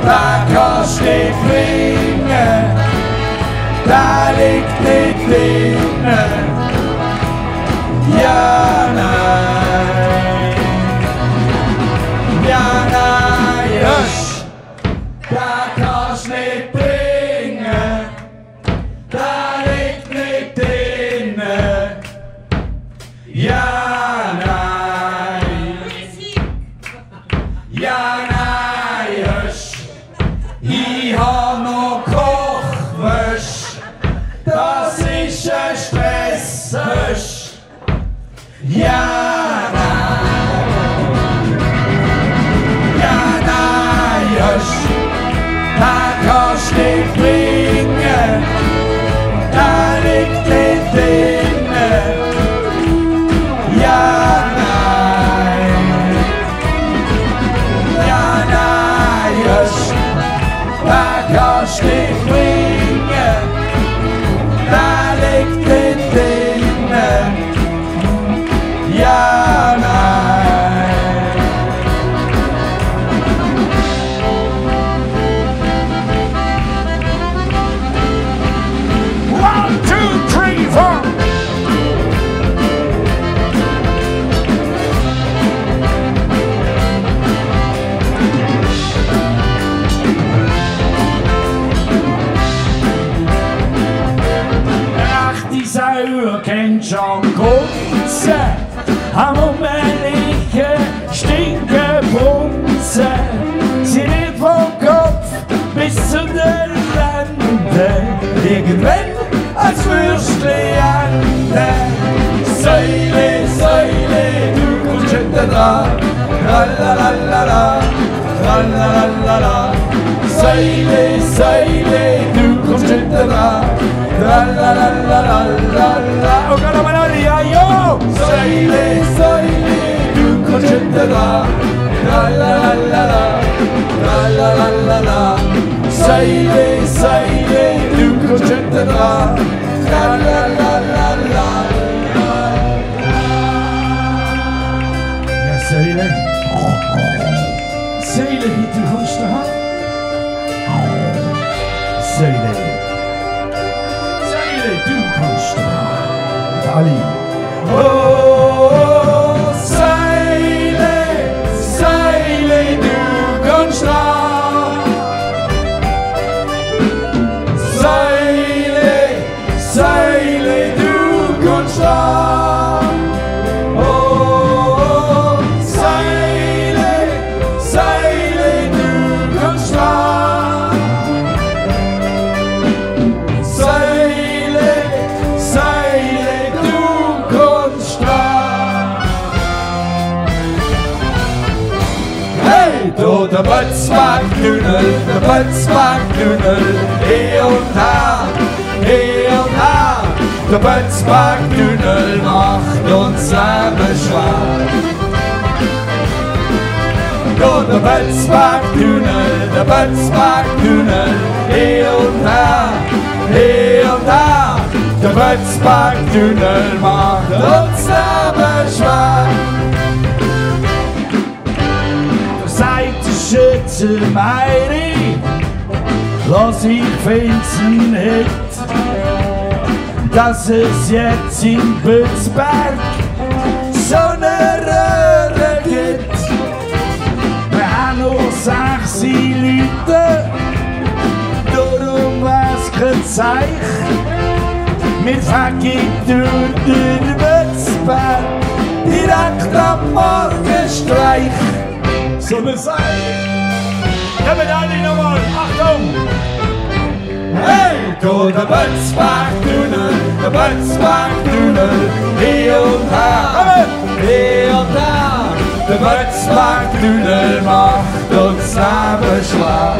das kannst du nicht bringen. Da liegt nicht drinnen. Ja, nein. Ja, nein, hörst, das kannst du nicht bringen. Da liegt nicht drinnen. Ja, nein. Ja, nein, hörst, ich hab noch Kochwäsche. Das ist ein Stress, hörst. Ja, nein. Ja, nein, hörst, das kannst du nicht bringen. Da liegt nicht drinnen. Ja, nein. Ja, nein, hörst, das kannst du nicht bringen. Da liegt nicht drinnen. Ja, nein. One, two, three, four. Ach, die Sau kennt schon Gunze. Am Umliegen Stinkebrunze. Sie wird vom Kopf bis zu den Lenden. Irgendwann als Würstchen enden. Säule, Säule, du kommst hinten dran. Tralalala, tralalala. Säule, Säule, du kommst hinten dran. Tralalala. Oh Gott, aber noch nicht, ja, jo! Säule, Säule, du kommst hinten dran. Tralalala, tralalala. Säule, Säule, du kommst hinten dran. Tralalala. Ja, Säule. Säule, du kommst dran. Säule. Du kommst dran. Ali. Oh, Seile, Seile, du kommst dran. Seile, Seile, du kommst dran. Oh, Seile, Seile, du kommst dran. Seile, Seile, du kommst dran. Hey, du der Bötzmarktdünnel, der Bötzmarktdünnel, und da, der Bötzmarktdünnel macht uns Leben schwer. Du der Bötzmarktdünnel, der Bötzmarktdünnel, und da, der Bötzmarktdünnel macht uns Leben schwer. Du seid Schütze Meiri, lass ich finden nicht, dass es jetzt in Bützberg so eine Röhre gibt. Wir haben nur 6 Leute, darum wär's kein Zeichen. Wir fahren durch den Bützberg, direkt am Morgenstreich. So eine Seite. Kommen alle nochmal, Achtung! Hey, du der Bötzmarktdünnel, hier und da, hier und da. der Bötzberg-Tunnel macht uns Leben schwer.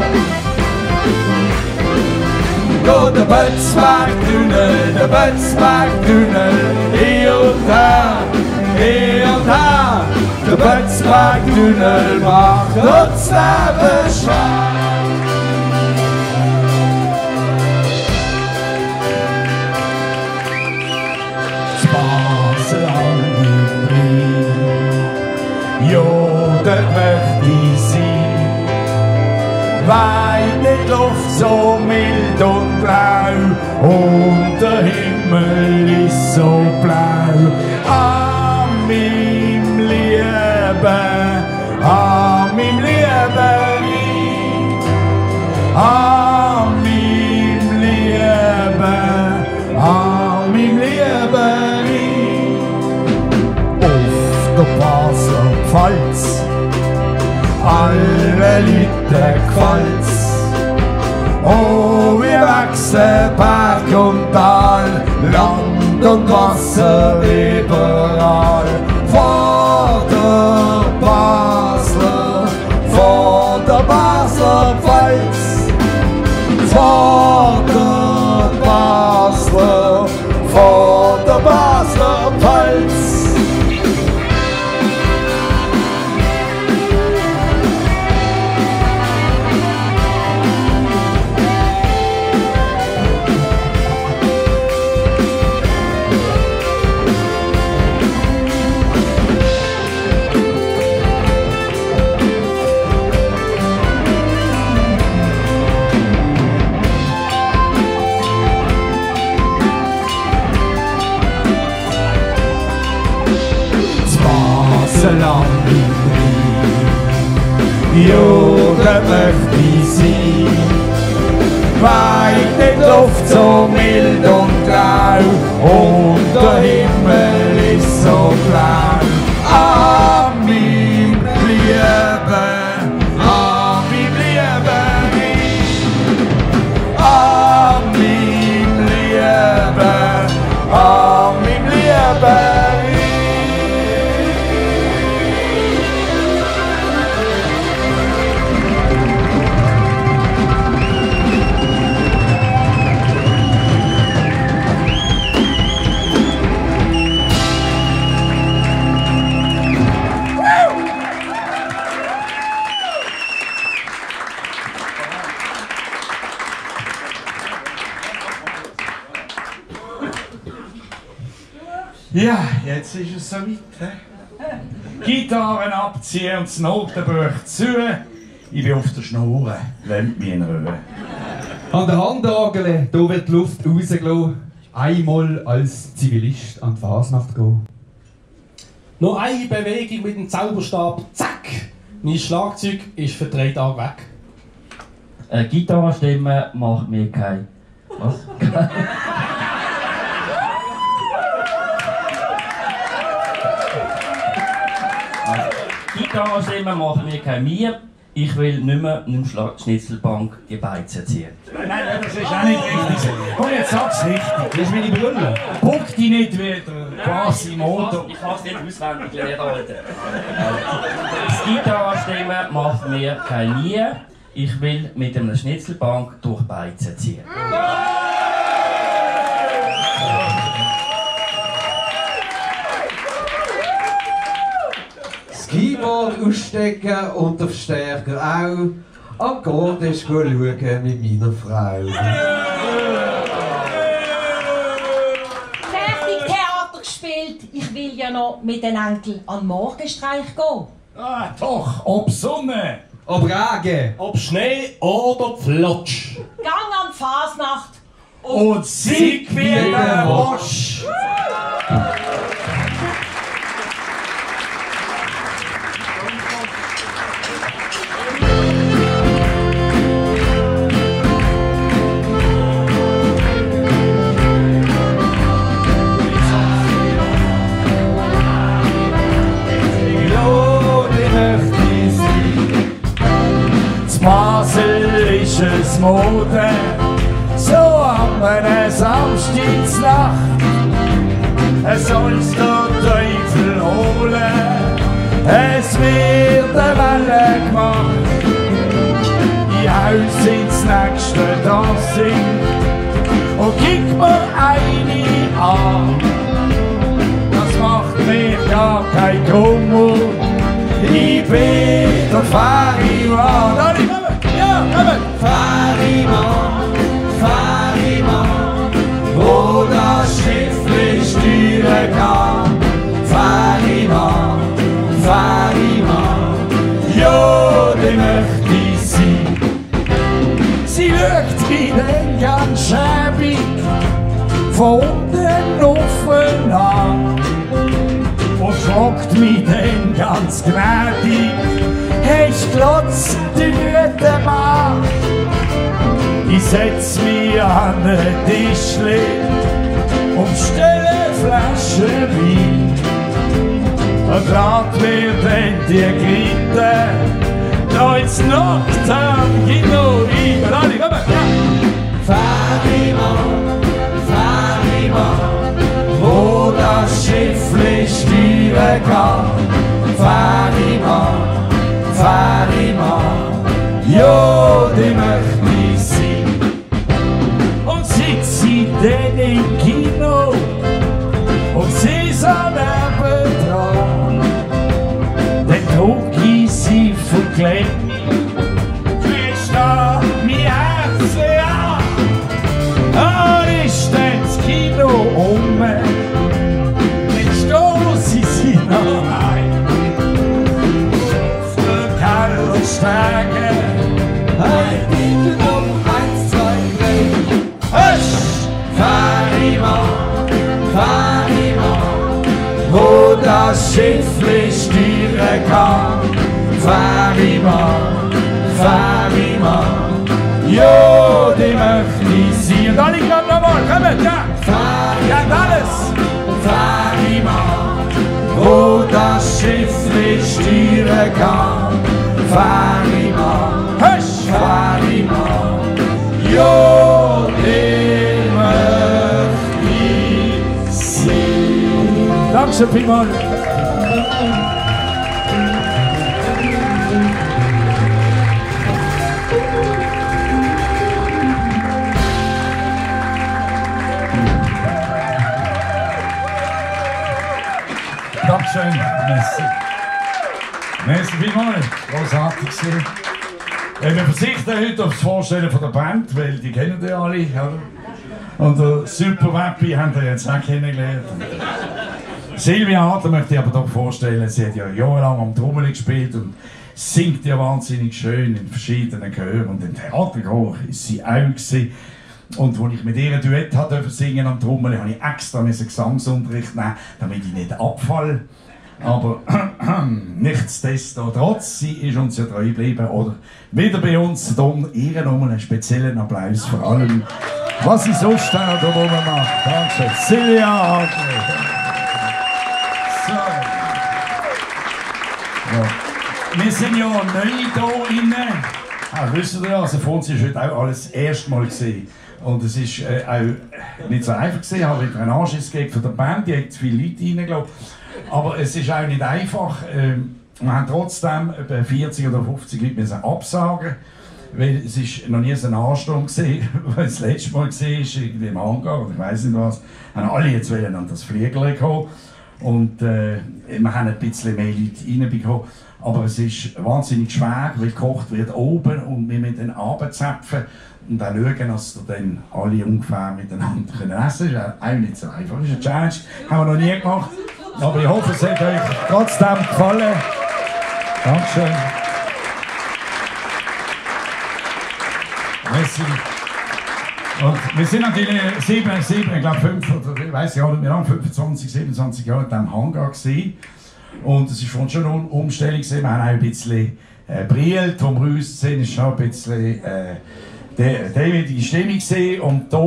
Go der Bötzberg-Tunnel, der Bötzberg-Tunnel, hier und her, hier und her. Der Bötzberg-Tunnel macht uns Leben schwer. Ja, dort möchte ich sein. Weit die Luft so mild und blau und der Himmel ist so blau. An meinem Leben, an meinem Leben, an meinem Leben, an meinem Leben. Der Basler Pfalz, alle Leute gefällt's. Oh, wir wachsen Berg und Tal, Land und Wasser überall. Vor der Basler Pfalz, vor der Basler Pfalz. Jo, da möchte ich sein. Weit die Luft so mild und grau und der Himmel ist so blau. An meinem Leben, an meinem Leben, an meinem Leben, an meinem Leben. Ja, jetzt ist es soweit. Gitarren abziehen und das Notenbuch zu. Ich bin auf der Schnur, lasst mich in Ruhe. An der Handorgel, da wird die Luft rausgelassen. Einmal als Zivilist an die Fasnacht gehen. Noch eine Bewegung mit dem Zauberstab, zack! Mein Schlagzeug ist für 3 Tage weg. Eine Gitarrenstimme macht mir kein... Was? Gitarrenstimme macht mir kein Mühe. Ich will nicht mehr in der Schnitzelbank die Beizen ziehen. Nein, das ist auch nicht richtig. Komm, jetzt sag's richtig. Das ist meine Brille. Puck dich nicht wieder, quasi Motor. Ich kann es nicht auswendig lernen, Alter. Das Gitarrenstimme macht mir keine Mühe. Ich will mit einer Schnitzelbank durch Beizen ziehen. Das Keyboard ausstecken und auf Stärker auch. Akkorde schauen mit meiner Frau. Fertig Theater gespielt. Ich will ja noch mit den Enkeln an Morgenstreich gehen. Ah, doch, ob Sonne. Ob Regen. Ob Schnee oder Flotsch. Gang an die Fasnacht. Und sieg wie der Wosch. Basel ist es Mode, so an einer Samstagsnacht. Es soll's der Teufel holen, Es wird eine Welle gemacht, die Haus ins nächste das singt. Und kick mir eine an, das macht mir gar kein Kummer. Ich bin der Fährimann. Ja, kommen! Fährimann, wo das Schiff steuern kann. Fährimann, ja, den möchte ich sein. Sie schaut mich dann ganz schäbig von unten offen an und fragt mich dann ganz gnädig: Hast du Glotz, du guter Mann? Ich setz mich an den Tischli und stelle eine Flasche Wein. Und grad wird dann die Gritte da ins Nocturne-Kino rein. Alle, komm mal! Fährimann, wo das Schiffli steuern kann. Fährimann, ja, die möchte ich sein. Und sitzt sie dann im Kino und sie so nebendran, dann trug ich sie verklemmt, frisch da mein Herz an. Und ist dann das Kino dann stoß ich sie noch ein. Auf der Kellerstege, ein Titel 1, 2, 3. Hösch! Fährimann, wo das Schiffli steuern kann. Fährimann, ja, die möchte ich sein. Und alle kommen nochmal, kommt, ja! Fährimann, alles! Fährimann, wo das Schiffli steuern kann. Fährimann, hösch! Fährimann, ja, die möchte ich sein. Dankeschön vielmals. Dankeschön, merci. Merci vielmals, großartig gewesen. Wir verzichten heute auf das Vorstellen von der Band, weil die kennen die alle, oder? Und der Super Wappi haben wir jetzt auch kennengelernt. Silvia Adler möchte ich aber doch vorstellen, sie hat ja jahrelang am Trommel gespielt und singt ja wahnsinnig schön in verschiedenen Chören. Und im Theaterchor ist sie auch gewesen. Und als ich mit ihr ein Duett durfte singen am Trommel, habe ich extra einen Gesangsunterricht nehmen, damit ich nicht abfalle. Aber nichtsdestotrotz, sie ist uns ja treu geblieben. Oder wieder bei uns, darum ihr nochmal einen speziellen Applaus vor allem, was sie sonst da oben macht. Dankeschön. Silvia Adler. So. Ja. Wir sind ja neu hier innen. Wisst ihr ja, also für uns ist heute auch alles das erste Mal gesehen. Und es ist auch nicht so einfach gewesen. Ich habe wieder einen Anschiss gegeben von der Band, die hat viele Leute reingelassen. Aber es ist auch nicht einfach. Wir haben trotzdem etwa 40 oder 50 Leute müssen absagen, weil es ist noch nie so ein Ansturm gesehen, weil das letzte Mal war, irgendwie im Hangar oder ich weiss nicht was, haben alle jetzt an das Fliegerle kommen. Und wir haben ein bisschen mehr Leute reinbekommen. Aber es ist wahnsinnig schwer, weil gekocht wird oben und wir müssen dann runterzapfen und dann schauen, dass wir dann alle ungefähr miteinander essen können. Das ist auch nicht so einfach. Das ist eine Challenge, haben wir noch nie gemacht. Aber ich hoffe, es hat euch trotzdem gefallen. Dankeschön. Merci. Und wir sind natürlich 7, ich glaube 5 oder ich weiß ja nicht mehr lang, 25, 27 Jahre in diesem Hangar gewesen. Und es war für uns schon eine Umstellung. Wir haben auch ein bisschen brillt, wo wir raus sind, ist schon ein bisschen die Stimmung gesehen. Und da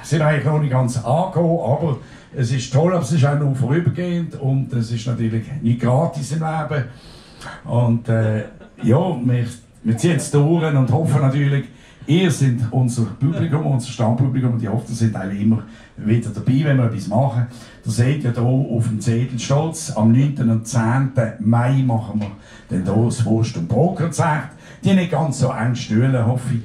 sind wir eigentlich noch nicht ganz angekommen, aber es ist toll, aber es ist auch nur vorübergehend und es ist natürlich nicht gratis im Leben. Und ja, wir ziehen es durch und hoffen natürlich, Ihr seid unser Publikum, unser Stammpublikum, und ich hoffe, ihr seid auch immer wieder dabei, wenn wir etwas machen. Ihr seht ja hier auf dem Zettel stolz, am 9. und 10. Mai machen wir dann hier das Wurst- und Brotkonzert. Die nicht ganz so eng Stühle, hoffe ich.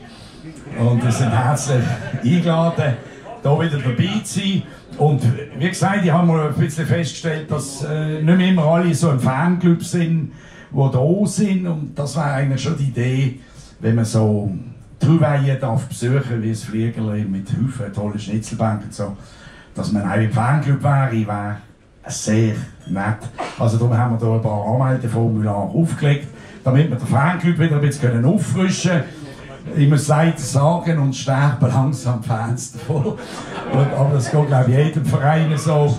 Und ihr seid herzlich eingeladen, hier wieder dabei zu sein. Und wie gesagt, ich habe mal ein bisschen festgestellt, dass nicht mehr immer alle so ein Fanclub sind, die da sind. Und das war eigentlich schon die Idee, wenn man so Trauweihen darf besuchen, wie das Fliegerli mit Haufen tollen Schnitzelbanken und so, dass man auch im Fanclub wäre sehr nett. Also darum haben wir hier ein paar Anmeldeformulare aufgelegt, damit wir den Fanclub wieder ein bisschen auffrischen können. Ich muss leider sagen, und sterben langsam die Fans davon. Aber das geht, glaube ich, jedem Verein so.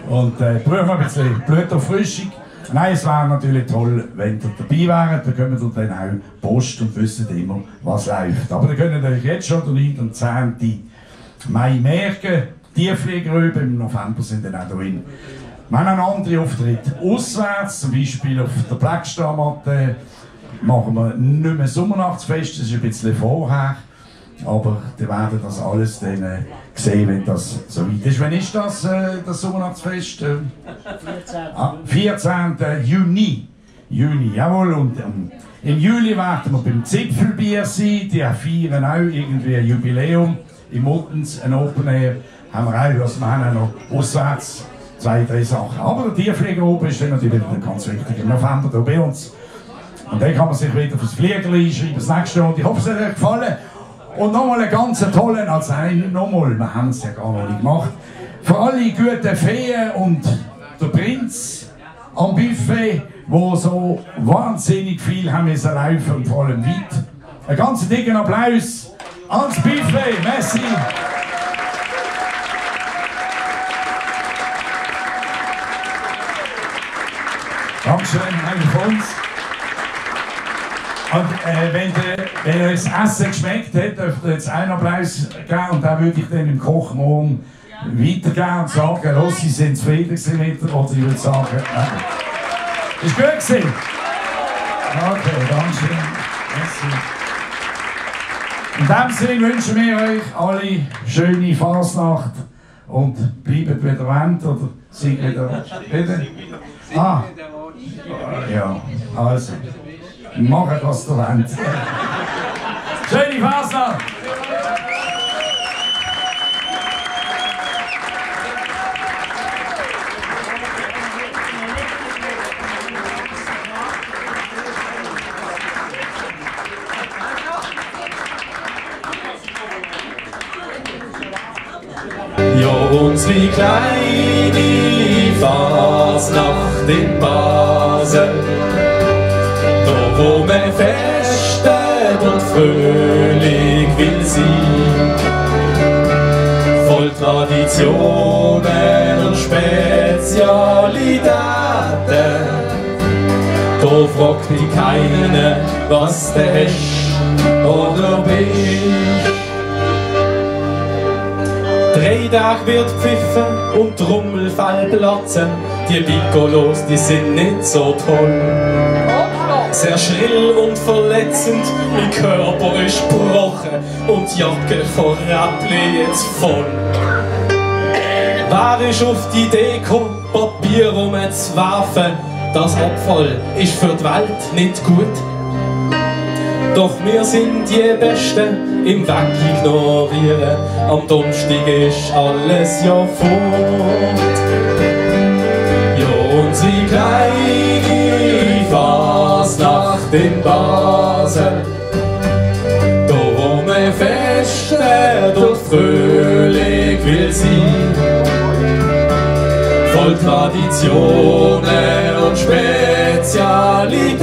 Und brauchen wir ein bisschen Bluterfrischung. Nein, es wäre natürlich toll, wenn ihr dabei wäret. Dann können wir dann auch Post und wissen immer, was läuft. Aber ihr könnt euch jetzt schon den 9. und 10. Mai merken. Die Fliegeröben im November sind dann auch drin. Wir haben einen anderen Auftritt auswärts, zum Beispiel auf der Blackstamatte. Machen wir nicht mehr Sommernachtsfest, das ist ein bisschen vorher. Aber ihr werdet das alles dann sehen, wenn das so weit ist. Wann ist das Sommernachtsfest? 14. Juni. Jawohl. Und im Juli werden wir beim Zipfelbier sein. Die feiern auch irgendwie ein Jubiläum. Im Muttens, ein Open Air, haben wir auch. Also wir haben auch noch auswärts 2, 3 Sachen. Aber der Tierflieger oben ist dann natürlich ganz wichtig. Im November hier bei uns. Und dann kann man sich wieder fürs Fliegerli einschreiben, das nächste Jahr. Und ich hoffe, es hat euch gefallen. Und nochmal einen ganz tollen, also nochmal, wir haben es ja gar noch nicht gemacht. Für alle guten Feen und der Prinz am Buffet, wo so wahnsinnig viel haben müssen laufen und vor allem weit. Einen ganz dicken Applaus ans Buffet. Merci. Dankeschön, einer von uns. Und wenn euch das Essen geschmeckt hat, dürft ihr jetzt einen Applaus geben und dann würde ich dann im Koch morgen weitergeben und sagen, Rossi, sind zufrieden mit dir, oder ich würde sagen, ist gut gewesen? Okay, danke schön. In dem Sinne wünschen wir euch alle schöne Fasnacht und bleibt wieder Wend oder seid wieder. Ah, ja, also. Macht, was ihr wollt. Schöne Fasnacht! Ja, unsere kleine Fasnacht in Basel, wo man festet und fröhlich will sein. Voll Traditionen und Spezialitäten. Da fragt dich keiner, was du hast oder bist. 3 Tage wird gepfiffen und Trommelfall platzen. Die Piccolos, die sind nicht so toll. Sehr schrill und verletzend, mein Körper ist gebrochen und die Jacke von Rappli jetzt voll. Wer ist auf die Idee gekommen, Papier rumzuwerfen? Das Abfall ist für die Welt nicht gut. Doch wir sind die Besten im Wegignorieren. Am Donnerstag ist alles ja fort. Ja, unsere kleine Fasnacht in Basel, da wo man festet und fröhlich will sein. Voll Traditionen und Spezialitäten.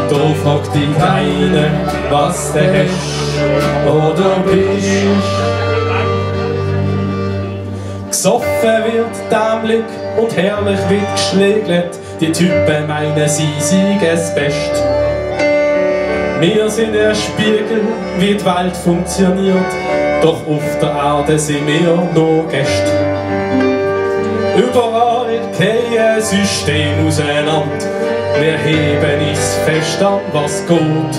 Da fragt dich keiner, was du hast oder bist. Gesoffen wird dämlich und herrlich wird geschlägelt. Die Typen meinen, sie seien das Beste. Wir sind der Spiegel, wie die Welt funktioniert. Doch auf der Erde sind wir nur Gäste. Überall gehen Systeme auseinander. Wir heben nichts fest an, was geht.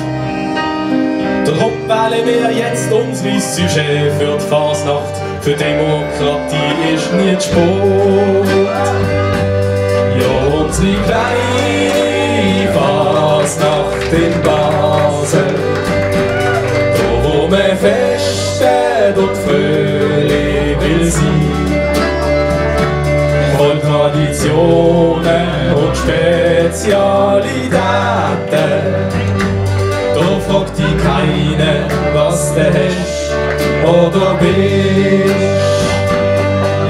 wählen wir jetzt unsere Sujet für die Fasnacht. Für Demokratie ist nie zu spät. Ja, unsere kleine Fasnacht in Basel, da wo man festet und fröhlich will sein, voll Traditionen und Spezialitäten. Da fragt dich keiner, was du hast oder bist.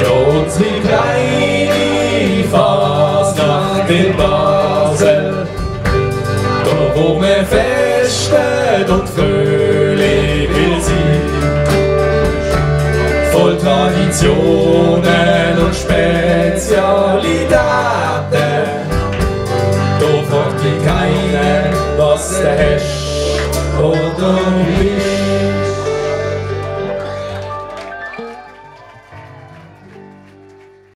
Ja, unsere kleine Fasnacht in Basel, da wo man festet und fröhlich will sein, voll Traditionen und Spezialitäten. Da fragt dich keiner, was du hast oder bist.